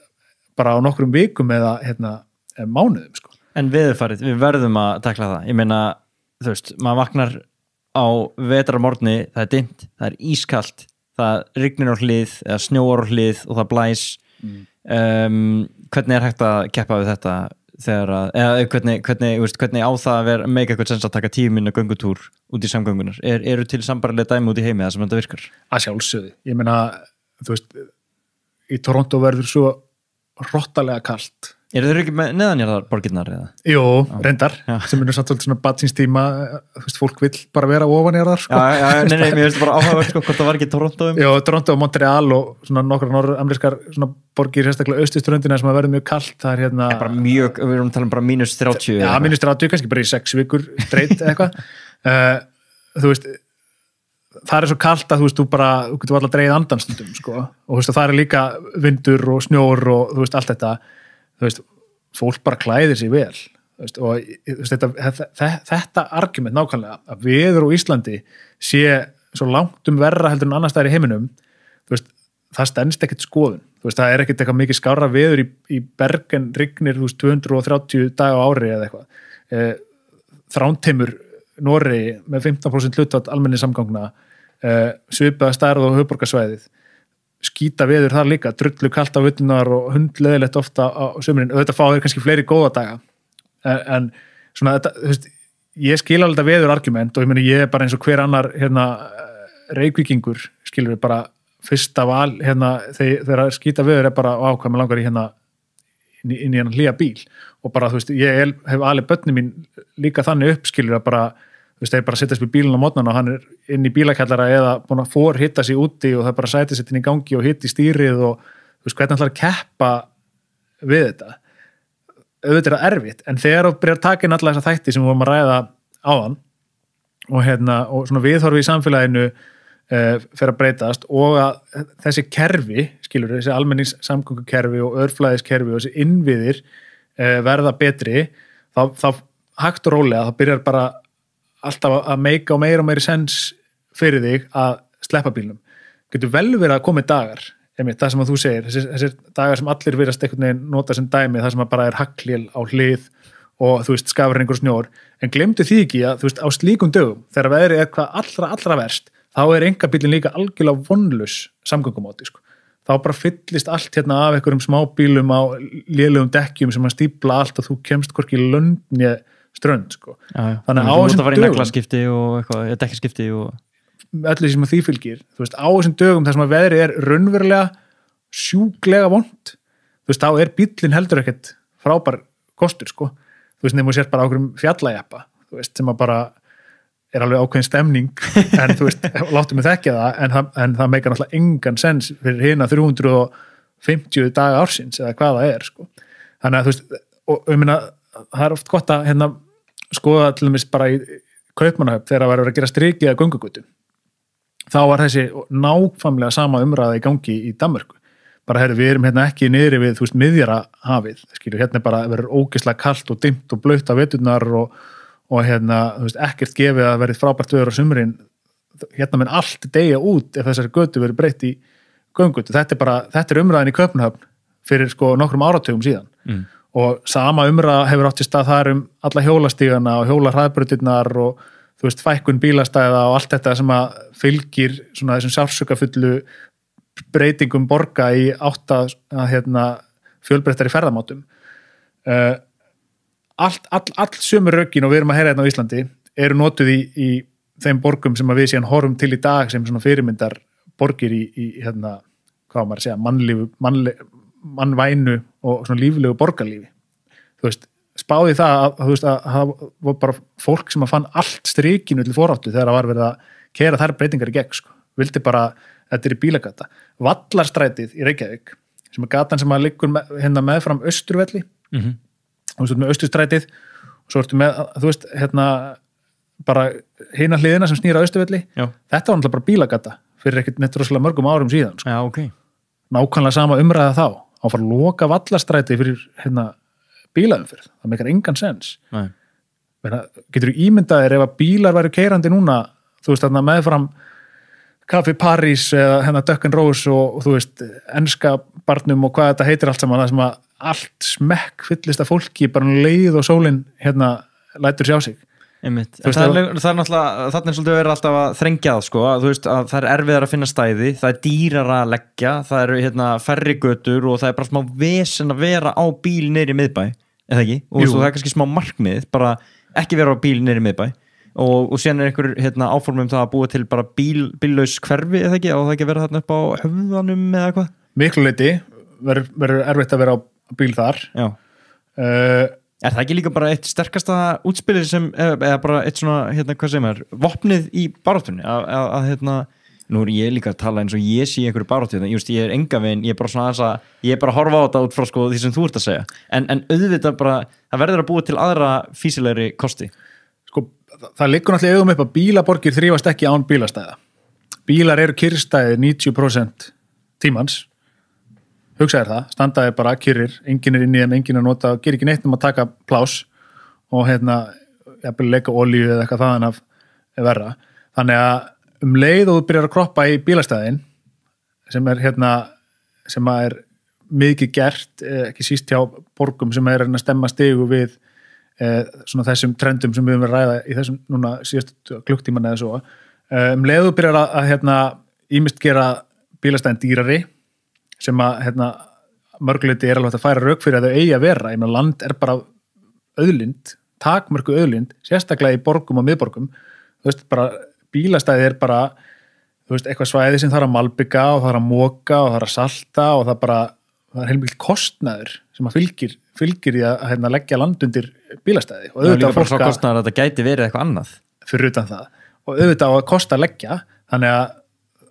bara á nokkrum vikum eða hérna, mánuðum, sko. En við verðum að takla það. Ég meina, þú veist, maður vaknar á vetrarmorgni, það er dimmt, það er ískalt, það rignir á hlið eða snjóar á hlið og það blæs. Hvernig er hægt að keppa við þetta þegar að, eða hvernig á það að vera make eitthvað sens að taka 10 minna göngutúr út í samgöngunar? Eru til sambarilega dæmi út í heimi það sem þetta virkar? Að sjálfsögðu. Ég meina, þú veist, í Toronto verður svo hrottalega kalt. Eru þeir ekki með neðanjarðar borgirnar eða? Jú, reyndar, sem er samt svolítið svona badsins tíma, þú veist, fólk vill bara vera ofanjarðar, sko. Nei, mér finnst bara áhugavert, sko, hvort það var ekki Toronto. Jú, Toronto og Montreal og svona nokkra norður-amerískar svona borgir, sérstaklega austuströndina sem að verður mjög kalt, það er hérna... Bara mjög, við erum að tala um bara -30. Já, -30, kannski bara í 6 vikur straight eitthvað. Þú veist, það er svo kalt að þú getur alltaf dreigð andan stundum, sko, og þú veist, það er líka vindur og snjór og þú veist, allt þetta, þú veist, fólk bara klæðir sig vel, þú veist, og þú veist, þetta argument nákvæmlega að veður á Íslandi sé svo langt verra heldur en annars staðar í heiminum, þú veist, það stenst ekkert skoðun, þú veist, það er ekkert eitthvað mikið skárra veður í Bergen rignir, þú veist, 230 daga á ári eða eitthvað, Þrándheimur Noregi með 15% hlutfall almenningssamgangna, svipaða stærð og höfuðborgarsvæðið, skýta veður þar líka, drullu kalt á veturnar og hundleðilegt ofta á sömurinn, auðvitað fá þeir kannski fleiri góða daga, en svona þetta, þú veist, ég skil alveg þetta veður argument og ég meni ég er bara eins og hver annar hérna Reykvíkingur, skilur við bara fyrsta val hérna þegar skýta veður er bara hvað maður langar í hérna inn í hérna hlýja bíl og bara þú veist, ég hef alveg börnin mín líka þannig upp, skilur að bara, þeir bara sittast við bílinn á mótnana og hann inn í bílakjallara eða búin að forhitta sig úti og það bara sæti sér inn í gangi og hitt í stýrið og hvernig hann ætlar að keppa við þetta. Auðvitað er það erfitt, en þegar þú byrjar að taka inn alla þessa þætti sem við vorum að ræða áðan og svona viðhorfi í samfélaginu fer að breytast og að þessi kerfi, skilur þessi almenningssamgöngukerfi og örflæðiskerfi og þessi innviðir verða betri, þá hægt og rólega, þá byrjar bara alltaf að meika og meiri sens fyrir þig að sleppa bílnum. Getur vel verið að koma dagar, það sem að þú segir, þessir dagar sem allir virðast einhvern veginn nota sem dæmi, það sem að bara er haglél á hlið og þú veist, skafrengur og snjór, en glemdu því ekki að þú veist, á slíkum dögum, þegar veðrið er hvað allra verst, þá er einkabíllinn líka algjörlega vonlaus samgöngumáti, sko. Þá bara fyllist allt hérna af einhverjum smábílum á lélegum dekkjum sem að stípla allt og þú kemst hvorki í lönd né strönd, sko. Þannig á þessum dögum naglaskipti og eitthvað, dekkaskipti og öllu sem að því fylgir, þú veist, á þessum dögum þar sem að veðrið er raunverulega sjúklega vont, þú veist, þá er bíllinn heldur ekkert frábær kostur, sko. Þú veist, nefnum sér bara á einhverjum fjallajeppa, þú veist, sem að bara er alveg ákveðin stemning, en þú veist, láttu mig þekkja það, en það meikar náttúrulega engan sens fyrir hina 350 daga ársins, eða hvað það er, sko. Þannig að, þú veist, og ég meina, það er oft gott að skoða til dæmis bara í Kaupmannahöfn þegar það var að gera strikið að göngugötu. Þá var þessi nákvæmlega sama umræða í gangi í Danmörku. Bara við erum ekki niðri við, þú veist, Miðjarðarhafið, skilur, hérna bara verður ógeðslega kalt og dimmt og blautt á veturnar og þú veist, ekkert gefið að verið frábært veður á sumrin, hérna menn allt deyja út ef þessari götu verið breytt í göngugötu. Þetta er umræðin í Kaupmannahöfn fyrir sko nokkrum áratugum síðan. Og sama umræða hefur átt í stað þar alla hjólastígana og hjólarhraðbrautirnar og þú veist, fækkun bílastæða og allt þetta sem að fylgir svona þessum sársaukafullu breytingum borga í átt að fjölbreyttari ferðamátum. Allt sömu rökin og við erum að heyra hérna á Íslandi eru notuð í þeim borgum sem að við síðan horfum til í dag sem svona fyrirmyndar borgir í hvað maður að segja, mannvænu og svona líflegu borgarlífi. Þú veist, spáði það að þú veist að það var bara fólk sem að fann allt strikinu til foráttu þegar það var verið að keyra þær breytingar í gegn, sko. Vildi bara, þetta er í bílagata. Vallarstrætið í Reykjavík, sem er gatan sem að liggur meðfram Austurvelli, þú veist, með Austurstrætið, og svo ertu með, þú veist, bara hina hliðina sem snýra Austurvelli. Já. Þetta var náttúrulega bara bílagata fyrir ekkert neitt rosalega mörgum árum síðan, sko. Já, ok. Nákvæmlega sama umræða þá. Á að fara að loka vallarstræti fyrir bílaumferð. Það meikar engan sens. Nei. Getur þú ímyndaðir ef að bílar væru keyrandi núna, þú veist, meðfram Café París eða Duck n' Rose og þú veist, enska barnum og hvað þetta heitir allt saman, það sem að allt smekk fyllist af fólki bara leið og sólin lætur sjá sig. Einmitt. Það er náttúrulega, þarna er svolítið verið alltaf að þrengja það, sko, að þú veist að það er erfiðar að finna stæði, það er dýrara að leggja, það eru færri götur og það er bara smá vesen að vera á bíl niður í miðbæ, eða ekki? Og það er kannski smá markmið, bara ekki vera á bíl niður í miðbæ og síðan er einhver áformum það að búa til bara bíllaus hverfi, eða ekki? Og það ekki vera þarna upp á höfðanum eða eitthvað? Miklu leyti verður erfitt að vera á bíl þar. Já. Er það ekki líka bara eitt sterkasta útspilið sem, eða bara eitt svona, hvað segir maður, vopnið í baráttunni, nú er ég líka að tala eins og ég sé einhverju baráttu, ég er enga veginn, ég er bara svona ég er bara að horfa á þetta út frá sko því sem þú ert að segja, en auðvitað bara, það verður að búa til aðra físilegri kosti. Sko, það liggur náttúrulega augum upp að bílaborgir þrífast ekki án bílastæða. Bílar eru kyrrstæðir 90% tímans. Hugsaðir það, standaði bara kyrrir, enginn er inn í þeim, enginn er að nota, gerir ekki neitt að taka plás og jafnvel leika olíu eða eitthvað þaðan af verra. Þannig að leið og þú byrjar að kroppa í bílastæðin sem er mikið gert, ekki síst hjá borgum sem er að stemma stigu við svona þessum trendum sem við höfum verið að ræða í þessum núna síðastu klukktíman eða svo. Leið og þú byrjar að ýmist gera bílastæðin dýrari sem að mörguleiti er alveg að færa rök fyrir að þau eigi að vera. Ég meina, land er bara auðlind, takmörku auðlind, sérstaklega í borgum og miðborgum. Þú veist, bara bílastæði er bara, þú veist, eitthvað svæði sem þarf að malbygga og þarf að moka og þarf að salta og það er heilmikil kostnaður sem að fylgir í að leggja land undir bílastæði. Og það er líka bara svo kostnaður að þetta gæti verið eitthvað annað. fyrir utan það og auðvitað á að kosta að leggja þannig að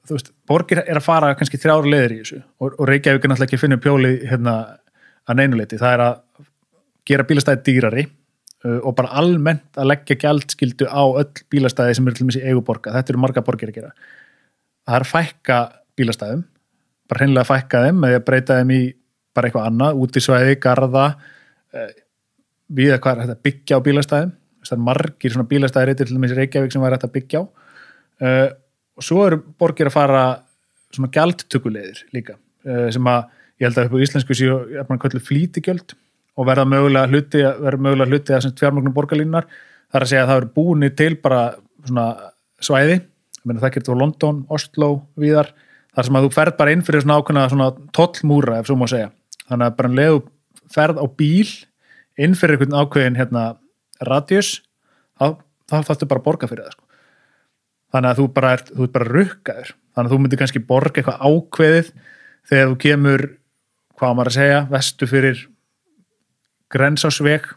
þú veist, borgir að fara kannski 3 leiðir í þessu og Reykjavík er náttúrulega ekki að finna pjóli hérna að neinuleiti, það er að gera bílastæði dýrari og bara almennt að leggja gjaldskyldu á öll bílastæði sem eru til dæmis í eigu borga, þetta eru marga borgir að gera það er að fækka bílastæðum bara hreinlega að fækka þeim eða breyta þeim í bara eitthvað annað, útisvæði, garða við hvað er hægt að byggja á bílastæðum það er margir svona bílastæðir til dæmis í Reykjavík sem væri hægt að byggja á og svo eru borgir að fara svona gjaldtökuleiðir líka sem að ég held að upp á íslensku séu að köllu flýtigjöld og verða mögulega hluti að fjármögnun borgarlínunar þar að segja að það eru búinir til bara svona svæði það getur á London, Oslo, víðar þar sem að þú ferð bara inn fyrir svona ákveðna svona tollmúra ef svo má segja þannig að bara legu ferð á bíl inn fyrir einhvern ákveðin hérna radius þá þarftu bara að borga fyrir það sko. Þannig að þú ert bara rukkaður þannig að þú myndir kannski borga eitthvað ákveðið þegar þú kemur hvað maður að segja, vestu fyrir Grensásveg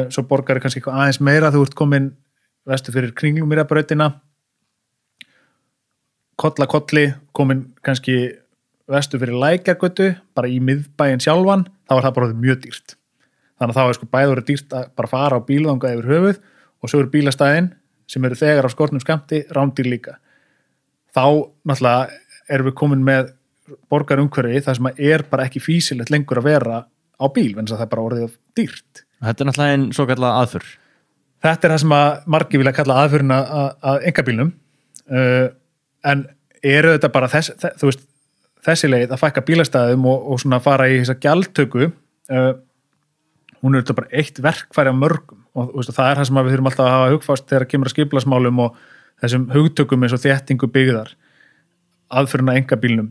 svo borgar kannski eitthvað aðeins meira þú ert komin vestu fyrir Kringlumýrarbrautina kolli komin kannski vestu fyrir Lækjargötu bara í miðbæinn sjálfan þá er það bara mjög dýrt þannig að þá er sko bæður dýrt að bara fara á bílvanga yfir höfuð og svo eru bílastæðin sem eru þegar á skortnum skammti rándýr líka þá náttúrulega erum við komin með borgarumhverfi þar sem er bara ekki físilegt lengur að vera á bíl, en það er bara orðið dýrt. Þetta er náttúrulega einn svo kallað aðför. Þetta er það sem að margir vilja kalla aðförina að einkabílnum en eru þetta bara þessi leið að fækka bílastæðum og svona fara í þessa gjaldtöku hún er þetta bara eitt verkfæri af mörgum og það er það sem við þurfum alltaf að hafa hugfast þegar kemur að skipulagsmálum og þessum hugtökum eins og þéttingu byggðar aðförina að einkabílnum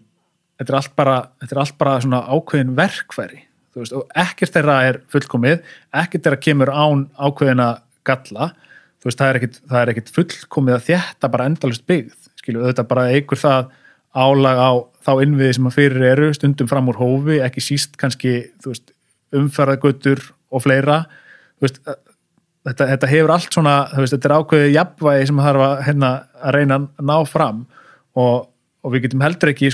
þetta er allt bara svona ákveðin verkfæri og ekkert þeirra er fullkomið, ekkert þeirra kemur án ákveðina galla, það er ekkert fullkomið að þétta bara endalaust byggð, auðvitað bara eigur það álag á þá innviði sem að fyrir eru, stundum fram úr hófi, ekki síst kannski, umferðargötur og fleira, þetta hefur allt svona, þetta er ákveðið jafnvægi sem þarf að reyna að ná fram og við getum heldur ekki,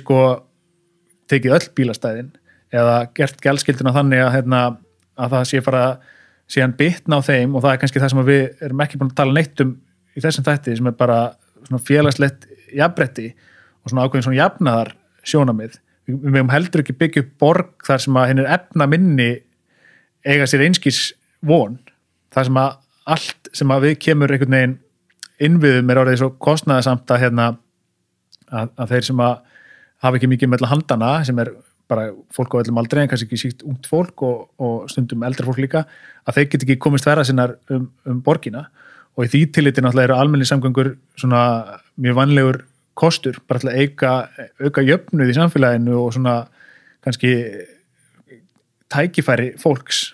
tekið öll bílastæðin eða gert gjaldskylduna þannig að það sé fara síðan bitna á þeim og það er kannski það sem við erum ekki búin að tala neitt í þessum þætti sem er bara svona félagslegt jafnrétti og svona ákveðin svona jafnaðar sjónamið. Við megum heldur ekki byggja upp borg þar sem að hinn efna minni eiga sér einskis von. Það sem að allt sem að við kemur einhvern veginn innviðum er orðið svo kostnaðarsamt að þeir sem að hafa ekki mikið með handana sem er bara fólk á öllum aldrei en kannski ekki síkt ungt fólk og stundum eldri fólk líka að þeir get ekki komist verða sinnar borgina og í því tilliti náttúrulega eru almenningssamgöngur svona mjög vanlegur kostur bara til að auka jöfnuð í samfélaginu og svona kannski tækifæri fólks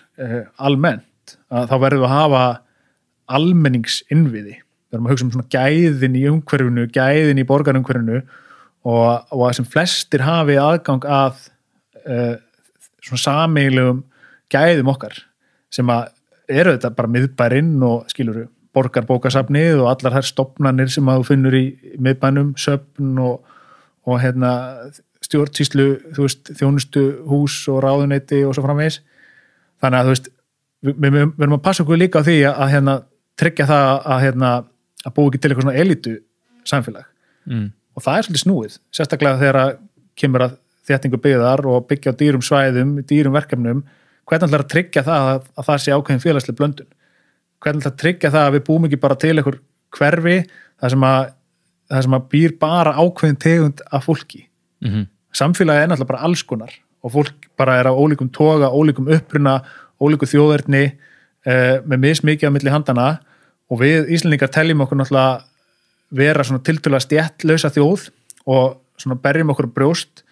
almennt að þá verðum við að hafa almenningsinnviði við erum að hugsa svona gæðin í umhverfinu gæðin í borgarumhverfinu og að sem flestir hafi aðgang að svona sameiginlegum gæðum okkar sem að eru þetta bara miðbærinn og skiluru borgarbókasafnið og allar þær stofnanir sem að þú finnur í miðbænum, söfn og stjórnsýslu, þjónustu hús og ráðuneyti og svo framvegis. Þannig að við erum að passa okkur líka á því að tryggja það að búi ekki til eitthvað svona elítu samfélag. Og það er svolítið snúið, sérstaklega þegar kemur að þéttingu byggðar og byggja á dýrum svæðum, dýrum verkefnum, hvernig ætlar að tryggja það að það sé ákveðin félagsleg blöndun? Hvernig ætlar að tryggja það að við búum ekki bara til einhver hverfi það sem að býr bara ákveðin tegund af fólki? Samfélagið er náttúrulega bara alls konar og fólk bara er á ólíkum toga, ólíkum uppruna, ólíku þjóðerni með mismikið á milli handana og við Íslendingar teljum okkur náttúrulega vera svona tiltölulega stéttlausa þjóð og svona berjum okkur brjóst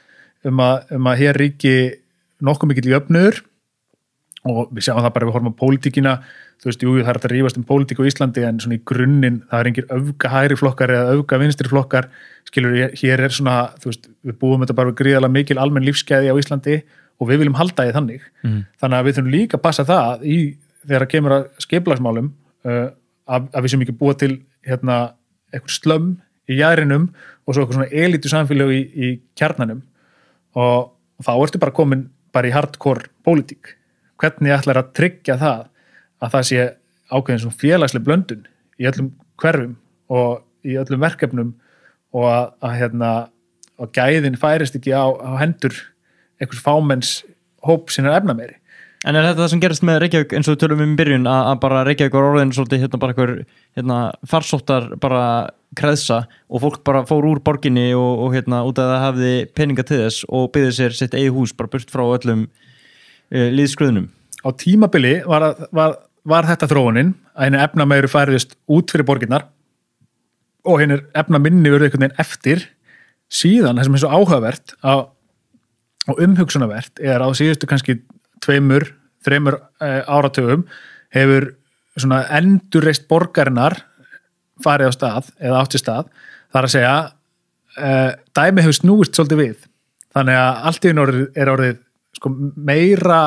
að hér ríki nokkuð mikill jöfnuður og við sjáum það bara við horfum á pólitíkina jú, það er að rífast pólitík á Íslandi en svona í grunninn það er engir öfga hægri flokkar eða öfga vinstri flokkar skilur, hér er svona, við búum þetta bara við gríðarlega mikil almenn lífsgæði á Íslandi og við viljum halda því þannig þannig að við þurfum líka að passa það þegar það kemur að skipulagsmálum að við sem ekki búa til eitthvað slömm í jaðrinum og svo eitthvað svona elítu samfélag í kjarnanum og þá ertu bara komin bara í hardcore pólitík. Hvernig ætlar að tryggja að það sé ákveðin svona félagsleg blöndun í öllum hverfum og í öllum verkefnum og að gæðin færist ekki á hendur einhvers fámenns hóp sinna efnameiri. En þetta það sem gerist með Reykjavík eins og við tölum í byrjun að bara Reykjavík var orðin svolítið bara einhver farsóttar bara kreðsa og fólk bara fór úr borginni og út að það hafði peninga til þess og byggði sér sitt eigið hús bara burt frá öllum líðskröðunum. Á tímabili var þetta þróunin að henni efnameiri færðist út fyrir borginnar og henni efnaminni verið einhvern veginn eftir síðan það sem svo áhugavert og umhugsunarvert á síðustu kannski 2-3 áratugum hefur svona endurreist borgarinnar farið á stað eða átt sér stað. Það að segja dæmi hefur snúist svolítið við. Þannig að allt í einu er orðið sko, meira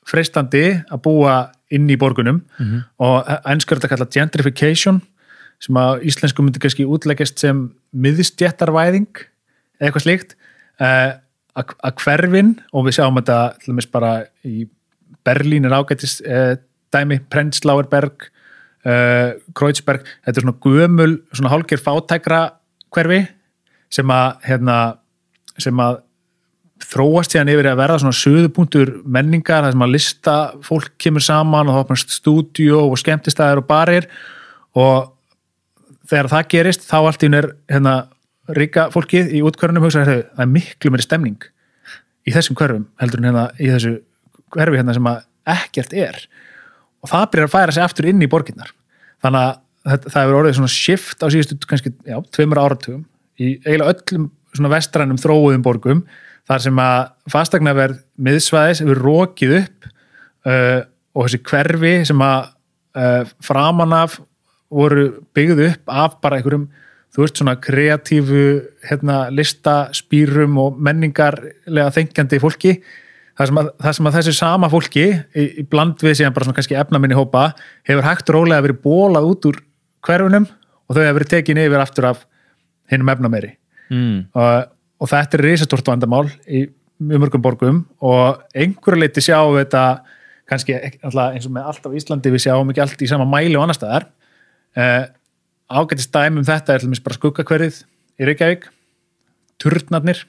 freistandi að búa inn í borgunum og ensku er þetta kallað gentrification sem að íslensku myndi kannski útleggjast sem miðstjættarvæðing eða eitthvað slíkt. Að hverfin og við sjáum þetta til dæmis bara í Berlín ágætis dæmi, Prenzlauer Berg Kreuzberg, þetta svona gömul svona hálfgerð fátækra hverfi sem að þróast síðan yfir að verða svona suðupunktur menningar, það sem að lista fólk kemur saman og það opnast stúdíó og skemmtistæðir og barir og þegar það gerist þá allt í einu ríka fólkið í útkvörunum hugsa það er miklu meiri stemning í þessum hverfum heldur en í þessu hverfi sem að ekkert er og það byrjar að færa sig aftur inn í borginnar þannig að það hefur orðið svona shift á síðustu kannski 2 áratugum í eiginlega öllum svona vestrænum þróuðum borgum þar sem að fasteignaverð miðsvæðis hefur rokið upp og þessi hverfi sem að framan af voru byggð upp af bara einhverjum þú veist svona kreatífu listaspýrum og menningarlega þengjandi fólki það sem að þessi sama fólki í bland við síðan bara svona kannski efnaminni hópa hefur hægt rólega verið bólað út úr hverfunum og þau hefur verið tekin yfir aftur af hinum efnameiri og þetta er risastórt vandamál í mjög mörgum borgum og einhverju leyti sjáum við þetta kannski eins og með allt á Íslandi við sjáum ekki allt í sama mæli og annar staðar ágætist dæmi þetta til dæmis bara skuggakverfið í Reykjavík turnarnir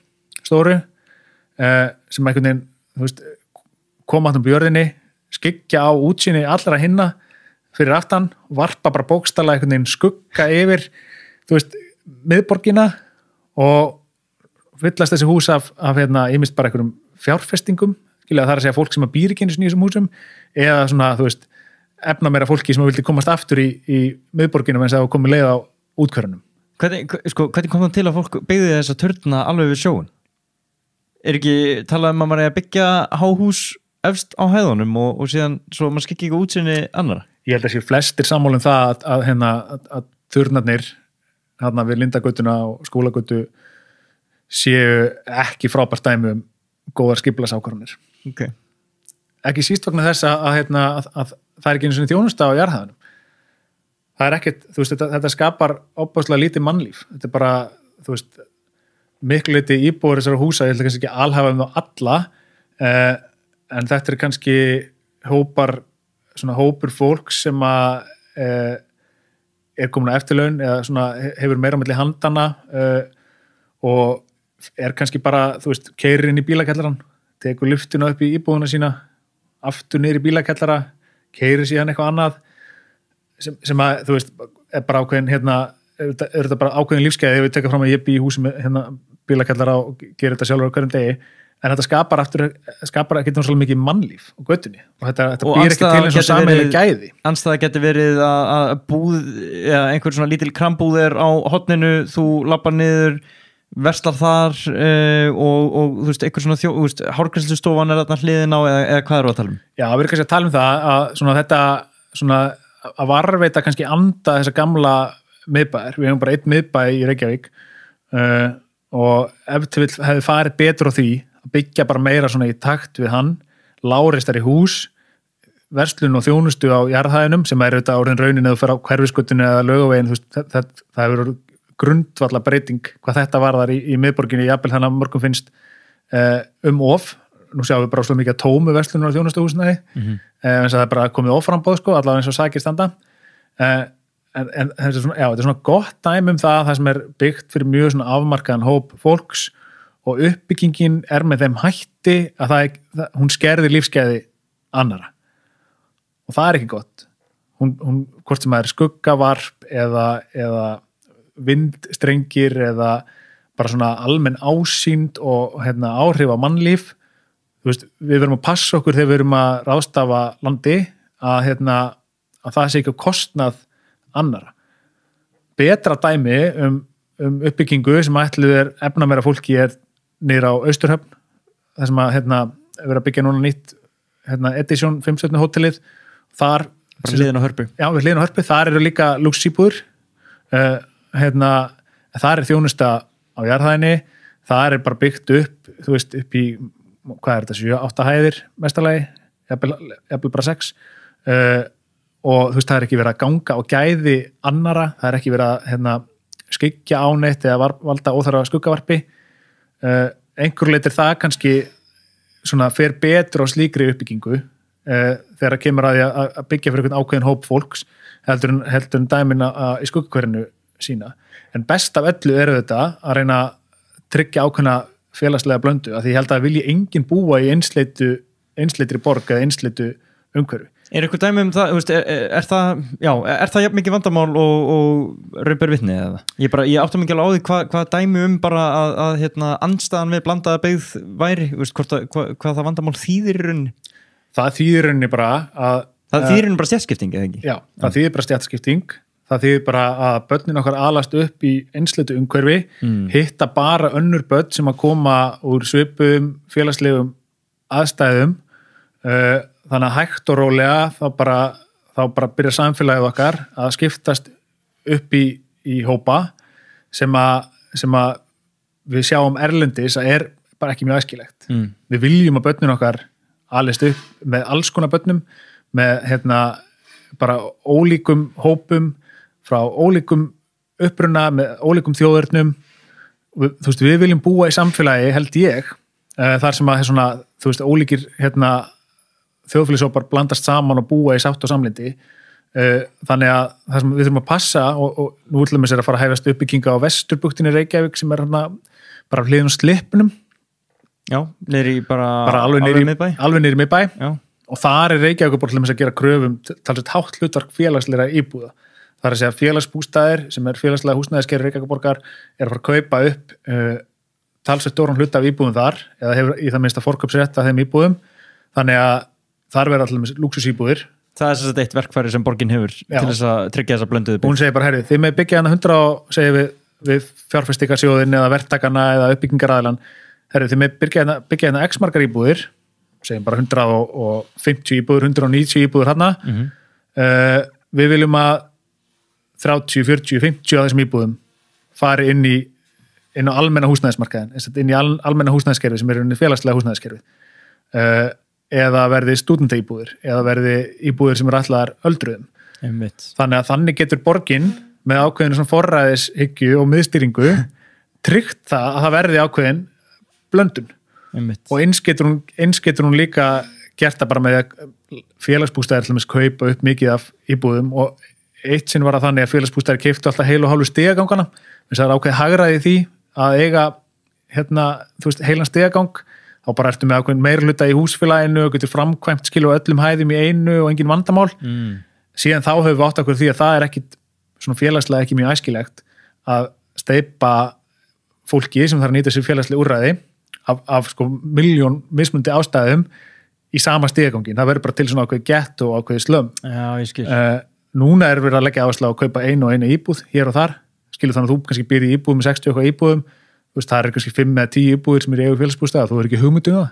stóru sem einhvern veginn þú veist, koma á jörðinni skyggja á útsýni allra hinna fyrir aftan, varpa bara bókstaflega einhvern veginn skugga yfir þú veist, miðborgina og fyllast þessi hús af ýmist bara einhverjum fjárfestingum skilja það er að segja fólk sem býr ekki einu sinni í þessum húsum eða svona, þú veist efnameira fólki sem vildi komast aftur í miðborginum eins og það komið leið á útkvörunum. Hvernig kom það til að fólk byggði þessa turna alveg við sjóun? Er ekki talað að maður er að byggja háhús efst á hæðunum og síðan svo maður skikki ekki útsinni annara? Ég held að sé flestir sammálum það að turnarnir við Lindagötuna og Skúlagötu séu ekki frábært dæmi góðar skipulagsákvarðanir. Okay. Ekki síst vegna þess að það er ekki einu sinni þjónusta á jarðhæðunum. Það er ekkert, þú veist, þetta skapar óbáslega lítið mannlíf. Þetta er bara, þú veist, miklu lítið íbúar þessara húsa, ég held að kannski ekki alhafa þá alla, en þetta er kannski hópur fólk sem að er komin að eftirlaun eða svona hefur meira á milli handana og er kannski bara, þú veist, keyrir inn í bílakjallarann, tekur lyftuna upp í íbúðuna sína, aftur niður í bílakjallara, keyrir síðan eitthvað annað sem að, þú veist, er bara ákveðin er þetta bara ákveðin lífsgæði ef við tekja fram að ég bý í húsi með bílakjallara og gerir þetta sjálfur á hverjum degi en þetta skapar ekki náttúrulega mikið mannlíf á götunni og þetta býr ekki til eins og sameiginleg gæði. Andstæða getur verið að búð eða einhver svona lítil krambúð er á hotninu, þú lappar niður verslar þar og þú veist, einhver svona hárgreiðslustofan er þarna hliðin á eða hvað eru að tala um? Já, við erum kannski að tala um það að svona þetta svona að varveita kannski anda þessa gamla miðbæðir. Við hefum bara einn miðbæ í Reykjavík og ef til vill hefði farið betur á því að byggja bara meira svona í takt við hann, lágreistari hús, verslun og þjónustu á jarðhæðinum sem auðvitað orðin raunin eða þú fer á Hverfisgötunni eða Laugaveginn, það hefur grundvalla breyting hvað þetta varðar í miðborginni, jafnvel þannig að mörgum finnst of. Nú sjáum við bara svo mikið tómu verslunar og þjónustuhúsnæði, eins og það er bara komið offramboð, sko, allavega eins og sakir standa. En þetta er svona gott dæmi það sem er byggt fyrir mjög svona afmarkaðan hóp fólks og uppbyggingin með þeim hætti að hún skerðir lífsgæði annara. Og það er ekki gott. Hún hvort sem það er skuggavarp eða vindstrengir eða bara svona almenn ásýnd og áhrif á mannlíf. Þú veist, við verum að passa okkur þegar við verum að ráðstafa landi að það sé ekki á kostnað annara. Betra dæmi uppbyggingu sem ætluð efnameira fólki niður á Austurhöfn, þar sem að vera að byggja núna nýtt Edition 5 hótelið. Þar bara hliðin á Hörpu. Já, við hliðin á Hörpu, þar eru líka lúxíbúður. Þar er þjónusta á jarðhæðinni, þar er bara byggt upp, þú veist, upp í hvað þetta, 7-8 hæðir mestalagi, jafnvel bara 6 og þú veist, það er ekki verið að ganga á gæði annara, það er ekki verið að skyggja á neitt eða valda óþarfa skuggavarpi. Einhverju leitir það kannski svona fer betur á slíkri uppbyggingu þegar það kemur að því að byggja fyrir einhvern ákveðin hóp fólks heldur en dæmin í skuggahverfinu sína. En best af öllu þetta að reyna að tryggja ákveðna félagslega blöndu, af því ég held að vilji enginn búa í einsleitri borg eða einsleitu umhverfi. Er eitthvað dæmi það, veist, er það jafn mikið vandamál og raun ber vitni eða? Ég átta mikið alveg á því hvað dæmi bara að andstæðan við blandaða byggð væri, veist, hvað það vandamál þýðir í rauninni? Það þýðir í rauninni bara að það þýðir í rauninni bara stjættskipting, eða ekki? Já, það þýðir bara stjættskipting. Það þýðir bara að börnin okkar alast upp í einsleitu umhverfi, hitta bara önnur börn sem að koma úr svipum félagslegum aðstæðum, þannig að hægt og rólega þá bara byrja samfélagið okkar að skiptast upp í hópa sem að við sjáum erlendis að bara ekki mjög æskilegt. Við viljum að börnin okkar alist upp með alls konar börnum, með bara ólíkum hópum, frá ólíkum uppruna, með ólíkum þjóðurnum. Þú veist, við viljum búa í samfélagi, held ég, þar sem að svona, þú veist, ólíkir þjóðfélagshópar blandast saman og búa í sátt og samlyndi. Þannig að það sem við þurfum að passa og nú ætlum við sér að fara að hæfast uppbygginga á Vesturbuktinni Reykjavík sem er bara hliðin á Slippnum. Já, niður í bara alveg niður í miðbæ. Já. Og þar er Reykjavík bara til að gera kröfum talsveit hátt hlutverk félagslegra íbúða. Það er að segja félagsbústaðir sem er félagslega húsnæðiskerfi Reykjavíkurborgar er að fara að kaupa upp talsveit stóran hluta af íbúðum þar eða hefur í það minnsta forkaupsrétt af þeim íbúðum. Þannig að þar verða allir lúxusíbúðir. Það er þess að eitt verkfæri sem borgin hefur til þess að tryggja þessa blönduðu bygg. Hún segir bara, þið með byggja 100 segir við fjárfestingarsjóðin eða verktakana eða uppbyggingaraðilan, þið með byggja x margar íbúðir, segjum bara 150 íbúður, 190 íbúður hana. Við viljum að 30, 40, 50 af þessum íbúðum fari inn á almenna húsnæðismarkaðin, inn í almenna húsnæðiskerfi sem er inn í félagslega húsnæðiskerfi. Eða verði stúdendaíbúðir eða verði íbúðir sem eru ætlaðar öldruðum. Þannig að þannig getur borgin með ákveðinu svona forræðishyggju og miðstýringu tryggt það að það verði ákveðin blöndun. Og eins getur hún líka gert það bara með að félagsbústæðir til að kaupa upp mikið af íbúðum og eitt sinn var að þannig að félagsbústæðir keyptu alltaf heil og hálfu stigagangana. Þess að það er ákveðið hagræði því að eiga þú veist, heilan stigagang, þá bara ertu með ákveðin meira hluta í húsfélaginu og getur framkvæmt skilu öllum hæðum í einu og engin vandamál. Síðan þá höfum við átt okkur því að það er ekkit svona félagslega ekki mjög æskilegt að steypa fólki sem þarf að nýta sér félagslega úrræði af sko milljón mismundi ástæðum í sama stigagangin. Það verður bara til svona ákveðið gett og ákveðið slömm. Já, ég skil. Núna er verið að leggja áherslu á að kaupa einu íbúð hér og þar. Skilur þannig að þú kannski býrð í íbúð með 60 eitthvað íbúðum. Þú veist, það er kannski 5 eða 10 íbúðir sem er í eigu félagsbústað, þú er ekki hugmynd það.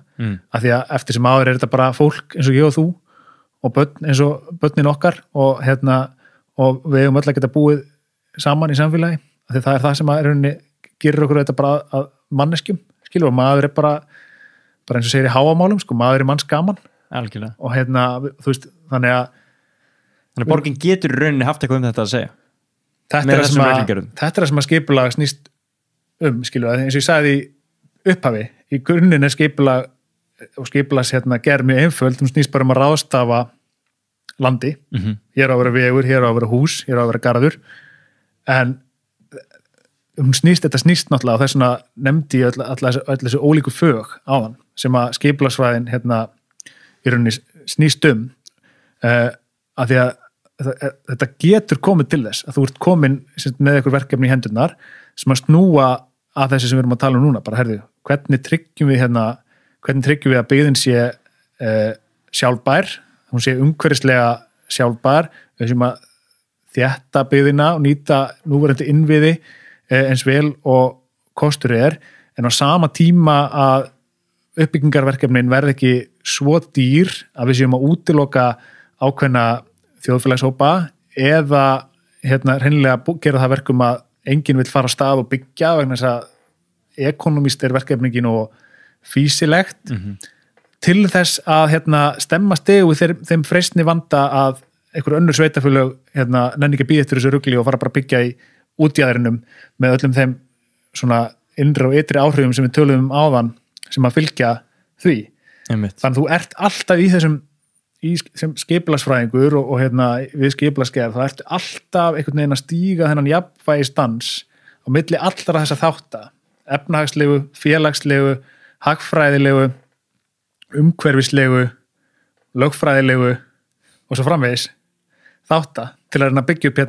Af því að eftir sem áður er þetta bara fólk eins og ég og þú og börn eins og börnin okkar og við eigum öll að geta búið saman í samfélagi. Af því það er það sem að gerir okkur þetta bara að manneskjum. Skilur, og maður er bara eins og segir í háamálum, sko, maður er manns gaman. algjörlega. Og þú veist, þannig að borgin getur í rauninni haft eitthvað þetta að segja þetta er það sem að skipulag snýst skilur, eins og ég sagði í upphafi, í grunninn skipulag og skipulags gerð mjög einföld, hún snýst bara að ráðstafa landi, hér á að vera vegur, hér á að vera hús, hér á að vera garður, en þetta snýst náttúrulega, og þess vegna nefndi ég öll þessu ólíku fög áðan, sem að skipulagsfræðin í rauninni snýst að því að þetta getur komið til þess að þú ert komin með einhver verkefni í hendurnar sem að snúa að þessi sem við erum að tala núna, bara herðu, hvernig tryggjum við að byggðin sé sjálfbær, hún sé umhverfislega sjálfbær, við séum að þétta byggðina og nýta núverandi innviði eins vel og kostur en á sama tíma að uppbyggingarverkefnin verði ekki svo dýr að við séum að útiloka ákveðna þjóðfélagshópa eða hreinlega gera það verkum að enginn vill fara á stað og byggja vegna þess að ekonomíst verkefningin og físilegt til þess að stemma stegu við þeim freistni vanda að einhver önnur sveitafélög nenni ekki að bíða eftir þessu rugli og fara bara að byggja í útjaðrinum með öllum þeim svona innri og ytri áhrifum sem við töluðum áðan sem að fylgja því. Þannig að þú ert alltaf í þessum sem skipulagsfræðingur og við skipulagsgerð, þá ertu alltaf einhvern veginn að stíga þennan jafnvægisdans á milli allra þessa þátta, efnahagslegu, félagslegu, hagfræðilegu, umhverfislegu, lögfræðilegu og svo framvegis þátta til að byggja upp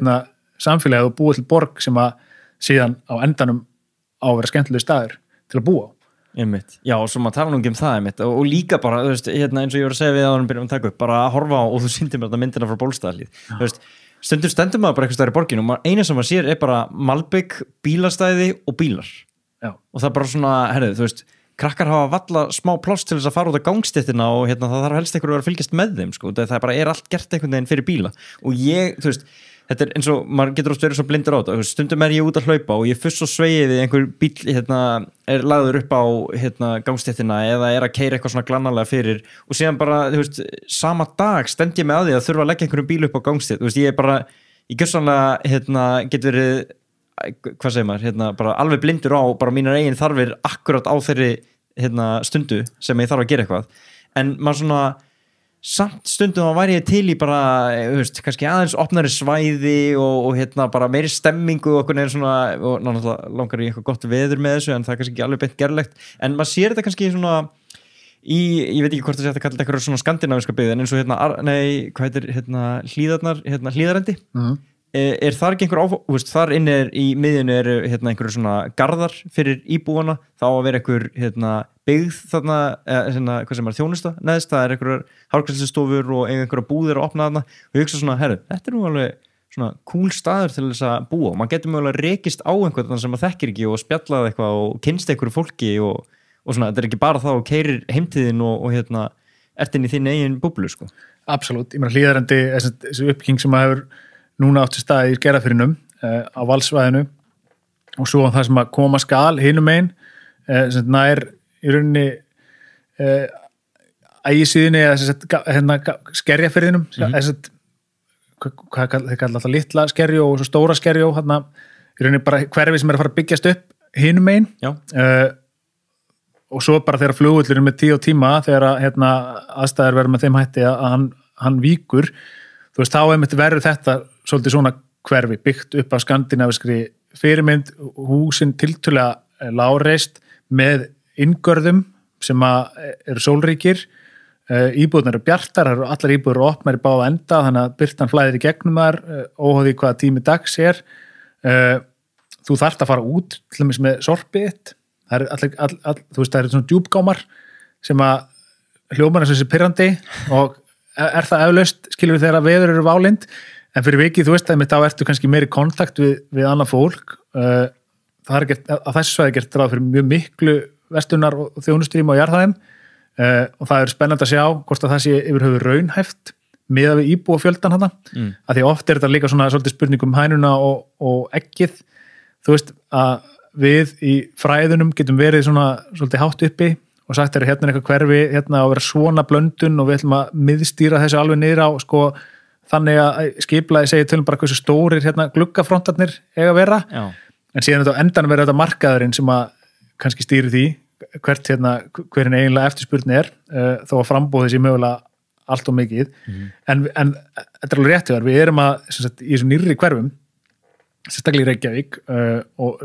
samfélagið og búa til borg sem að síðan á endanum á að vera skemmtilegu staður til að búa á. Já, og svo maður tala nú ekki það og líka bara, þú veist, eins og ég var að segja við á hann byrjum að taka upp, bara að horfa á og þú sýndir mér þetta myndina frá Bólstaðarhlíð, þú veist, stendur maður bara eitthvað staðar í borginu og eina sem maður sér bara malbygg, bílastæði og bílar. Já. Og það er bara svona, þú veist, krakkar hafa valla smá pláss til þess að fara út á gangstéttina og það þarf helst einhverju að vera að fylgjast með þeim, sko, það bara allt gert einhvern veginn fyrir bíla og ég, þú veist, þetta er eins og, maður getur oft verið svo blindur á þetta, stundum ég út að hlaupa og ég fuss og sveiði einhver bíl lagður upp á gangstéttina eða að keyra eitthvað svona glannalega fyrir og síðan bara, þú veist, sama dag stend ég með að því að þurfa að leggja einhverjum bíl upp á gangstétt, þú veist, ég gjörsamlega get verið, hvað segir maður, bara alveg blindur á bara mínar eigin þarfir akkurat á þeirri stundu sem ég þarf að gera eitthvað, en maður svona samt stundum að væri ég til í bara, veist, kannski aðeins opnari svæði og bara meiri stemmingu og okkur svona, og náttúrulega langar í eitthvað gott veður með þessu en það er kannski ekki alveg beint gerlegt, en maður sér þetta kannski svona ég veit ekki hvort það sé að kalla þetta eitthvað svona skandinavíska byggð, en eins og hvað heitir hlíðarnar, hlíðarendi er þar ekki einhver þar inni í miðjunu eru einhverju svona garðar fyrir íbúana, þá að vera einhver byggð þarna, hvað sem þjónusta neðst, það er einhverjar hárgreiðslustofur og einhverjar búðir að opna þarna og ég hugsa svona, þetta er nú alveg svona cool staður til þess að búa og maður getur mögulega rekist á einhvern sem maður þekkir ekki og spjallað eitthvað og kynst einhverju fólki og svona, þetta er ekki bara þá og keyrir heimtíðin og ert inn í þín eigin búblu, sko. Absolutt, ég meina Hlíðarendi, þessi uppbygging sem maður hefur núna átt sér stað í Skerjafirðinum á valsvæðinu og svo það sem að koma skal hinum megin nær í rauninni ægisíðinni eða Skerjafirðinum hvað þeir kalla alltaf litla Skerjó og svo stóra Skerjó í rauninni bara hverfi sem er að fara að byggjast upp hinum megin og svo bara þegar flugvöllurinn með 10 tíma þegar aðstæður verður með þeim hætti að hann víkur, þú veist, þá verður þetta svolítið svona hverfi byggt upp af skandinavískri fyrirmynd, húsin tiltölulega lágreist með inngörðum sem eru sólríkir, íbúðunar eru bjartar, allar íbúður eru opnar í báða enda, þannig að birtan flæðir í gegnum þar, óháð í hvaða tími dags er, þú þarft að fara út til dæmis með sorpið þitt, það þú veist, það eru svona djúpgámar sem að hljómar eins og þessi pirrandi og er það eflaust, skilur við þegar veður eru válind, en fyrir vikið, þú veist, þá ertu kannski meiri kontakt við annað fólk, það er gert, að þessu svæði gert ráð fyrir mjög miklu verslunar og þjónustrým á jarðhæðum og það er spennandi að sjá hvort að það sé yfir höfuð raunhæft miðað við íbúa fjöldan þarna, að því oft er þetta líka svona svolítið spurning um hænuna og eggið, þú veist, að við í fræðunum getum verið svona svolítið hátt uppi og sagt hérna er eitthvað hverfi hérna að vera svona blöndun og við ætlum að miðstýra þessu alveg niður á sko þannig að skipulaði segir tölum bara hversu stórir hérna gluggafrontarnir eiga að vera en síðan þetta á endan verður þetta markaðurinn sem að kannski stýri því hvernig eiginlega eftirspurnin þó að frambóðið sé mögulega allt og mikið en þetta er alveg rétt hjá þér, við erum að sagt, í þessum nýrri hverfum sérstaklega í Reykjavík og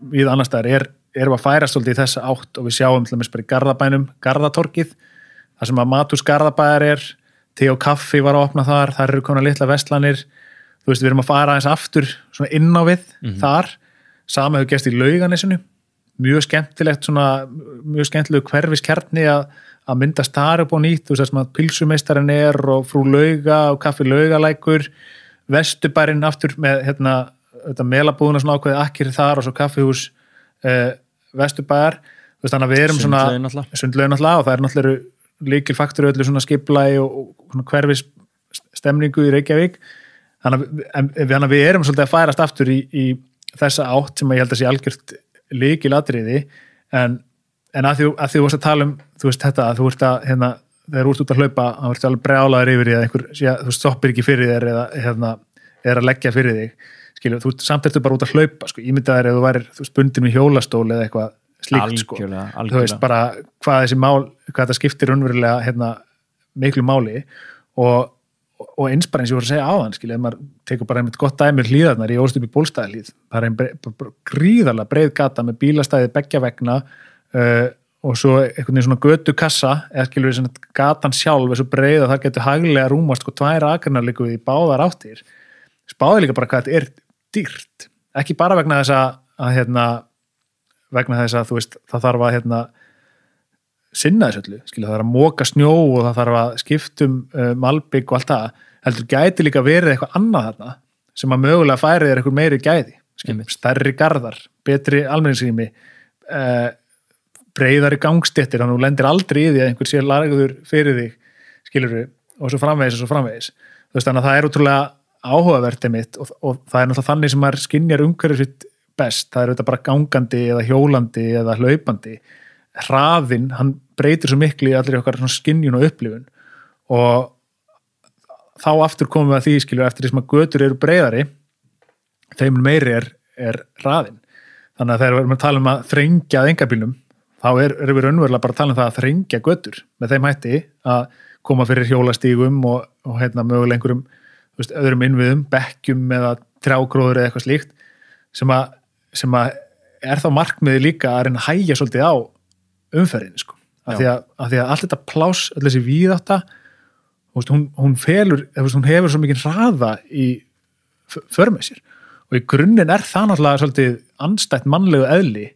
við annars staðar erum að færa svolítið í þessa átt og við sjáum til dæmis bara í Garðabænum, Garðatorgið þar sem að Matús Garðabæjar te og kaffi var að opna þar eru konar litla verslanir, þú veist við erum að fara aðeins aftur svona inn á við þar, sama hefur gerst í Laugarnesinu mjög skemmtilegu hverfiskjarni að myndast þar upp á nýtt, þú veist sem að pilsumeistarinn og frú Lauga og kaffi Laugalækur, Vesturbærinn aftur með þetta melabúðuna svona ákveðið akkir þar og svo kaffihús Vesturbæjar, þú veist þannig að við erum sundlaug náttúrulega og það náttúrulega lykilfaktor öllu svona skipulagi og svona hverfisstemningu í Reykjavík þannig að við erum svolítið að færast aftur í þessa átt sem ég held að sé algjört lykilatriði en að því þú vorst að tala þú veist þetta að þú vorst að þegar þú ert út að hlaupa þá vorst alveg brjálaður yfir því að þú stoppir ekki fyrir þér eða er að leggja fyrir þig skilur, þú samt ertu bara út að hlaupa sko, ímyndaðir ef þú værir bundin við hjólastól eða eitthvað slíkt sko, þú veist bara hvað þessi mál, hvað þetta skiptir raunverulega miklu máli og eins bara eins ég voru að segja áðan skilja, ef maður tekur bara einmitt gott dæmi Hlíðarnar, ég ólst upp í Bólstaðarhlíð það er gríðarlega breið gata með bílastæði beggja vegna og svo einhvern veginn svona götukassa eða skilur við svona gatan sjálf er svo breið að það getur haglega rúmast sko 2 akreinar líka í báðar áttir spáði líka bara hvað þetta er dýrt, ekki bara vegna þess að vegna þess að þú veist það þarf að sinna þessu öllu, skilja það þarf að móka snjó og það þarf að skiptum malbygg og allt það, heldur gæti líka verið eitthvað annað þarna sem að mögulega færi þér eitthvað meiri gæði, skilja, stærri garðar, betri almenningsrými breiðari gangstéttir, þannig að þú lendir aldrei í því að einhver sé lagður fyrir þig, skilur við og svo framvegis, þú veist þannig að það er útrúlega áhugavert mitt og það er náttúrulega þannig sem maður skynjar umhverfið sitt best, það er auðvitað bara gangandi eða hjólandi eða hlaupandi hraðinn, hann breytir svo miklu í allir okkar skynjun og upplifun og þá aftur komum við að því skilju eftir því sem að götur eru breiðari þeim meiri er hraðinn þannig að þegar við erum að tala um að þrengja að engabílnum, þá erum við raunverulega bara að tala um það að þrengja götur með þeim hætti að koma fyrir hjólastígum og mögulega einhverjum öðrum innviðum, bekkjum eða trjágróður eða eitthvað slíkt sem að er þá markmiði líka að reyna að hægja svolítið á umferðinni sko. Af því að allt þetta pláss, öll þessi víðátta hún hefur svo mikið hraða í för með sér og í grunninn er það náttúrulega svolítið andstætt mannlegu eðli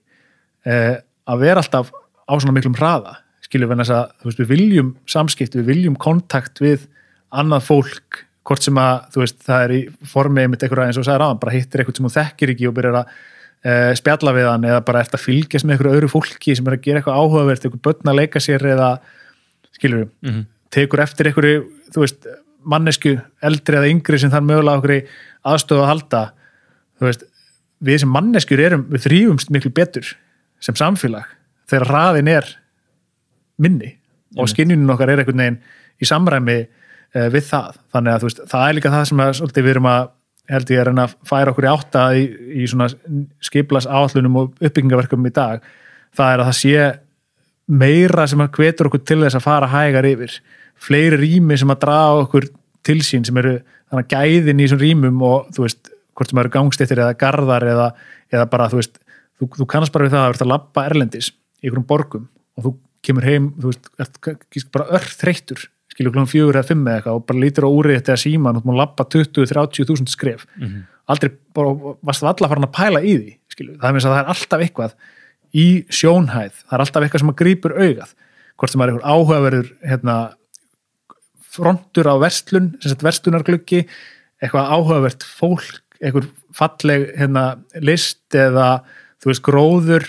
að vera alltaf á svona miklum hraða skilur við þess að við viljum samskipti, við viljum kontakt við annað fólk hvort sem að, það er í formi með eitthvað eins og sagði ráðan, bara hittir eitthvað sem hún þekkir ekki og byrjar að spjalla við hann eða bara eftir að fylgjast með eitthvað öðru fólki sem er að gera eitthvað áhugavert, eitthvað börn að leika sér eða, skilur við, tekur eftir eitthvað, mannesku eldri eða yngri sem þarf mögulega okkur aðstöðu að halda, við sem manneskjur við þrífumst miklu betur sem samfélag þegar hraðin er minni og skynjunin okkar er einhvern veginn í samræmi við það, þannig að það er líka það sem við erum að held ég að reyna að færa okkur í átta í svona skipulagsáætlunum og uppbyggingaverkum í dag, það er að það sé meira sem að hvetur okkur til þess að fara hægar yfir, fleiri rými sem að draga okkur til sín sem eru þannig að gæðin í þessum rýmum og hvort sem eru gangstéttir eða garðar eða bara þú kannast bara við það að verða að labba erlendis í einhverjum borgum og þú kemur heim, ert bara þreyttur skilur klukkan 4 eða 5 eða eitthvað og bara lítur á úrið þetta að síman og þú má labba 20-30.000 skref aldrei, varstu alla farin að pæla í því skilur, það er alltaf eitthvað í sjónhæð, það er alltaf eitthvað sem að grípur augað, hvort sem er einhver áhugaverður frontur á verslun, verslunargluggi eitthvað áhugavert fólk einhver falleg list eða gróður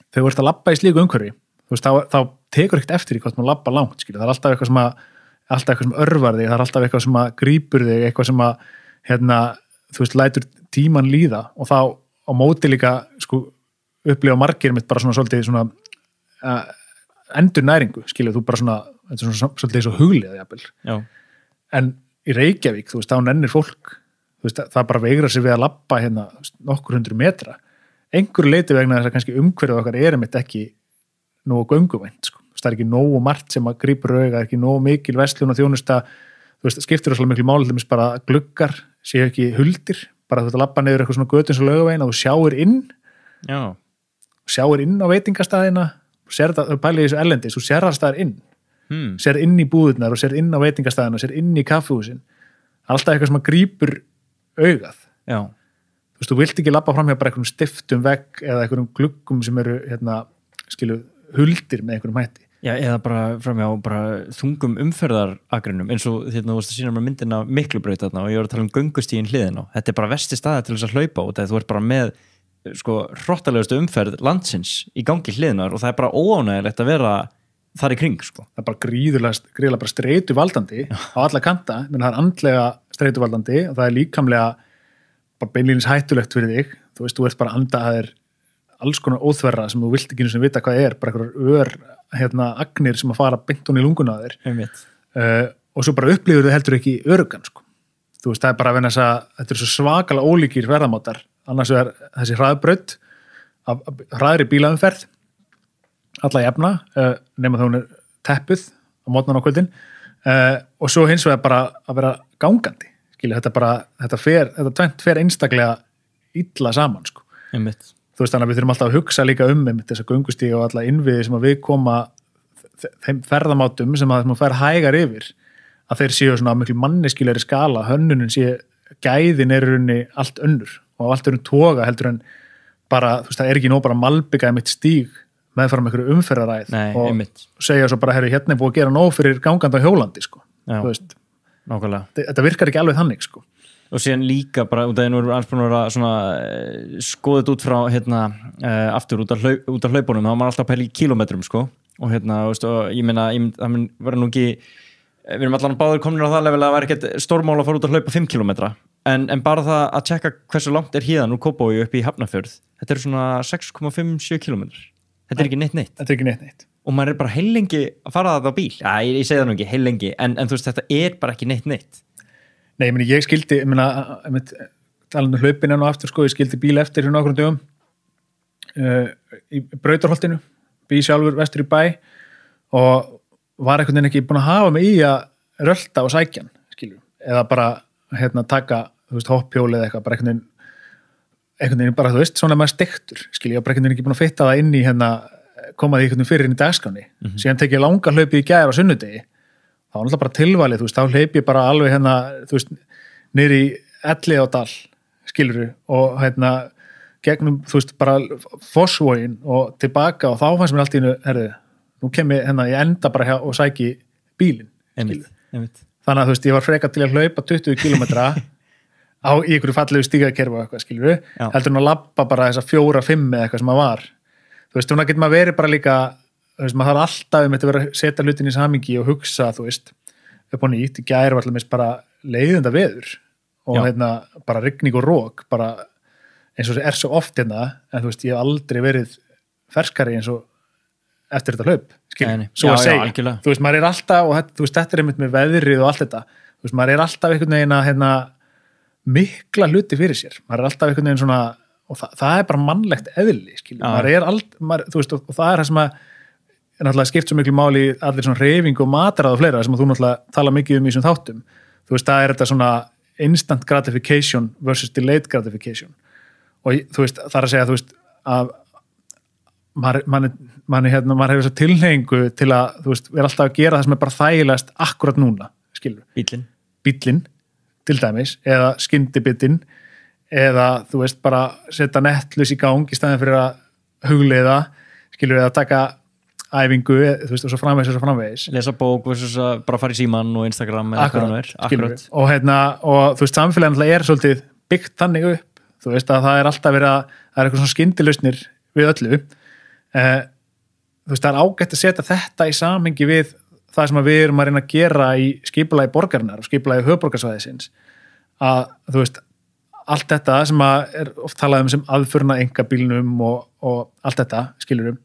þegar þú ert að labba í slíku umhverfi þá tekur ekkert eftir í hvort maður labba langt skilur. Það er alltaf eitthvað sem örvar þig, það er alltaf eitthvað sem að grípur þig, eitthvað sem að lætur tíman líða og þá á móti líka upplifa margir mitt bara svona svolítið svona endur næringu, skilur, þú bara svona, þetta er svona svolítið svo huglið, jafnvel. Já. En í Reykjavík, þú veist, þá nennir fólk, þú veist, það bara veigra sér við að labba hérna nokkur 100 metra. Einhverju leiti vegna þess að kannski umhverfið okkar einmitt ekki nógu gönguvænt, sko. Það er ekki nógu margt sem að grípur auga, ekki nógu mikil verslun og þjónusta, þú veist, skiptir rosalega miklu máli, þess bara gluggar séu ekki huldir, bara þú ert að labba niður eitthvað svona götu eins og Laugaveginn og þú sjáir inn á veitingastæðina, sér það, pælið í þessu erlendis, þú sér það staðar inn, sér inn í búðurnar og sér inn á veitingastæðina, sér inn í kaffihúsin, alltaf eitthvað sem að grípur augað. Já. Þú veist, þú vilt ekki labba fram hjá bara einhverjum stiftum vegg eða einhverjum gluggum sem eru, skilu, huldir með einhverjum hætti. Já, eða bara framjá bara þungum umferðaragrunum eins og þú veist að sína mér myndina Miklubraut þarna og ég var að tala um göngustíginn hliðina á. Þetta er bara versti staði til þess að hlaupa og þú ert bara með sko hrottalegustu umferð landsins í gangi hliðinar og það er bara óánægilegt að vera þar í kring sko. Það er bara gríðulega bara streituvaldandi á alla kanta, menn það er andlega streituvaldandi og það er líkamlega bara beinlínis hættulegt fyrir þig. Þú veist, þú ert bara andaðir alls konar óþverra sem þú vilt ekki einu sem vita hvað er, bara einhverjar agnir sem að fara beint hún í lunguna á þér. Og svo bara upplifur þau heldur ekki öruggan, sko. Þú veist, það er bara að venna þess að þetta er svo svakalega ólíkir ferðamátar, annars er þessi hraðbraut af hraðri bílaumferð alla jafna, nema þá hún er teppuð á mótnan á kvöldin, og svo hins vegar bara að vera gangandi, skilja, þetta tvennt fer einstaklega illa saman, sko. Þú veist, þannig að við þurfum alltaf að hugsa líka þessa göngustíga og alla innviði sem að við koma þeim ferðamátum sem að maður fær hægar yfir, að þeir séu svona miklu manneskilegri skala, hönnunin sé gæðin er runni allt önnur og allt önnur toga heldur en bara, þú veist, það er ekki nóg bara malbygga mitt stíg meðfram einhverju umferðaræð og segja svo bara, herru, hérna er búið að gera nóg fyrir gangandi á hjólandi, sko. Já, þú veist, nákvæmlega. Þetta virkar ekki alveg þannig, sko. Og síðan líka bara, út af einu alls búin að vera svona skoðið út frá aftur út af hlaupunum, þá var maður alltaf að pæla í kílómetrum, sko, og veist, og ég meina, það mun vera nú ekki, við erum allan báður komin á það level að það væri ekkert stórmál að fara út að hlaupa 5 kilometra, en bara það að tjekka hversu langt er híðan úr Kópavogi upp í Hafnarfjörð, þetta er svona 6,57 kilometrar, þetta er ekki neitt. Þetta er ekki neitt. Og maður er bara heilengi að fara það á bíl, ég segi það nú ekki, heilengi, en þú veist, þetta er bara ekki neitt. Nei, ég skildi, talandi um hlaupin enn og aftur, sko, ég skildi bíl eftir fyrir nokkrum dögum í Brautarholtinu, bý sjálfur vestur í bæ og var einhvern veginn ekki búin að hafa mig í að rölta og sækjan, skilju, eða bara taka, þú veist, hoppjóli eða eitthvað, bara einhvern veginn bara, þú veist, svona maður stektur, skilju, ég var bara einhvern veginn ekki búin að fitta það inn í koma því einhvern veginn fyrir inn í dagskránni, síðan tek ég langa hlaupi í gær á sunnudegi. Það var náttúrulega bara tilvalið, þú veist, þá hleyp ég bara alveg þú veist, niður í Elliðaárdal, skilurðu, og gegnum, þú veist, bara Fossvogin og tilbaka og þá fannst mér allt í einu, herðu, nú kem ég ég enda bara og sæki bílinn, skilurðu. Þannig að, þú veist, ég var frekar til að hlaupa 20 kilometra í einhverju fallegu stígakerfi og eitthvað, skilurðu, heldur en að labba bara þessa 4-5 eða eitthvað sem að var. Þú veist, núna getur maður verið bara líka, þú veist, maður þarf alltaf að vera að setja hlutin í samhengi og hugsa, þú veist, upp á nýtt, í gær var alltaf bara leiðinda veður og bara rigning og rók, bara eins og er svo oft en þú veist, ég hef aldrei verið ferskari eins og eftir þetta hlaup, svo að segja. Já, þú veist, maður er alltaf, og þú veist, þetta er einmitt með veðrið og allt þetta, þú veist, maður er alltaf einhvern veginn að mikla hluti fyrir sér, maður er alltaf einhvern veginn svona, og það er bara mannlegt eðli, maður er þú veist, og það er það sem að náttúrulega skipt svo miklu máli í allir svona hreyfingu og mataræð og fleira sem að þú náttúrulega tala mikið í þessum þáttum. Þú veist, það er þetta svona instant gratification versus delayed gratification. Og þú veist, það er að segja, þú veist, að maður hefur svo tilhneigingu til að, þú veist, vera alltaf að gera það sem er bara þægilegast akkurat núna, skilur. Bíllinn, til dæmis, eða skyndibitinn, eða, þú veist, bara setja Netflix í gang í staðinn fyrir að hugleiða, skilur, eða taka æfingu, þú veist, og svo framvegis. Lesa bók versus að bara fara í síman og Instagram eða hvað það er. Akkurat. Og þú veist, samfélagin er svolítið byggt þannig upp, þú veist, að það er alltaf verið að, það er eitthvað svona skyndilausnir við öllu. Þú veist, það er ágætt að setja þetta í samhengi við það sem við erum að reyna að gera í skipulagi borgarinnar og skipulagi höfuðborgarsvæðisins. Að, þú veist, allt þetta sem að er oft talað sem aðförna einkabílnum og allt þetta, skilurum,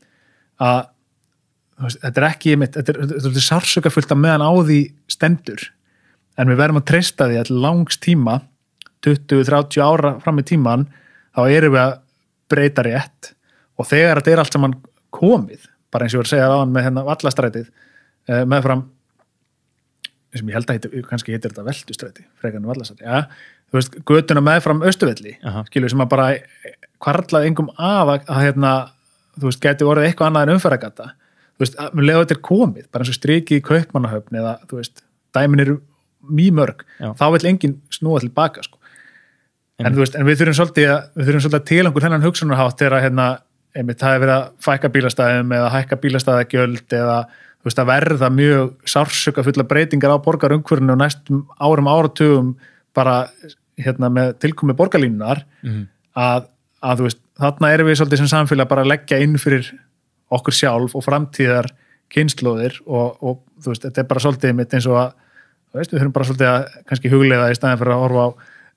að þetta ekki mitt, þetta er sársökafullt að meðan á því stendur, en við verðum að treysta því að langs tíma 20-30 ára fram í tíman þá erum við að breyta rétt og þegar þetta er allt saman komið, bara eins og ég var að segja ráðan með hérna vallastrætið meðfram sem ég held að kannski heitir þetta veldustræti frekar en vallastræti, ja, þú veist, götuna meðfram Austurvelli, skilur sem að bara hvarflaði engum af að hérna, þú veist, gæti orðið eitthvað annað en umferðargata, þú veist, að lefa þetta er komið, bara eins og strikið í Kaupmannahöfn eða, þú veist, dæmin eru mjög mörg, þá vill enginn snúa tilbaka, sko. En þú veist, en við þurfum svolítið að tilengur þennan hugsunarhátt þegar hérna, einmitt, það er verið að fækka bílastæðum eða hækka bílastæðagjöld eða, þú veist, að verða mjög sársökafulla breytingar á borgarumhverfinu og næstum áratugum bara, hérna, með tilkomi borgarlínunar, að þú veist, þarna erum við svolítið sem samfélag bara að leggja inn fyrir okkur sjálf og framtíðar kynslóðir og þú veist, þetta er bara svolítið mitt eins og að, þú veist, við þurfum bara svolítið að kannski hugleiða í staðin fyrir að horfa á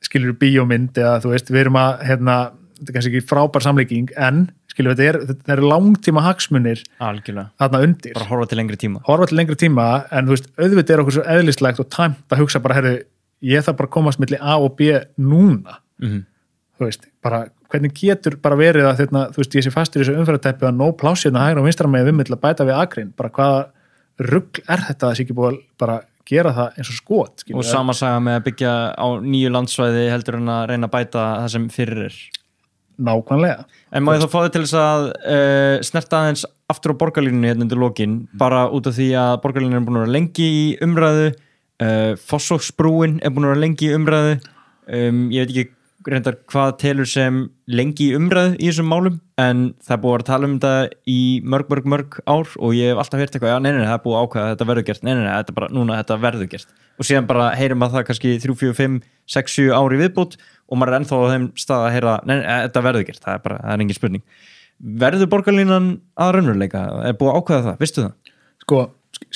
skilur bíómynd eða þú veist, við erum að hérna, þetta er kannski ekki frábær samlíking en skilur, þetta er langtíma hagsmunir algjörlega, þarna undir. Bara horfa til lengri tíma en þú veist, auðvitað er okkur svo eðlislegt og tæmt að hugsa bara, herru, ég þarf bara að komast milli A og B núna þú veist, bara hvernig getur bara verið að þetta, þú veist, ég sé fastur í þessu umferðarteppi að nóg plásirna hægra og vinstra með við að bæta við akrin, bara hvaða rugl er þetta að sé ekki búið að bara gera það eins og skot. Og sama saga með að byggja á nýju landsvæði heldur en að reyna að bæta það sem fyrir er. Nákvæmlega. En má ég þá fá þig til þess að snerta aðeins aftur á borgarlínunni hérna undir lokin, bara út af því að borgarlínan er búin að vera lengi í umræðu, Fossvogsbrúin er búin að vera lengi í umræðu, ég veit ekki reyndar hvað telur sem lengi í umræðu í þessum málum, en það er búið að tala um þetta í mörg ár og ég hef alltaf heyrt eitthvað, já, nei, það er búið að ákveða að þetta verður gert, nei, þetta er bara, núna þetta verður gert og síðan bara heyrum að það kannski 3, 4, 5, 6, 7 ári viðbútt og maður er ennþá á þeim stað að heyra, nei, þetta verður gert, það er engin spurning. Verður borgarlínan að raunveruleika? Er búið að ákveða það? Vistu það? Sko,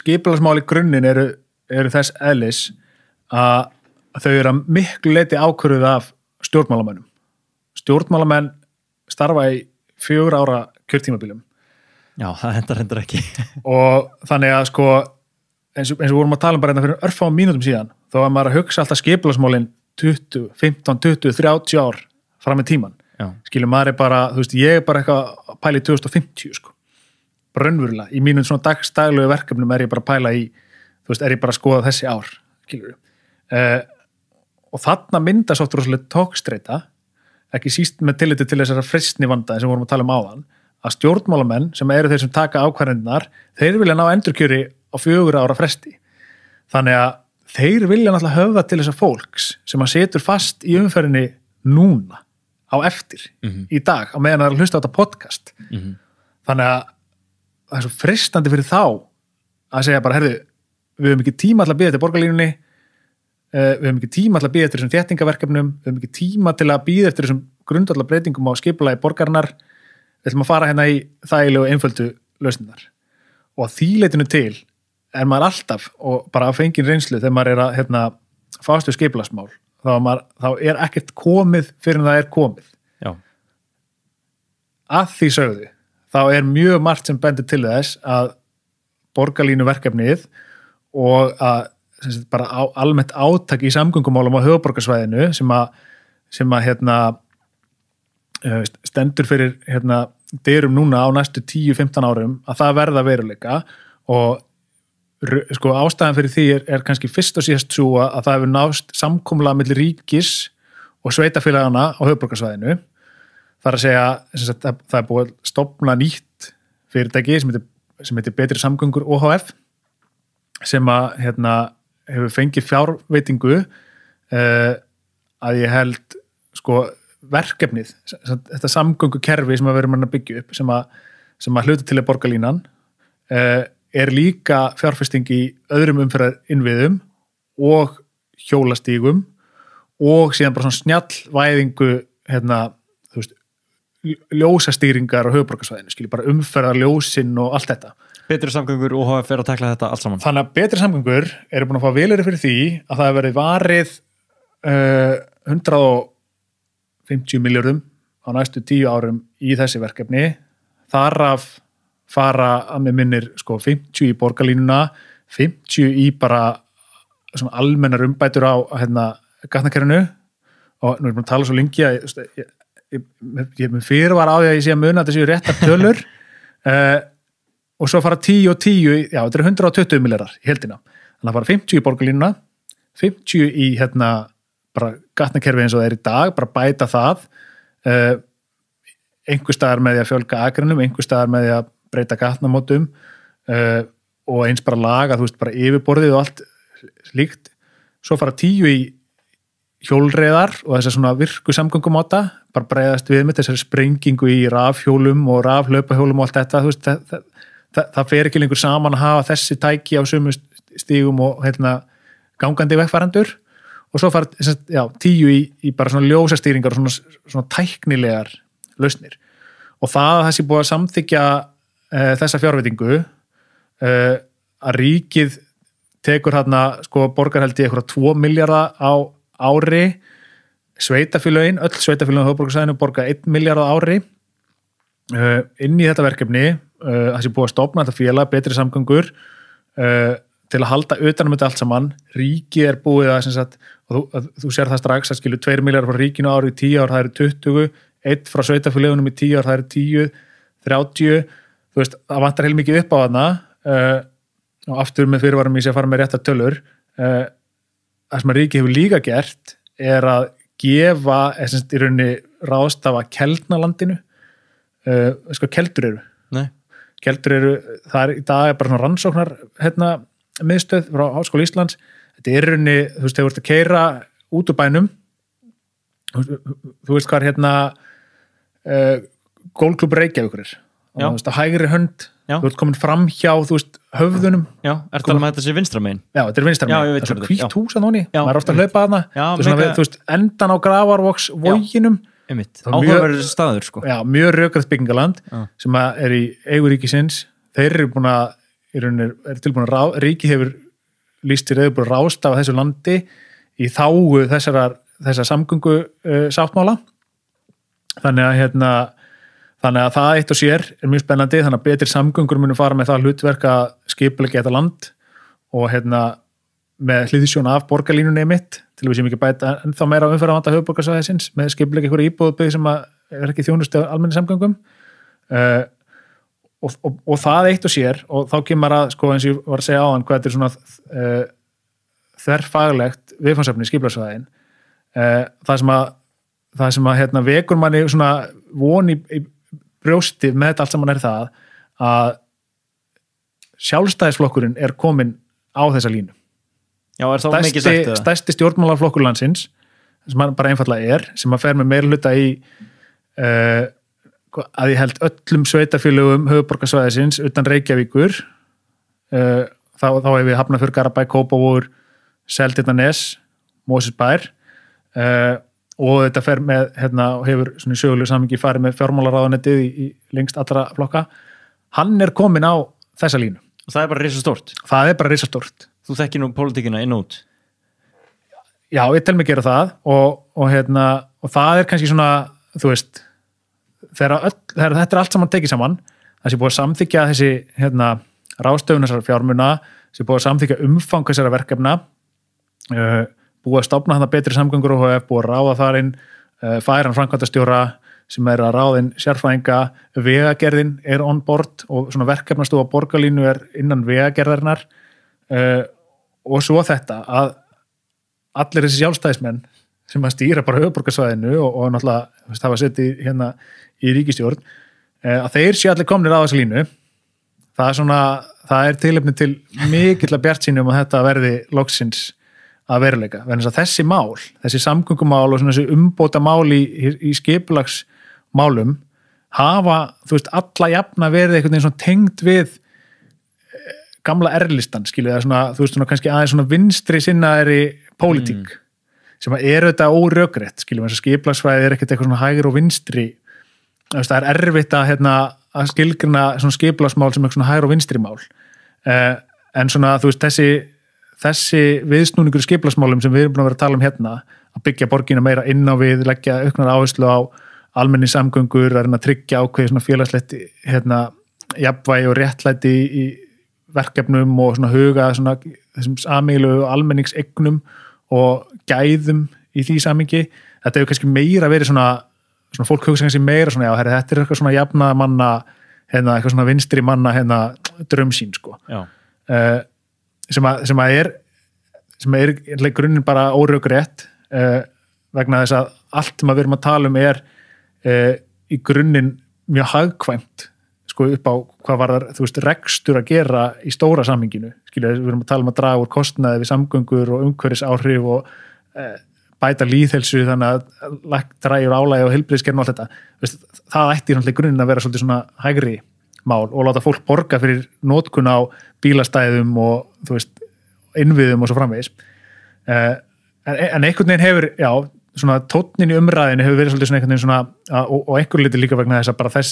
skipulagsmál í grunninn eru þess eðlis að þau eru að miklu leyti ákvörðuð af stjórnmálamönnum. Stjórnmálamenn starfa í 4 ára kjörtímabilum. Já, það hendar ekki. Og þannig að sko, eins og vorum að tala um bara hérna fyrir örfáum mínútum síðan, þá er maður að hugsa alltaf skipulagsmálin 20, 15, 20, 30 ár fram með tíman. Skilur, maður er bara, þú veist, ég er bara eitthvað að pæla í 2050, sko. Raunverulega, í mínum svona dagslegu verkefnum er ég bara að pæla í, þú veist, er ég bara að skoða þessi ár, skilur. Og þarna myndast oft rosalega tókstreita, ekki síst með tilliti til þessara freistnivanda sem vorum að tala um áðan, að stjórnmálamenn sem eru þeir sem taka ákvarðanirnar, þeir vilja ná endurkjöri á 4 ára fresti. Þannig að þeir vilja náttúrulega höfða til þessa fólks sem að setur fast í umferðinni núna, á eftir, í dag, á meðan það er að hlusta á þetta podcast. Þannig að það er svo freistandi fyrir þá að segja bara, herðu, við höfum ekki tíma til að bíða til borgarlínunni, við höfum ekki tíma til að bíða eftir þessum þéttingaverkefnum, við höfum ekki tíma til að bíða eftir þessum grundvallarbreytingum á skipulagi borgarinnar, við ætlum að fara hérna í þægilegu og einföldu lausnirnar. Og að því leitinu til er maður alltaf, og bara að fengin reynslu þegar maður er að hérna, fást við skipulagsmál, þá er ekkert komið fyrir en það er komið. Já. Að því sögðu, þá er mjög margt sem bendir til þess að borgarlínuverkefnið og að bara almennt átak í samgöngumálum á höfuðborgarsvæðinu sem að hérna, stendur fyrir hérna, dyrum núna á næstu 10-15 árum að það verða veruleika og sko, ástæðan fyrir því er kannski fyrst og síðast svo að það hefur nást samkomulag milli ríkis og sveitafélagana á höfuðborgarsvæðinu. Það er að segja að það er búið að stofna nýtt fyrirtæki sem heitir Betri samgöngur OHF sem að hérna hefur fengið fjárveitingu að ég held sko verkefnið, þetta samgöngukerfi sem við erum að byggja upp sem að hluta til borgarlínan er líka fjárfesting í öðrum umferðarinnviðum og hjólastígum og síðan bara svona snjallvæðingu hérna, þú veist, ljósastýringar á höfuðborgarsvæðinu, skilji bara umferðarljósin og allt þetta. Betri samgöngur og OHF er að takla þetta allt saman. Þannig að betri samgöngur eru búin að fá vilyrði fyrir því að það hefur verið varið 150 milljörðum á næstu 10 árum í þessi verkefni, þar af fara að mér minnir sko 50 í borgarlínuna, 50 í bara svona almennar umbætur á hérna gatnakerfinu og nú búin að tala svo lengi að ég fyrir var á því að ég sé að muna þessi réttar tölur og svo fara 10 og 10, já þetta 120 milljarðar í heildina, þannig að fara 50 í borgarlínuna, 50 í hérna bara gatnakerfi eins og það í dag, bara bæta það einhver staðar með því að fjölga akrinum, einhver staðar með því að breyta gatnamótum og eins bara laga, þú veist, bara yfirborðið og allt slíkt, svo fara 10 í hjólreiðar og þessar svona virku samgöngumáta, bara bregðast við með þessari sprengingu í rafhjólum og rafhlaupahjólum og allt þetta, þú veist, það fer ekki lengur saman að hafa þessi tæki á sömu stígum og hérna gangandi vegfarendur og svo fara 10 í bara svona ljósastýringar og svona tæknilegar lausnir og það sé búið að samþykja þessa fjárveitingu að ríkið tekur hérna sko borgarhaldi eitthvað 2 milljarða á ári, sveitafélögin, öll sveitafélögin á höfuðborgarsvæðinu borga 1 milljarð á ári inn í þetta verkefni það sé búið að stofna þetta félag, betri samgöngur til að halda utanum þetta allt saman, ríkið búið að sem sagt, og þú sér það strax að skilu 2 milljarðar frá ríkinu á ári í 10 ár, það eru 20, 1 frá sveitafélögunum í 10 ár, það eru 10, 30 þú veist, það vantar heilmikið upp á þarna og aftur með fyrirvarum ég sé að fara með réttar tölur það sem að ríkið hefur líka gert er að gefa í rauninni ráðstafa keldnalandinu sko keldur eru Nei. Keldur eru, það í dag bara svona rannsóknar hérna miðstöð frá Háskóla Íslands, þetta í rauninni þú veist, þegar þú ert að keyra út úr bænum þú veist hvað hérna gólklúbbur Reykjavíkur þú veist að hægri hönd þú ert komin fram hjá, þú veist, höfðunum ertu alveg með þetta sé vinstra megin? Já, þetta vinstra megin, það er svona hvítt hús að nóni maður er ofta að hlaupa að það þú veist, endan á Grafarvogs voginum áhugaverður staður sko mjög rökrætt byggingaland sem er í eigu ríkisins þeir eru búin að, er tilbúin að ríki hefur lýst sér eða búin að ráðstafa þessu landi í þágu þessar samgöngu sáttmála þannig að það eitt og sér er mjög spennandi, þannig að betri samgöngur munum fara með það hlutverk að skipuleggja þetta land og með hliðsjón af borgarlínunni mitt til við séum ekki bæta ennþá meira umferðarvanda höfuðborgarsvæðisins með skipuleggja einhverju íbúðbyggð sem er ekki þjónustu almenni samgöngum og það eitt og sér og þá kemur að, sko eins og ég var að segja áðan hvað þetta er svona þverfaglegt viðfangsefni í skipulagsvæðin það sem að vekur manni svona von í brjósti með þetta allt saman er það að Sjálfstæðisflokkurinn er komin á þessa línu. Já, er það mikið sagt það? Stærsti stjórnmálaflokkur landsins, sem hann bara einfaldlega sem að fer með meirihluta í að ég held öllum sveitarfélögum höfuðborgarsvæðisins utan Reykjavíkur þá hefur við Hafnarfjörð, Garðabæ, Kópavogur, Seltjarnarnes, Mosfellsbær og þetta fer með og hefur svona í sögulegu samhengi farið með fjármálaráðuneytið í lengst allra flokka. Hann er komin á þessa línu. Og það er bara risastórt? Það er bara risastórt. Þú þekkir nú pólitíkina inn út? Já, ég tel mig gera það og það er kannski svona, þú veist, þegar þetta er allt saman tekið saman, það sé búið að samþykja þessi ráðstöfun þessara fjármuna, sé búið að samþykja umfang þessara verkefna, búið að stofna þarna betri samgöngur og búið að ráða þar inn færan framkvæmdastjóra sem er að ráðin sérfræðinga, vegagerðin er on board og svona verkefnastofa borgarlínu er innan vegagerðarinnar og svo þetta að allir þessi sjálfstæðismenn sem að stýra bara höfuðborgarsvæðinu og náttúrulega hafa setið í ríkisstjórn að þeir séu allir komnir á þessa línu. Það er tilefni til mikilla bjartsýni að þetta verði loksins að veruleika. Þessi mál, þessi samgöngumál og þessi umbóta mál í skipulagsmálum hafa, þú veist, alla jafna verið einhvern veginn svona tengd við gamla R-listan, skilju, eða svona, þú veist, svona kannski aðeins svona vinstri sinnaðri pólitík sem er auðvitað órökrétt, skilju, þess að skipulagsfræði er ekkert eitthvað svona hægri og vinstri, það er erfitt að skilgrina svona skipulagsmál sem eitthvað svona hægri og vinstri mál, en svona, þú veist, þessi viðsnúningur í skipulagsmálum sem við erum búin að vera að tala um að byggja borgina meira inn á við, leggja auknar áherslu á almenni samgöngur, að reyna að tryggja ákveði svona félagslegt jafnvægi og réttlæti í verkefnum og svona huga svona þessum sameiginlegu almenningseignum og gæðum í því samhengi. Þetta hefur kannski meira verið svona fólk hugsa kannski meira svona, já, herri, þetta eitthvað svona jafnaðarmanna, eitthvað svona vinstri manna, draumsýn, sko. Sem er í grunninn bara órökrétt, vegna þess að allt sem við erum að tala er í grunninn mjög hagkvæmt, sko, upp á hvað var rekstur að gera í stóra samhenginu. Skilja, við erum að tala að draga úr kostnaði við samgöngur og umhverfisáhrif og bæta lýðheilsu, þannig að drægjur álagi og heilbrigðiskerfinu og allt þetta. Það ætti í grunninn að vera svolítið svona hægri mál og láta fólk borga fyrir notkun á bílastæðum og innviðum og svo framvegis. En einhvern veginn hefur, já, svona tónnin í umræðinu hefur verið svolítið svona einhvern veginn svona, og einhver liti líka vegna þess að bara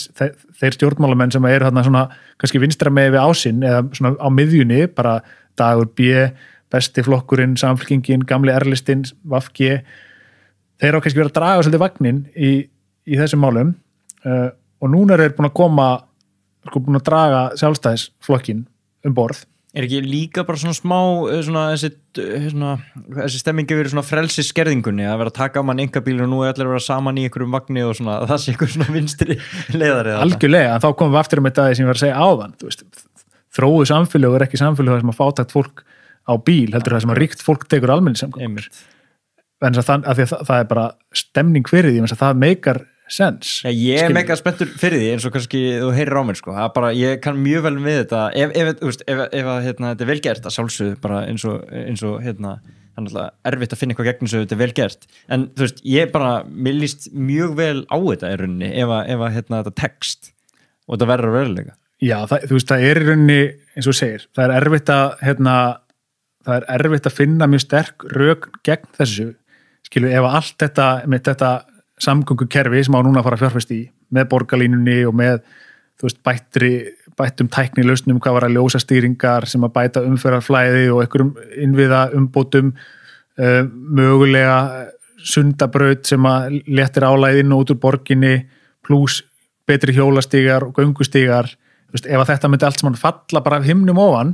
þeir stjórnmálamenn sem eru þarna svona kannski vinstra með við ásinn eða svona á miðjunni, bara Dagur B, besti flokkurinn, Samfylkingin, gamli R-listinn, VG, þeir á kannski verið að draga svolítið vagnin í þessum málum og núna er þeir búin að draga sjálfstæðisflokkin borð. Er ekki líka bara svona smá þessi stemmingi verið svona frelsisskerðingunni að vera að taka á mann einkabíl og nú allir að vera saman í einhverjum vagni og svona, það sé einhver svona vinstri leiðari. Algjörlega, en þá komum við aftur með það sem ég var að segja áðan, þróuð samfélag er ekki samfélag þar sem að fátækt fólk á bíl, heldur það sem að ríkt fólk tekur almenningssamgöngur. En það er bara stemning fyrir því, það meikar sens. Ja, ég er mega spenntur fyrir því eins og kannski þú heyrir á mér, sko. Bara, ég kann mjög vel við þetta ef þetta er velgert að sjálfsögðu bara eins og þannig að erfitt að finna eitthvað gegn þessu, þetta er velgert, en ég bara, mér líst mjög vel á þetta í rauninni ef þetta tekst og þetta verður veruleika. Já, það er í rauninni, eins og segir, það er erfitt að finna mjög sterk rök gegn þessu, skilu, ef allt þetta samgöngukerfi sem á núna að fara að fjárfesta í með borgarlínunni og með bættum tæknilausnum, hvað var að ljósastýringar sem að bæta umferðarflæði og einhverjum innviða umbótum, mögulega sundabraut sem að léttir álagið inn og út úr borginni pluss betri hjólastígar og göngustígar, ef að þetta myndi allt saman falla bara af himnum ofan,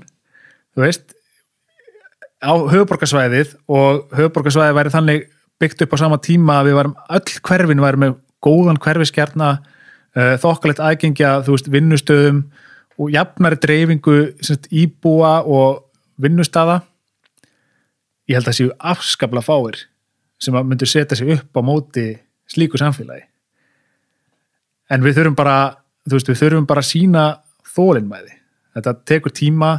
á höfuðborgarsvæðið og höfuðborgarsvæðið væri þannig byggt upp á sama tíma að við varum öll hverfin varum með góðan hverfiskjarna, þokkalegt aðgengja, vinnustöðum og jafnari dreifingu íbúa og vinnustaða. Ég held að séu afskaplega fáir sem að myndu setja sig upp á móti slíku samfélagi. En við þurfum bara að sýna þolinmæði. Þetta tekur tíma,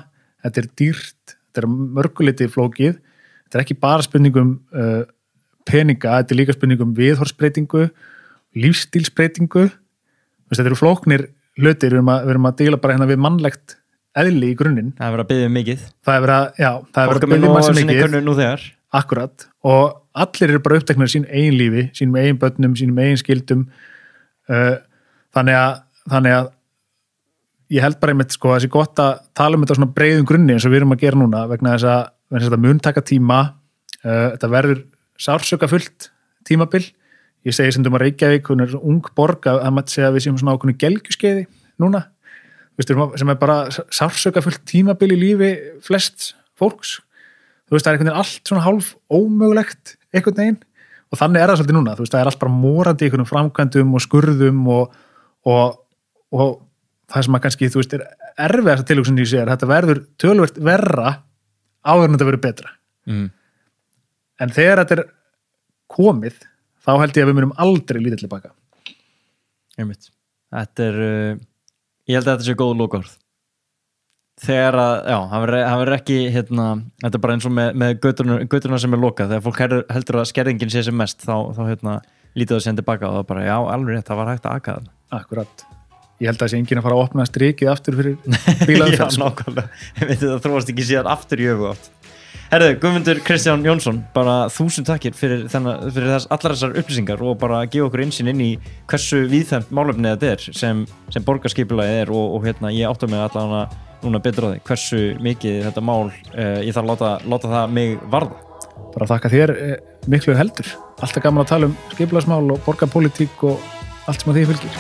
þetta er dýrt, þetta er mörguleiti flókið, þetta er ekki bara spurningum peninga, þetta er líka spurningum viðhorfsbreytingu, lífstílsbreytingu. Þetta eru flóknir hlutir, við erum að deila bara við mannlegt eðli í grunninn. Það er verið að biðja mikið. Það er verið að biðja mikið. Akkurat. Og allir eru bara uppteknir sín eigin lífi, sínum eigin börnum, sínum eigin skildum. Þannig að ég held bara einmitt, sko, að það sé gott að tala þetta á svona breiðum grunni eins og við erum að gera núna vegna þess að þetta mun taka tíma. Þetta verður sársökafullt tímabil. Ég segi sem að Reykjavík, hún er ung borg að maður segja að við séum svona ákveðnu gelgjuskeiði núna, sem er bara sársökafullt tímabil í lífi flest fólks. Það er einhvern veginn allt svona hálf ómögulegt einhvern veginn og þannig er það svolítið núna. Það er allt bara morandi í einhvernum framkvæmdum og skurðum og það sem að kannski, er erfiðast að tilhugsun í sér, þetta verður töluvert verra áður en þetta verður betra. En þegar þetta er komið, þá held ég að við munum aldrei lítið tilbaka. Einmitt. Ég held að þetta sé góð lokaorð. Þegar að, já, það verður ekki, þetta er bara eins og með göturna sem er lokað. Þegar fólk heldur að skerðingin sé sem mest, þá lítið það sér tilbaka og það bara, já, alveg rétt, það var hægt að aka það. Akkurat. Ég held að þessi enginn að fara að opna strikið aftur fyrir bílaðum. Já, nákvæmlega. Ég veit það þróast ekki síðan aftur í öfu átt. Herðu, Guðmundur Kristján Jónsson, bara 1000 takkir fyrir allar þessar upplýsingar og bara gefa okkur innsýn inn í hversu víðfeðmt málefni þetta er sem borgarskipulagið er og ég átta mig allavega núna betur á því hversu mikið þetta mál ég þarf að láta það mig varða. Bara þakka þér miklu heldur. Alltaf gaman að tala skipulagsmál og borgarpólitík og allt sem að því fylgir.